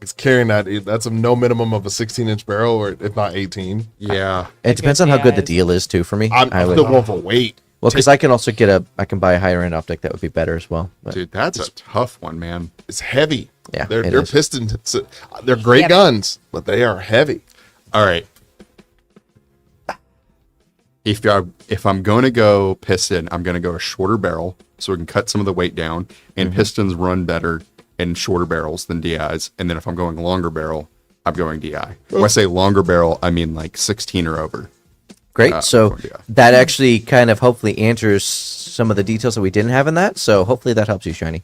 It's carrying that's a no minimum of a 16-inch barrel, or if not 18. Yeah, It depends on how good the DIs. deal is too for me. I'm I would, still going for weight. well, because I can also I can buy a higher end optic that would be better as well. But dude, that's a tough one, man. It's heavy. Yeah, they're it is. pistons. They're great Yep. guns, but they are heavy. All right. If I'm going to go piston, I'm going to go a shorter barrel so we can cut some of the weight down. And pistons run better in shorter barrels than DIs. And then if I'm going longer barrel, I'm going DI. When I say longer barrel, I mean like 16 or over. Great. So yeah. that actually kind of hopefully answers some of the details that we didn't have in that. So hopefully that helps you, Shiny.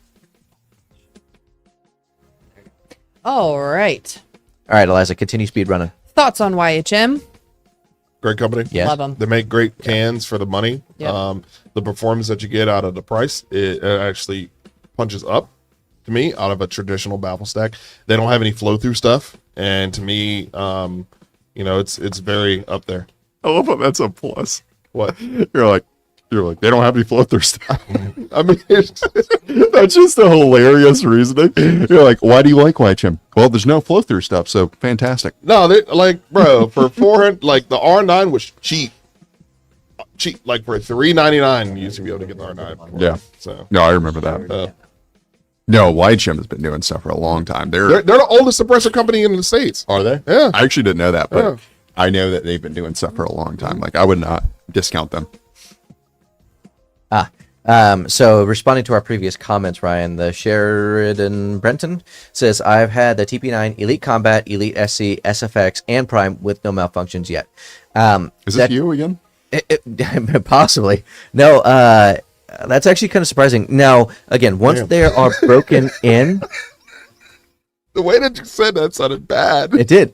All right. All right, Eliza, continue speed running. Thoughts on YHM? Great company. Yeah. Love them. They make great cans for the money. Yep. The performance that you get out of the price, it actually punches up to me out of a traditional baffle stack. They don't have any flow through stuff, and to me, it's very up there. I love how that's a plus. What? You're like they don't have any flow through stuff. I mean, that's just a hilarious reasoning. You're like, why do you like YHM? Well, there's no flow through stuff, so fantastic. No, they like, bro, for 400, like the R9 was cheap. Like for $399, you used to be able to get the R9. Yeah. So No, I remember that. No, YHM has been doing stuff for a long time. they're the oldest suppressor company in the States. Are they? Yeah. I actually didn't know that, but Yeah. I know that they've been doing stuff for a long time. Like, I would not discount them. So responding to our previous comments, Ryan, the Sheridan Brenton says, I've had the TP9 Elite Combat, Elite SC, SFX, and Prime with no malfunctions yet. Is this you again? Possibly. No, that's actually kind of surprising. Now, again, once they are broken in, The way that you said that sounded bad. it did.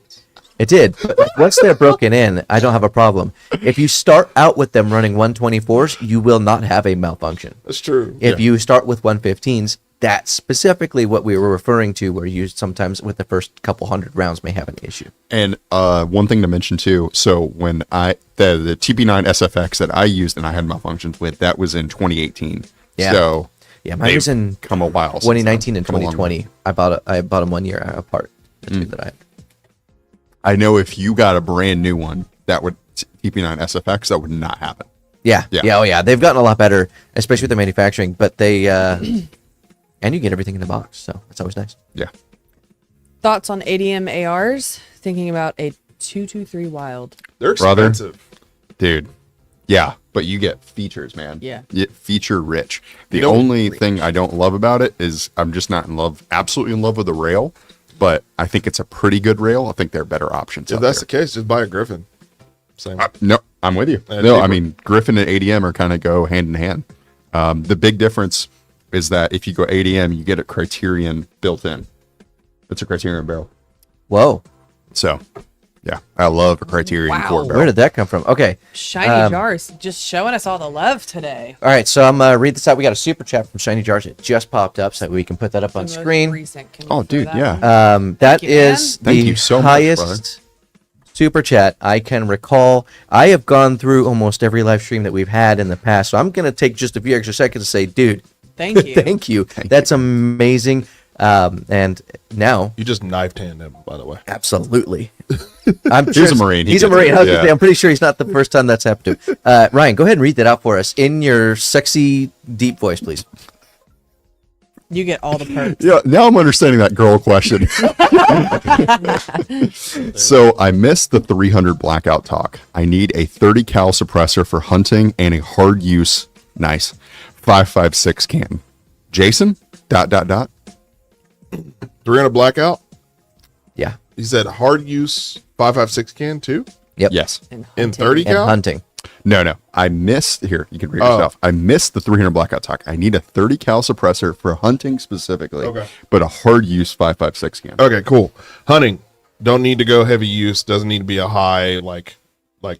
It did. But once they're broken in, I don't have a problem. If you start out with them running 124s, you will not have a malfunction. That's true. If you start with 115s, that's specifically what we were referring to, where you sometimes with the first couple hundred rounds may have an issue. And one thing to mention too. So when the TP9 SFX that I used and I had malfunctions with, that was in 2018. Yeah. So Yeah, mine was in come a while. since 2019 then. and Come a long way. 2020. I bought them 1 year apart. The two that I had. I know if you got a brand new one, that would TP9 SFX, that would not happen. Yeah. Yeah. Oh yeah. They've gotten a lot better, especially with the manufacturing. But they and you get everything in the box, so that's always nice. Yeah. Thoughts on ADM ARs? Thinking about a 223 Wild. They're Brother. expensive. Dude. Yeah, but you get features, man. Yeah. Feature rich. The You know- only thing I don't love about it is I'm just not absolutely in love with the rail, but I think it's a pretty good rail. I think there are better options If out that's there. the case, just buy a Griffin. Same. No, I'm with you. Yeah, No, I cheaper. mean, Griffin and ADM are kind of go hand in hand. The big difference is that if you go ADM, you get a Criterion built in. It's a Criterion barrel. Whoa. So, yeah, I love a Criterion Wow. core Where barrel. did that come from? Okay. Shiny jars. Just showing us all the love today. All right. So I'm gonna read this out. We got a super chat from Shiny Jars. It just popped up, so we can put that up on The most screen. recent. Can you Oh, throw dude, that yeah. one? That Thank you, is man. Thank the you so much, highest brother. super chat I can recall. I have gone through almost every live stream that we've had in the past, so I'm gonna take just a few extra seconds to say, dude, Thank you. thank you. That's amazing. And now, You just knife hand him, by the way. absolutely. I'm He's sure a it's- Marine. He He's a gets Marine. it. I was gonna Yeah. say, I'm pretty sure he's not the first time that's happened to. Ryan, go ahead and read that out for us in your sexy, deep voice, please. You get all the perks. Yeah, now I'm understanding that girl question. So I missed the 300 blackout talk. I need a 30 cal suppressor for hunting and a hard use, nice, 5.56 can. Jason, ... 300 blackout. Yeah. He said hard use 5.56 can too Yep. Yes. And in hunting. 30 And cal. hunting. No. I missed, here, you can read Oh. yourself. I missed the 300 blackout talk. I need a 30 cal suppressor for hunting specifically, Okay. but a hard use 5.56 can. Okay, cool. Hunting don't need to go heavy use. Doesn't need to be a high like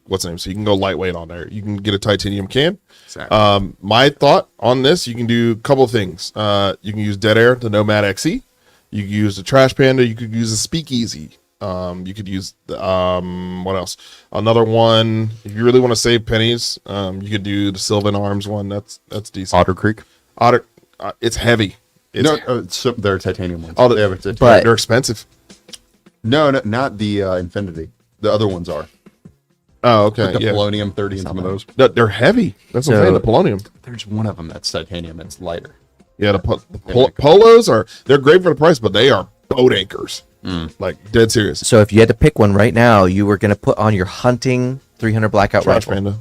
what's the name. So you can go lightweight on there. You can get a titanium can. Exactly. My thought on this, you can do a couple of things. You can use Dead Air, the Nomad XE. You can use the Trash Panda. You could use a Speakeasy. You could use the, what else? Another one. If you really want to save pennies, you could do the Sylvan Arms one. That's decent. Otter Creek. Otter, it's heavy. It's, So they're titanium ones. Oh, the- They have a titanium. But- they're expensive. No, not the Infinity. The other ones are. Oh, okay. The Yeah. Polonium 30 and some of those. No, they're heavy. That's what I'm So- saying. The polonium. There's one of them that's titanium. It's lighter. Yeah, the polos they're great for the price, but they are boat anchors. Like dead serious. So if you had to pick one right now, you were going to put on your hunting 300 blackout Trash rifle. Panda.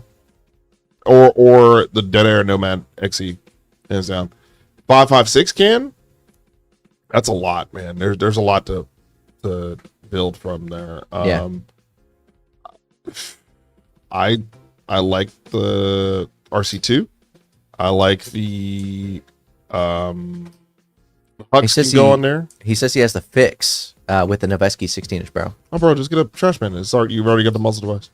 Or the Dead Air Nomad XE, hands down. 5.56 can. That's a lot, man. There's a lot to build from there. Yeah. I like the RC2. I like the He Hux says can go he- on there. He says he has the fix with the Noveske 16-inch barrel. Oh, bro, just get a trash man. You've already got the muzzle device.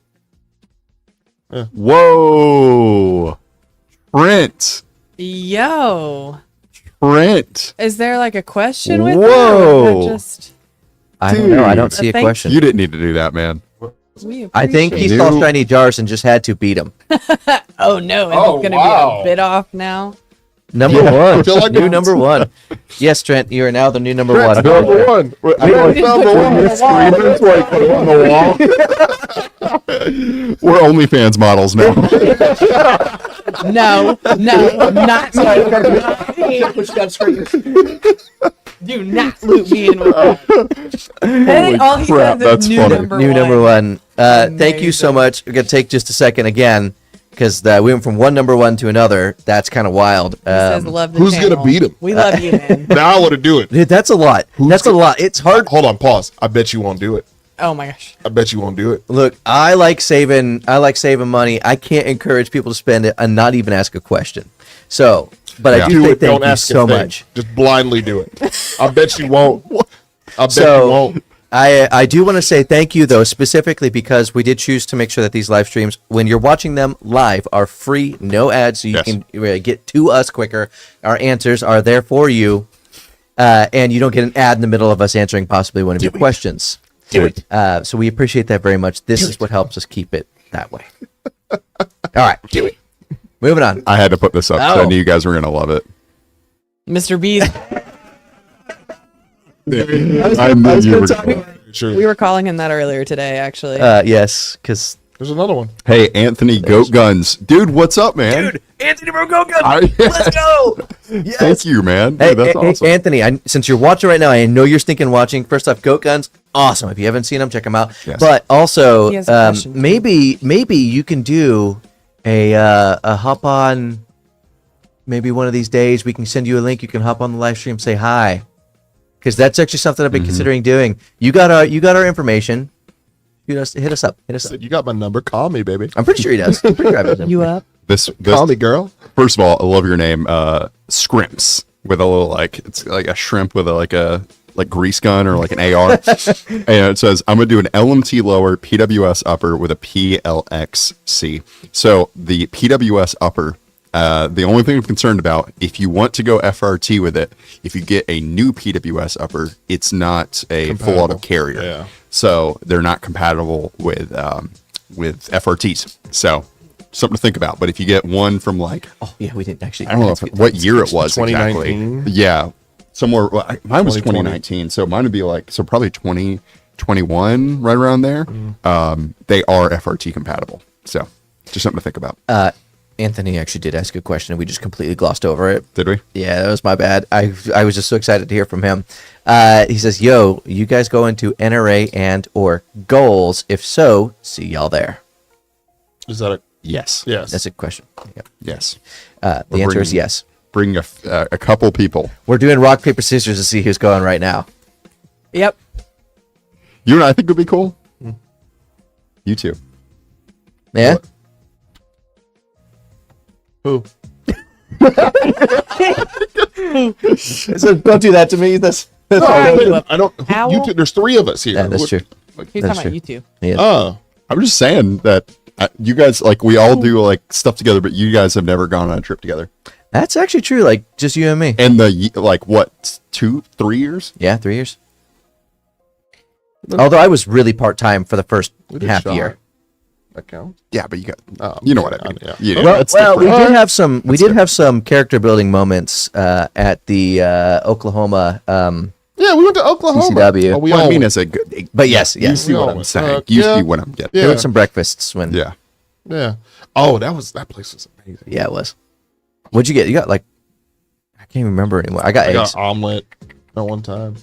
Whoa. Trent. Yo. Trent. Is there like a question with Whoa. that? Or is that just I don't know. I don't Dude. see a Thank question. You didn't need to do that, man. we I think he appreciate saw shiny jars and just had to beat him. it. Oh no, is it gonna be a bit off now? Number one. feel like New it's- number one. Yes, Trent, you are now the new number one. Number one. We're OnlyFans models now. No, not me. Do not loop me in with that. And all he crap, says that's is new funny. number New one. number one. Thank you so Amazing. much. We're going to take just a second again because we went from one number one to another. That's kind of wild. He says love the who's gonna channel. beat him? We love you, man. Now I want to do it. Dude, that's a lot. That's a lot. It's hard. Hold on, pause. I bet you won't do it. Oh my gosh. I bet you won't do it. Look, I like saving money. I can't encourage people to spend it and not even ask a question. So, but Yeah. I do Do say it. thank Don't you ask so a thing. much. Just blindly do it. I bet you won't. I bet So- you won't. I do want to say thank you though, specifically because we did choose to make sure that these live streams, when you're watching them live, are free, no ads, so you Yes. can get to us quicker. Our answers are there for you, and you don't get an ad in the middle of us answering possibly one of your questions. Do it. So we appreciate that very much. This is what helps us keep it that way. All right, do it. Moving on. I had to put this up because I Oh. knew you guys were going to love it. Mr. B, I knew you were gonna- Sure. we were calling him that earlier today, actually. Yes, because There's another one. Hey, Anthony Goat Guns. Dude, what's up, man? Anthony Brogoga, I- let's go. Yes. Thank you, man. Dude, Hey, that's hey, awesome. Anthony, since you're watching right now, I know you're stinking watching. First off, Goat Guns, awesome. If you haven't seen them, check them out. Yes. But also, He has a question, too. maybe you can do a hop on. Maybe one of these days we can send you a link. You can hop on the live stream, say hi, because that's actually something I've been considering doing. You got our information. Hit us up. Said, you got my number. Call me, baby. I'm pretty sure he does. I'm pretty sure I have his You number. up? This Call me, girl. First of all, I love your name, Scrimps, with a little it's like a shrimp with a grease gun or like an AR, and it says I'm gonna do an LMT lower, PWS upper with a PLXC. So the PWS upper, the only thing I'm concerned about, if you want to go FRT with it, if you get a new PWS upper, it's not a full auto carrier, Yeah. so they're not compatible with FRTs. So something to think about. But if you get one from like, Oh yeah, we didn't actually. I don't know what year it was 2019? exactly. Yeah, somewhere. Well, mine was 2020. 2019, so mine would be probably 2021, right around there. They are FRT compatible, so just something to think about. Anthony actually did ask a question, and we just completely glossed over it. Did we? Yeah, that was my bad. I was just so excited to hear from him. He says, "Yo, you guys go into NRA and or goals? If so, see y'all there." Is that a Yes. yes? That's a question. Yep. Yes. The We're answer is bringing- yes. Bring a couple people. We're doing rock paper scissors to see who's going right now. Yep. You and I think would be cool. You too. Yeah. Who? So don't do that to me. That's No, Sorry. I don't. Owl? You two, there's three of us here. yeah, that's true. He's That's talking true. about you two. Yeah. Oh, I'm just saying that you guys we all do stuff together, but you guys have never gone on a trip together. That's actually true. Like just you and me. And what 2-3 years? Yeah, 3 years. Although I was really part time for the first we did half shot. year. That count? Yeah, but you got Oh, you know what I mean. yeah. Yeah, Well, that's we different. did have some. We did have some character building moments at the Oklahoma. Yeah, we went to Oklahoma. CCW. Oh, we Well, all I mean, went. as a good. But yes, You yes, see We what all I'm went. saying. You yeah. see what I'm getting. Yeah. there were some breakfasts when. Yeah. Yeah. Oh, that place was amazing. Yeah, it was. What'd you get? You got like, I can't even remember anymore. I got I eggs. got omelet at one time.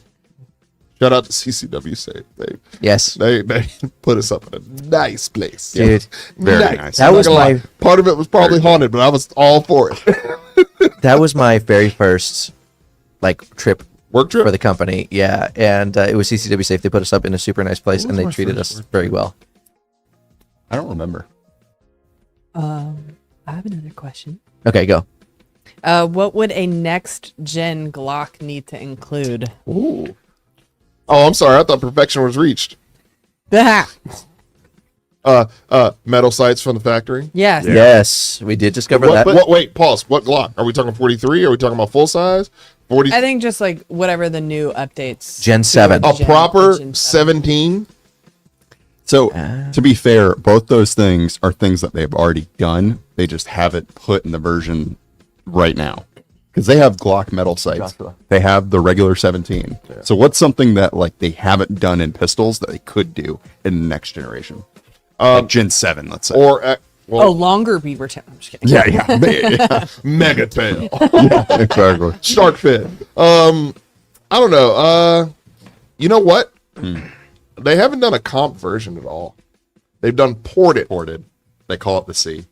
Shout out to CCW Safe. Yes, They put us up in a nice place. dude. Very nice. That I'm not was gonna lie. my Part of it was probably haunted, but I was all for it. that was my very first trip Work trip. for the company. Yeah, and it was CCW Safe. They put us up in a super nice place, What and was they my treated first us work very well. I don't remember. I have another question. Okay, go. What would a next gen Glock need to include? Ooh. Oh, I'm sorry. I thought perfection was reached. Metal sights from the factory. Yes. Yes, we did discover that. Wait, pause. What Glock? Are we talking 43? Are we talking about full size? 40. I think just like whatever the new updates. Gen 7. A proper Gen 7. 17. So, to be fair, both those things are things that they've already done. They just haven't put in the version right now. Because they have Glock metal sights. They have the regular 17. Yeah. So what's something that like they haven't done in pistols that they could do in the next generation? Like Gen 7, let's say. Or longer beaver tail. I'm just kidding. yeah. Mega tail. Yeah, exactly. Shark fin. I don't know. You know what? They haven't done a comp version at all. They've done ported. They call it the C,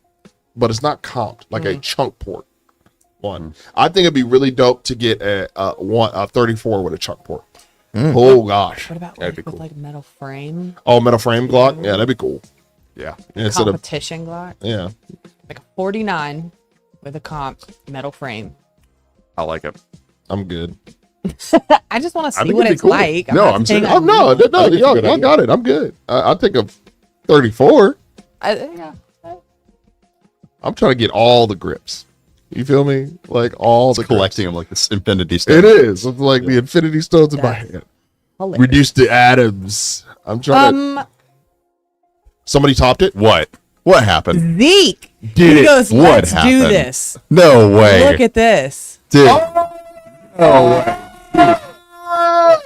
but it's not comped like a chunk port one. I think it'd be really dope to get a 34 with a chunk port. Oh gosh, What about that'd with be cool. like metal frame? Oh, metal frame Glock. Yeah, that'd be cool. Yeah. Instead of Competition Glock? yeah. Like a 49 with a comp metal frame. I like it. I'm good. I just want to see think what it'd be it's cool. like. No, not I'm saying serious. I No, will. no, y'all got it. I'm good. I'll take a 34. Yeah. I'm trying to get all the grips. You feel me? Like all the Collecting grips. them like this Infinity Stone. It is. It's like the Infinity Stones in my That's hand. Hilarious. Reduced to atoms. I'm trying to. Somebody topped it. What? What happened? Zeke. Did he it? goes, What let's do happened? this. No way. Look at this. Dude.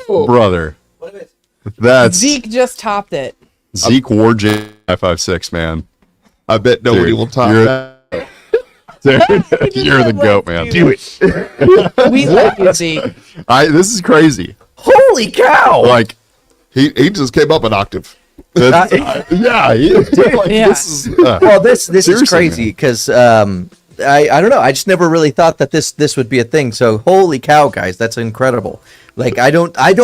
Brother. That's Zeke just topped it. Zeke War J556, man. I bet nobody Dude, will top you're- that. Dude, you're the goat, man. Do We love you, Zeke. This is crazy. Holy cow! Like, He just came up an octave. that's, yeah, like, Yeah. this is. Well, this is Seriously, crazy because I don't know. I just never really thought that this would be a thing. So holy cow, guys, that's incredible. Like I don't under.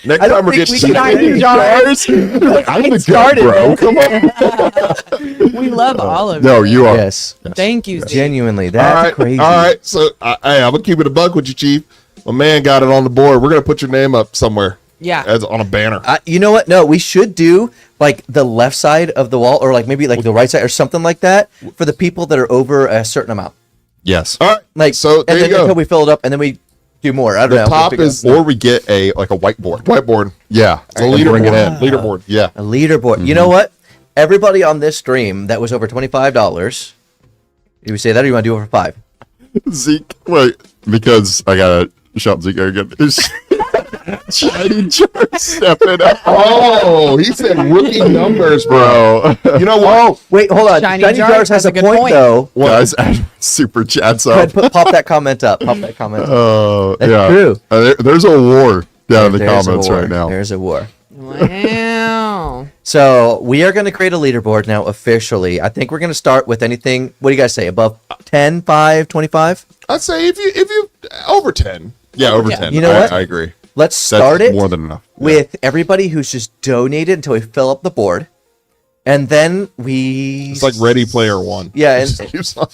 Next I don't time we're think getting we can- jars. Like, I'm the goat, bro. Come on. We love all of No, you. you are. Yes, Thank you, Zeke. genuinely, All that's right, crazy. all right. So, hey, I'm gonna keep it a buck with you, Chief. My man got it on the board. We're gonna put your name up somewhere Yeah. as on a banner. You know what? No, we should do like the left side of the wall, or like maybe like the right side, or something like that, for the people that are over a certain amount. Yes. All right. Like So there and then you go. until we fill it up, and then we do more. I don't The know. We'll top figure is it out. Or we get a whiteboard. Whiteboard. Yeah. It's a and leaderboard. bring it in. Leaderboard. Yeah. a leaderboard. You know what? Everybody on this stream that was over $25. Do we say that, or you want to do it for $5? Zeke, wait, because I gotta shout Zeke again. Shiny jar stepping up. Oh, he said rookie numbers, bro. Bro. You know what? Oh, wait, hold on. Shiny Shiny, Jars Jars has has a a good point, point. though. Guys, super chats Go ahead, up. pop that comment up. Pop that comment up. Oh, That's yeah. true. There's a war down in the There's a comments war. right now. There's a war. Wow. So we are going to create a leaderboard now officially. I think we're going to start with anything. What do you guys say? Above 10, 5, 25? I'd say if you over 10. Yeah, over Yeah. 10. You know what? I agree. Let's That's start it more than enough. with everybody who's just donated until we fill up the board. And then we... It's like Ready Player One. Yeah, Just keeps on-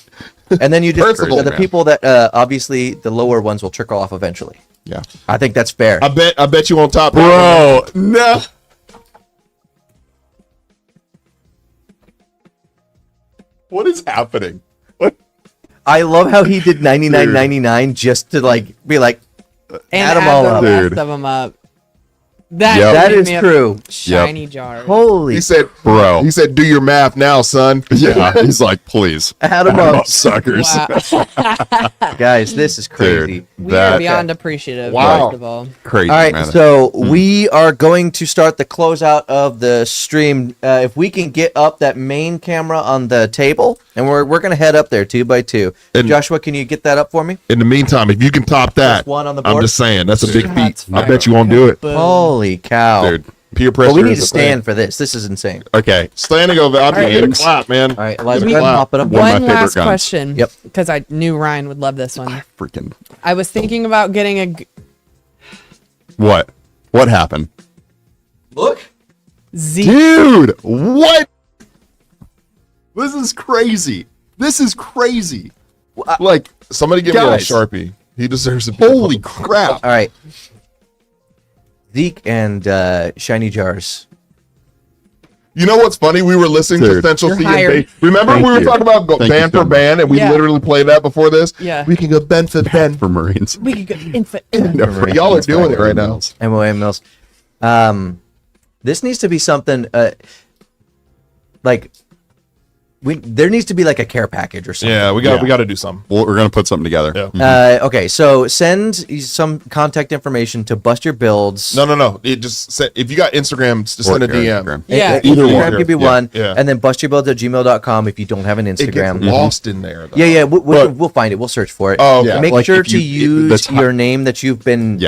and then you just... Principle, the man. people that, obviously, the lower ones will trickle off eventually. Yeah. I think that's fair. I bet you on top. Bro, no. What is happening? What? I love how he did 99.99 just to, like, be like, And add them add all the up. rest Dude. of them up. That, Yep. That made is me a true. Shiny jar. Holy... He said, Bro. He said, "Do your math now, son." Yeah, he's like, please. Add them Add 'em up. up, suckers. Wow. Guys, this is crazy. Dude, We are that beyond appreciative, Wow. first of all. crazy, All right, man. so we are going to start the closeout of the stream. If we can get up that main camera on the table, and we're going to head up there 2 by 2. And- Joshua, can you get that up for me? In the meantime, if you can top that, Just one on the I'm board? just saying that's a big feat. That's I fair. bet you won't do it, Boom. Holy cow. Dude. peer pressure. Well, we need is to a thing. stand for this. This is insane. Okay. Standing ovation. right. Get a clap, man. All right, Eliza, We- go ahead and pop it up. One of my One favorite last guns. question. Yep. Because I knew Ryan would love this one. Freaking. I was thinking about getting a What? What happened? Look. Z. Dude, what? This is crazy. This is crazy. Like, Somebody give Guys. me a Sharpie. He deserves a holy crap. All right. Zeke and Shiny Jars. You know what's funny? We were listening to Central C and remember we were talking about band for band, and we literally played that before this. Yeah, we can go band for band for Marines. We can go Y'all are doing it right now. MOA Mills. This needs to be something like there needs to be like a care package or something. Yeah, we got to do something. Well, we're gonna put something together. Yeah. Okay, so send some contact information to Bust Your Builds. No. It just if you got Instagram, just send a DM. Instagram. Yeah, either Instagram one could be one. Yeah. And then bustyourbuilds@gmail.com if you don't have an It Instagram. gets lost in there. Though. Yeah, we'll find it. We'll search for it. Oh, okay. Make Like, sure if to you- use your name that you've been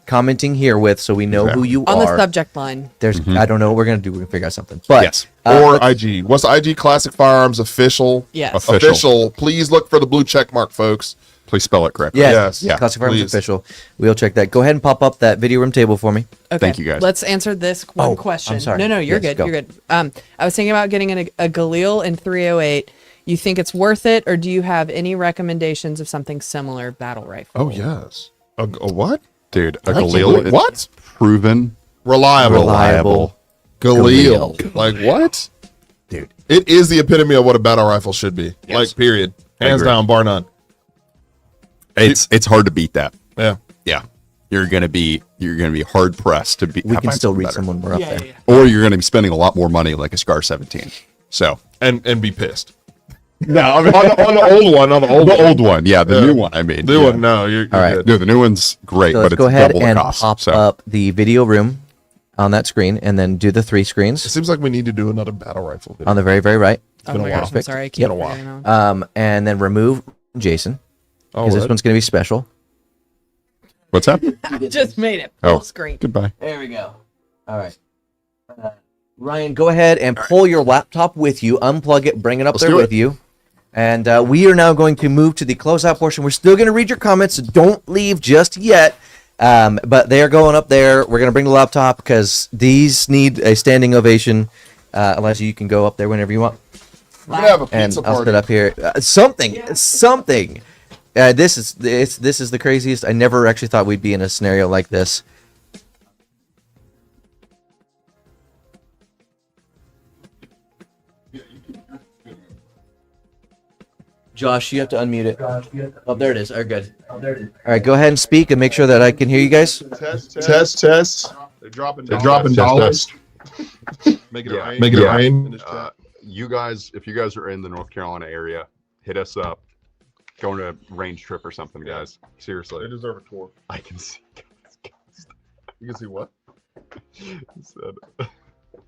commenting here with, so we know who you on are. the subject line. There's I don't know what we're gonna do. We're gonna figure out something. But Yes. Or IG. What's the IG? Classic Firearms Official. Yes. Official. Please look for the blue check mark, folks. Please spell it correctly. Yes. Yeah. Classic Firearms please. Official. We'll check that. Go ahead and pop up that video room table for me. Okay. Thank you, guys. Let's answer this one Oh, question. I'm sorry. No, you're Yes, good. go. You're good. I was thinking about getting a Galil in 308. You think it's worth it, or do you have any recommendations of something similar battle rifle? Oh yes. A what? Dude, a Like, Galil is what? proven Reliable. Galil. Like what? dude. It is the epitome of what a battle rifle should be. Yes. Like period. Hands agree. down, bar none. It's hard to beat that. Yeah. Yeah. You're gonna be hard pressed to beat. We can find still something read better. someone we're up there. Yeah. Or you're gonna be spending a lot more money like a Scar 17. So And be pissed. No, I mean, on the old one, on the old the one. old one, yeah, the Yeah. new one. I mean, New yeah. one, no, you're All right. good. No, the new one's great, So but let's it's go ahead double the and cost. pop So up the video room on that screen, and then do the 3 It screens seems like we need to do another battle rifle video. on the very, very right. Oh been a my while. gosh, I'm Perfect. sorry. I keep Yep. Been a while. forgetting that. And then remove Jason, Oh, because this what? one's going to be special. what's that? Just made it full Oh. screen. Goodbye. There we go. All right. Ryan, go ahead and pull your laptop with you, unplug it, bring it up Let's there do with it. you. And we are now going to move to the closeout portion. We're still going to read your comments, so don't leave just yet. But they are going up there. We're going to bring the laptop because these need a standing ovation. Unless you can go up there whenever you want. We're gonna have a And pizza I'll party. sit up here. Something. This is the craziest. I never actually thought we'd be in a scenario like this. Josh, you have to unmute it. Oh, there it is. All right, good. All right, go ahead and speak and make sure that I can hear you guys. Test. They're dropping dollars. Make it rain. Make it Yeah. rain. You guys, if you guys are in the North Carolina area, hit us up. Go on a range trip or something, guys. Seriously, They deserve a tour. I can see. You can see what? He said,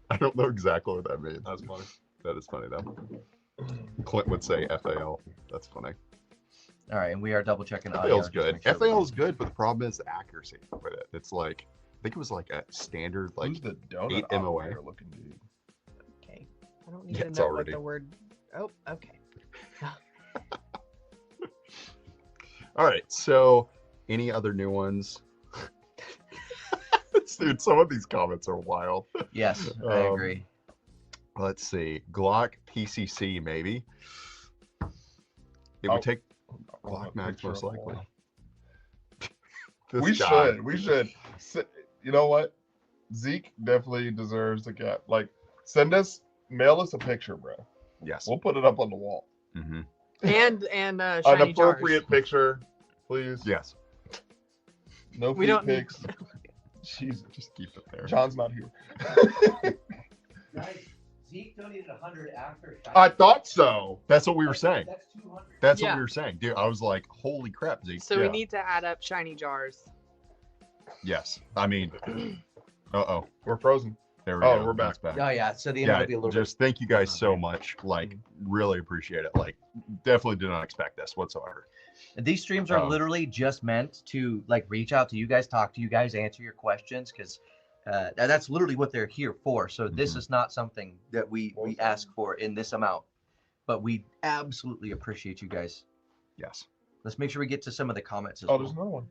I don't know exactly what that means. That's funny. That is funny though. Clint would say FAL. That's funny. All right, and we are double checking audio. FAL is good. FAL is good, but the problem is the accuracy with it. It's like I think it was like a standard like Who's the donut 8 MOA. operator looking dude? Okay. I don't need Yeah, to it's know already- what the word. Oh, okay. All right. So, any other new ones? Dude, some of these comments are wild. Yes, I Um, agree. Let's see. Glock PCC, maybe. It Oh, would take I'll Glock have a mags picture most of the likely. wall. This guy. We should. You know what? Zeke definitely deserves to get mail us a picture, bro. Yes. We'll put it up on the wall. Mm-hmm. And An shiny appropriate jars. picture, please. Yes. No We feet don't need- pics. Jesus, Just keep it there. John's not here. Guys, Zeke donated 100 after. I thought so. That's what we were saying. That's 200. That's what Yeah. we were saying. Dude, I was like, holy crap, Zeke. So Yeah. we need to add up shiny jars. Yes. I mean, uh-oh. We're frozen. There we Oh, go. we're back. That's back. Oh yeah, so the end Yeah, will be a little just thank you guys so much. Like, really appreciate it. Like, definitely did not expect this whatsoever. These streams are Um, literally just meant to like reach out to you guys, talk to you guys, answer your questions, because that's literally what they're here for. So this Mhm. is not something that we ask for in this amount, but we absolutely appreciate you guys. Yes. Let's make sure we get to some of the comments as Oh, well. there's another one.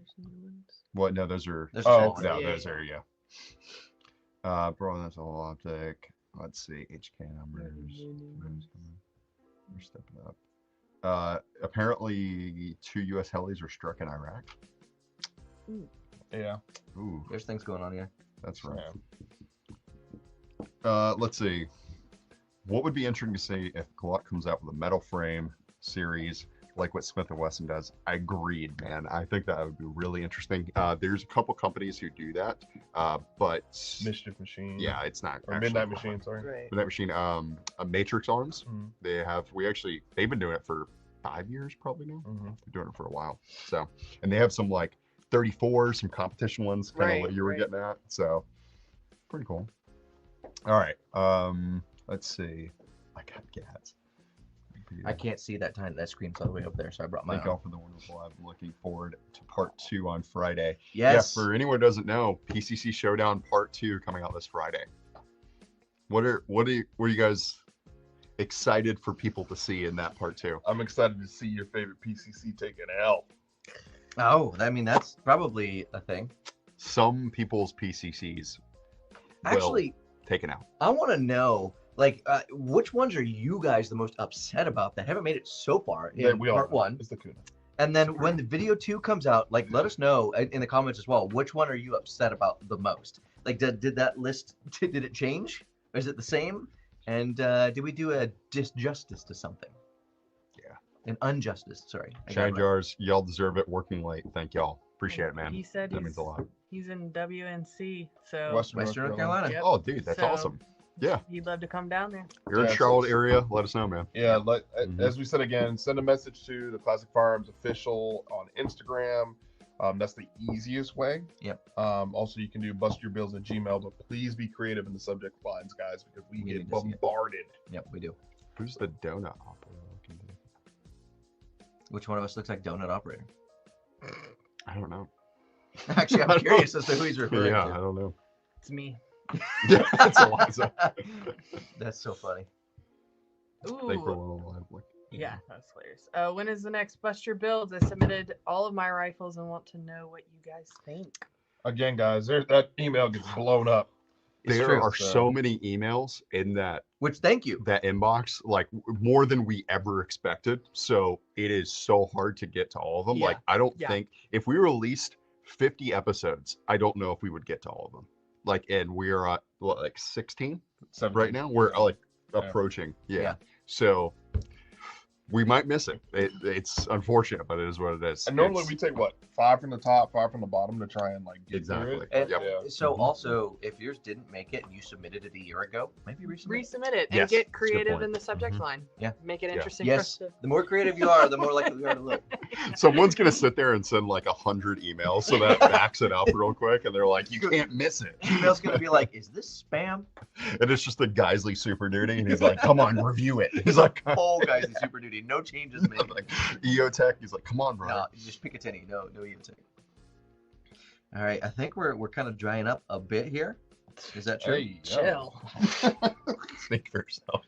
What? No, those are. There's Oh, just No, one. Yeah, those are, yeah. Bro, that's a whole optic. Let's see. HK numbers. We're stepping up. Apparently, 2 U.S. helis were struck in Iraq. Yeah. Ooh, There's things going on here. that's right. Let's see. What would be interesting to see if Glock comes out with a metal frame series like what Smith & Wesson does? I agreed, man. I think that would be really interesting. There's a couple companies who do that, but Mischief Machine. yeah, it's not. Or actually Midnight Glock. Machine, sorry. Right. Midnight Machine. A Matrix Arms. Mhm. They've been doing it for 5 years probably now. Mhm. They're doing it for a while. So, and they have some like 34s, some competition ones, kind of Right, what you were right. getting at. So, pretty cool. All right. Let's see. I got cats. I can't see that screen's all the way up there, so I brought my Thank own. y'all for the wonderful. I'm looking forward to part 2 on Friday. Yes. Yeah, for anyone who doesn't know, PCC Showdown Part 2 coming out this Friday. What are you guys excited for people to see in that Part 2? I'm excited to see your favorite PCC take an L. Oh, I mean, that's probably a thing. Some people's PCCs will Actually, take an out. I want to know, like, which ones are you guys the most upset about that haven't made it so far in We all part know. 1? It's the Kuna. And then when the video 2 comes out, like, let us know in the comments as well. Which one are you upset about the most? Like, did that list, did it change? Or is it the same? And did we do a disjustice to something? Yeah. An injustice, sorry. I got Shine it right. Jars, y'all deserve it. Working late. Thank y'all. Appreciate it, man. He said That means a lot. he's in WNC, so Western Western North Carolina. Yep. Oh, dude, that's So- awesome. Yeah. he'd love to come down there. You're in Yeah, Charlotte so- area, let us know, man. Yeah, Mhm. as we said again, send a message to the Classic Firearms official on Instagram. That's the easiest way. Yep. Also, you can do bustyourbills@gmail, but please be creative in the subject lines, guys, because we We get need to see it. bombarded. Yep, we do. Who's the donut operator looking to? Which one of us looks like donut operator? I don't know. Actually, I'm curious as to who he's referring Yeah, I to. don't know. It's me. Yeah, that's Eliza. That's so funny. Ooh. Thank you for a little lively. Yeah, that's hilarious. When is the next Bust Your Builds? I submitted all of my rifles and want to know what you guys think. Again, guys, that email gets blown up. It's There true. are so many emails in that Which, thank you. inbox, like more than we ever expected. So it is so hard to get to all of them. Yeah. Like I don't Yeah. think if we released 50 episodes, I don't know if we would get to all of them. Like, and we are at what, like 16 right now. We're like approaching. Yeah. So we might miss it. It's unfortunate, but it is what it is. And normally It's- we take what, 5 from the top, 5 from the bottom to try and like get Exactly. through it. And Yep. Yeah. so Mhm. also, if yours didn't make it and you submitted it a year ago, maybe resubmit. Resubmit it and Yes, get that's a good creative point. in the subject Mhm. line. Yeah. Make it Yeah. interesting Yes, for us the more creative you are, the more likely we are to look. Someone's gonna sit there and send like 100 emails so that backs it up real quick, and they're like, "You can't miss it." Email's gonna be like, "Is this spam?" And it's just the Geisley Super Duty, and he's like, "Come on, review it." He's like, Whole guys in Super Duty, no changes made. like EOTech. He's like, "Come on, bro." No, you just pick a tinny. No EOT. All right, I think we're kind of drying up a bit here. Is that true? Hey, Chill. Speak for yourself.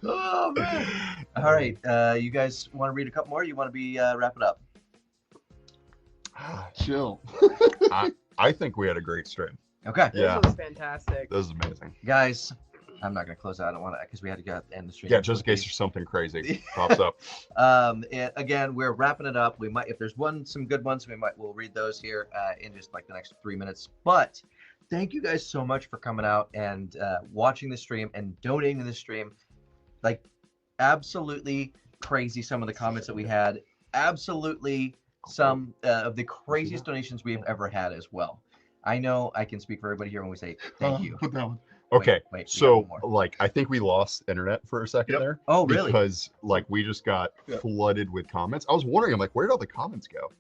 Oh man! All right, you guys want to read a couple more? Or you want to be wrap it up? Chill. I think we had a great stream. Okay, Yeah. This was fantastic. This is amazing. guys, I'm not gonna close out. I don't want to because we had to go end the stream. Yeah, just in case there's something crazy pops up. And again, we're wrapping it up. We might, if there's some good ones, we'll read those here in just like the next 3 minutes. But thank you guys so much for coming out and watching the stream and donating to the stream. Like, absolutely crazy. Some of the comments that we had, absolutely some of the craziest donations we've ever had as well. I know I can speak for everybody here when we say thank you. Put that one. Okay, Wait, we got so one more. like I think we lost internet for a second Yep. there. Oh, really? Because like we just got Yep. flooded with comments. I was wondering, I'm like, where'd all the comments go?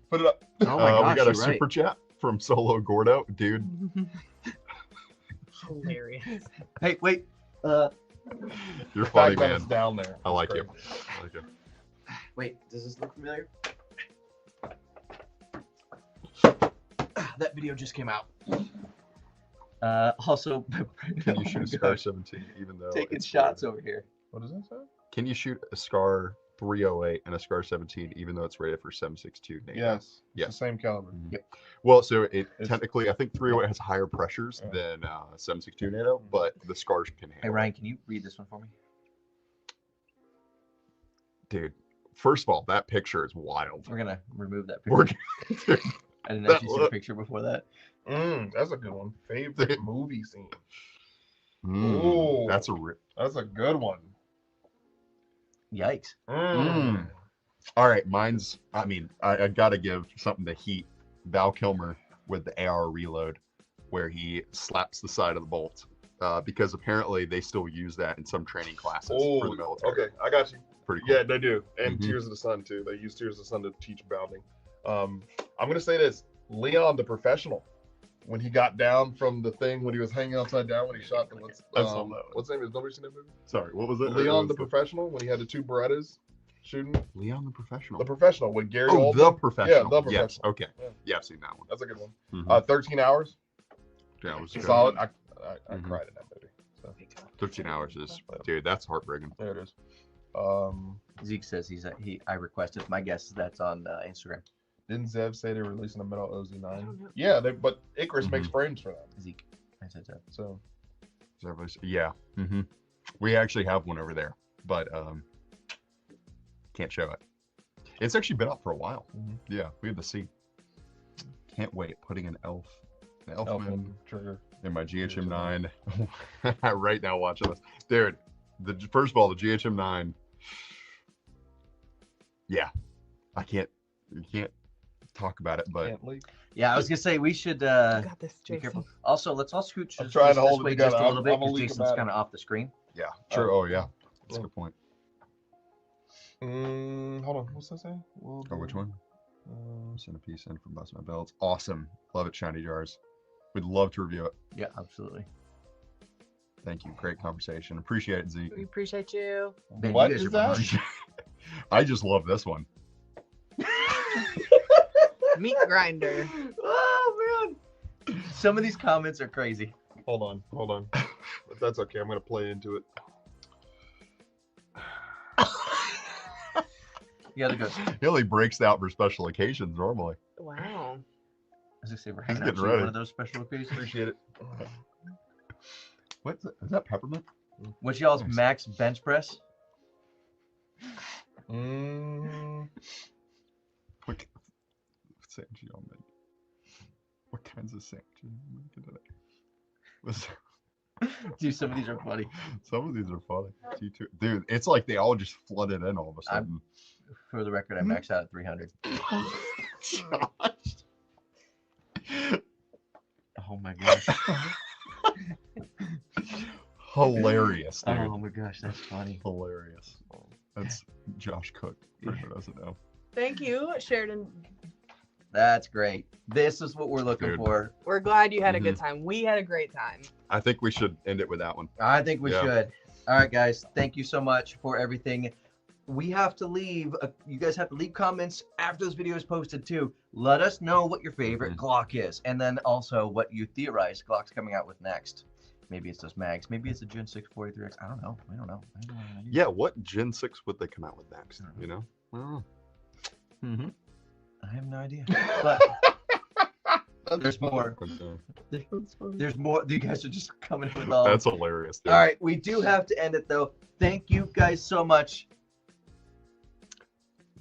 Put it up. Oh my gosh, we got a you're right. super chat from Solo Gordo, dude. Hilarious. Hey, wait. You're The funny, fact that man. it's down there. I like It's you. I like you. Wait, does this look familiar? That video just came out. Also, Can you shoot a Scar 17 even though taking it's shots rated- over here. What does that say? Can you shoot a Scar 308 and a Scar 17 even though it's rated for 7.62 NATO? Yes. It's Yes. the same caliber. Well, so it It's- technically, I think 308 has higher pressures Yeah. than 7.62 NATO, but the Scars can handle. Hey Ryan, can you read this one for me? Dude, first of all, that picture is wild. We're gonna remove that We're picture. I didn't actually see the picture before that. That's a good one. Favorite movie scene. Ooh, That's a good one. Yikes. All right, mine's. I mean, I gotta give something to heat. Val Kilmer with the AR reload, where he slaps the side of the bolt, because apparently they still use that in some training classes for the military. Okay, I got you. Pretty cool. Yeah, they do. And Tears of the Sun too. They use Tears of the Sun to teach bounding. I'm gonna say this: Leon the Professional, when he got down from the thing when he was hanging upside down when he shot the what's the name? Is nobody seen that movie? Sorry, what was it? Leon the Professional, when he had the two Berettas shooting. Leon the Professional. The Professional with Gary Oldman. The Professional. Yeah, the Professional. Yes. Okay. Yeah, I've seen that one. That's a good one. 13 Hours. Yeah, it was good. Solid. I cried in that movie. So. 13 hours is, dude, that's heartbreaking. There it is. Zeke says I requested. My guess is that's on Instagram. Didn't Zev say they're releasing a Metal OZ9? Yeah, but Icarus makes frames for that. Zeke, I said that. So, yeah. We actually have one over there, but can't show it. It's actually been up for a while. Yeah, we have the C. Can't wait. Putting an Elfman trigger in my GHM9 right now. Watching this, dude. First of all, the GHM9. Yeah, you can't talk about it, but yeah, I was gonna say we should got this, be careful. Also, let's all scooch I'm trying to hold it way together. just a little bit I'm because Jason's kind of off the screen. Yeah, true. Oh yeah, that's a good point. Hold on, what's that say? Oh, which one? Send a piece in from Bust My Belts. Awesome, love it. Shiny jars. We'd love to review it. Yeah, absolutely. Thank you. Great conversation. Appreciate it, Zeke. We appreciate you. Man, What you guys is are that? behind. I just love this one. Meat grinder. Oh man, some of these comments are crazy. Hold on. But that's okay. I'm gonna play into it. You gotta go. He only breaks out for special occasions normally. Wow. As I say, we're hanging getting out to ready. one of those special occasions. Appreciate it. What is that? Peppermint? What's y'all's max bench press? What sandwich y'all make? What kinds of sandwiches you making today? Dude, some of these are funny. Some of these are funny. Dude, it's like they all just flooded in all of a sudden. For the record, I maxed out at 300. Oh my gosh. Hilarious, dude. Oh my gosh, that's funny. Hilarious. That's Josh Cook, for who doesn't know. Thank you, Sheridan. That's great. This is what we're looking for. We're glad you had a good time. We had a great time. I think we should end it with that one. I think we should. All right, guys. Thank you so much for everything. We have to leave. You guys have to leave comments after this video is posted too. Let us know what your favorite Glock is, and then also what you theorize Glock's coming out with next. Maybe it's those mags. Maybe it's a Gen 6 43X. I don't know. I don't know. Yeah, what Gen 6 would they come out with next? You know? I don't know. I have no idea. But there's more. There's more. You guys are just coming with all. That's hilarious, dude. All right, we do have to end it though. Thank you guys so much.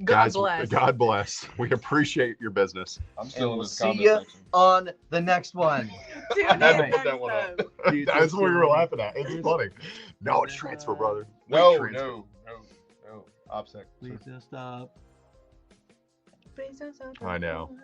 God bless. God bless. We appreciate your business. I'm still in We'll this see comment you section. on the next one. Dude, I had to next put that one up. time. That's what we were laughing at. It's funny. No, it's transfer, brother. No. OPSEC. Please don't stop. Please don't stop. I know.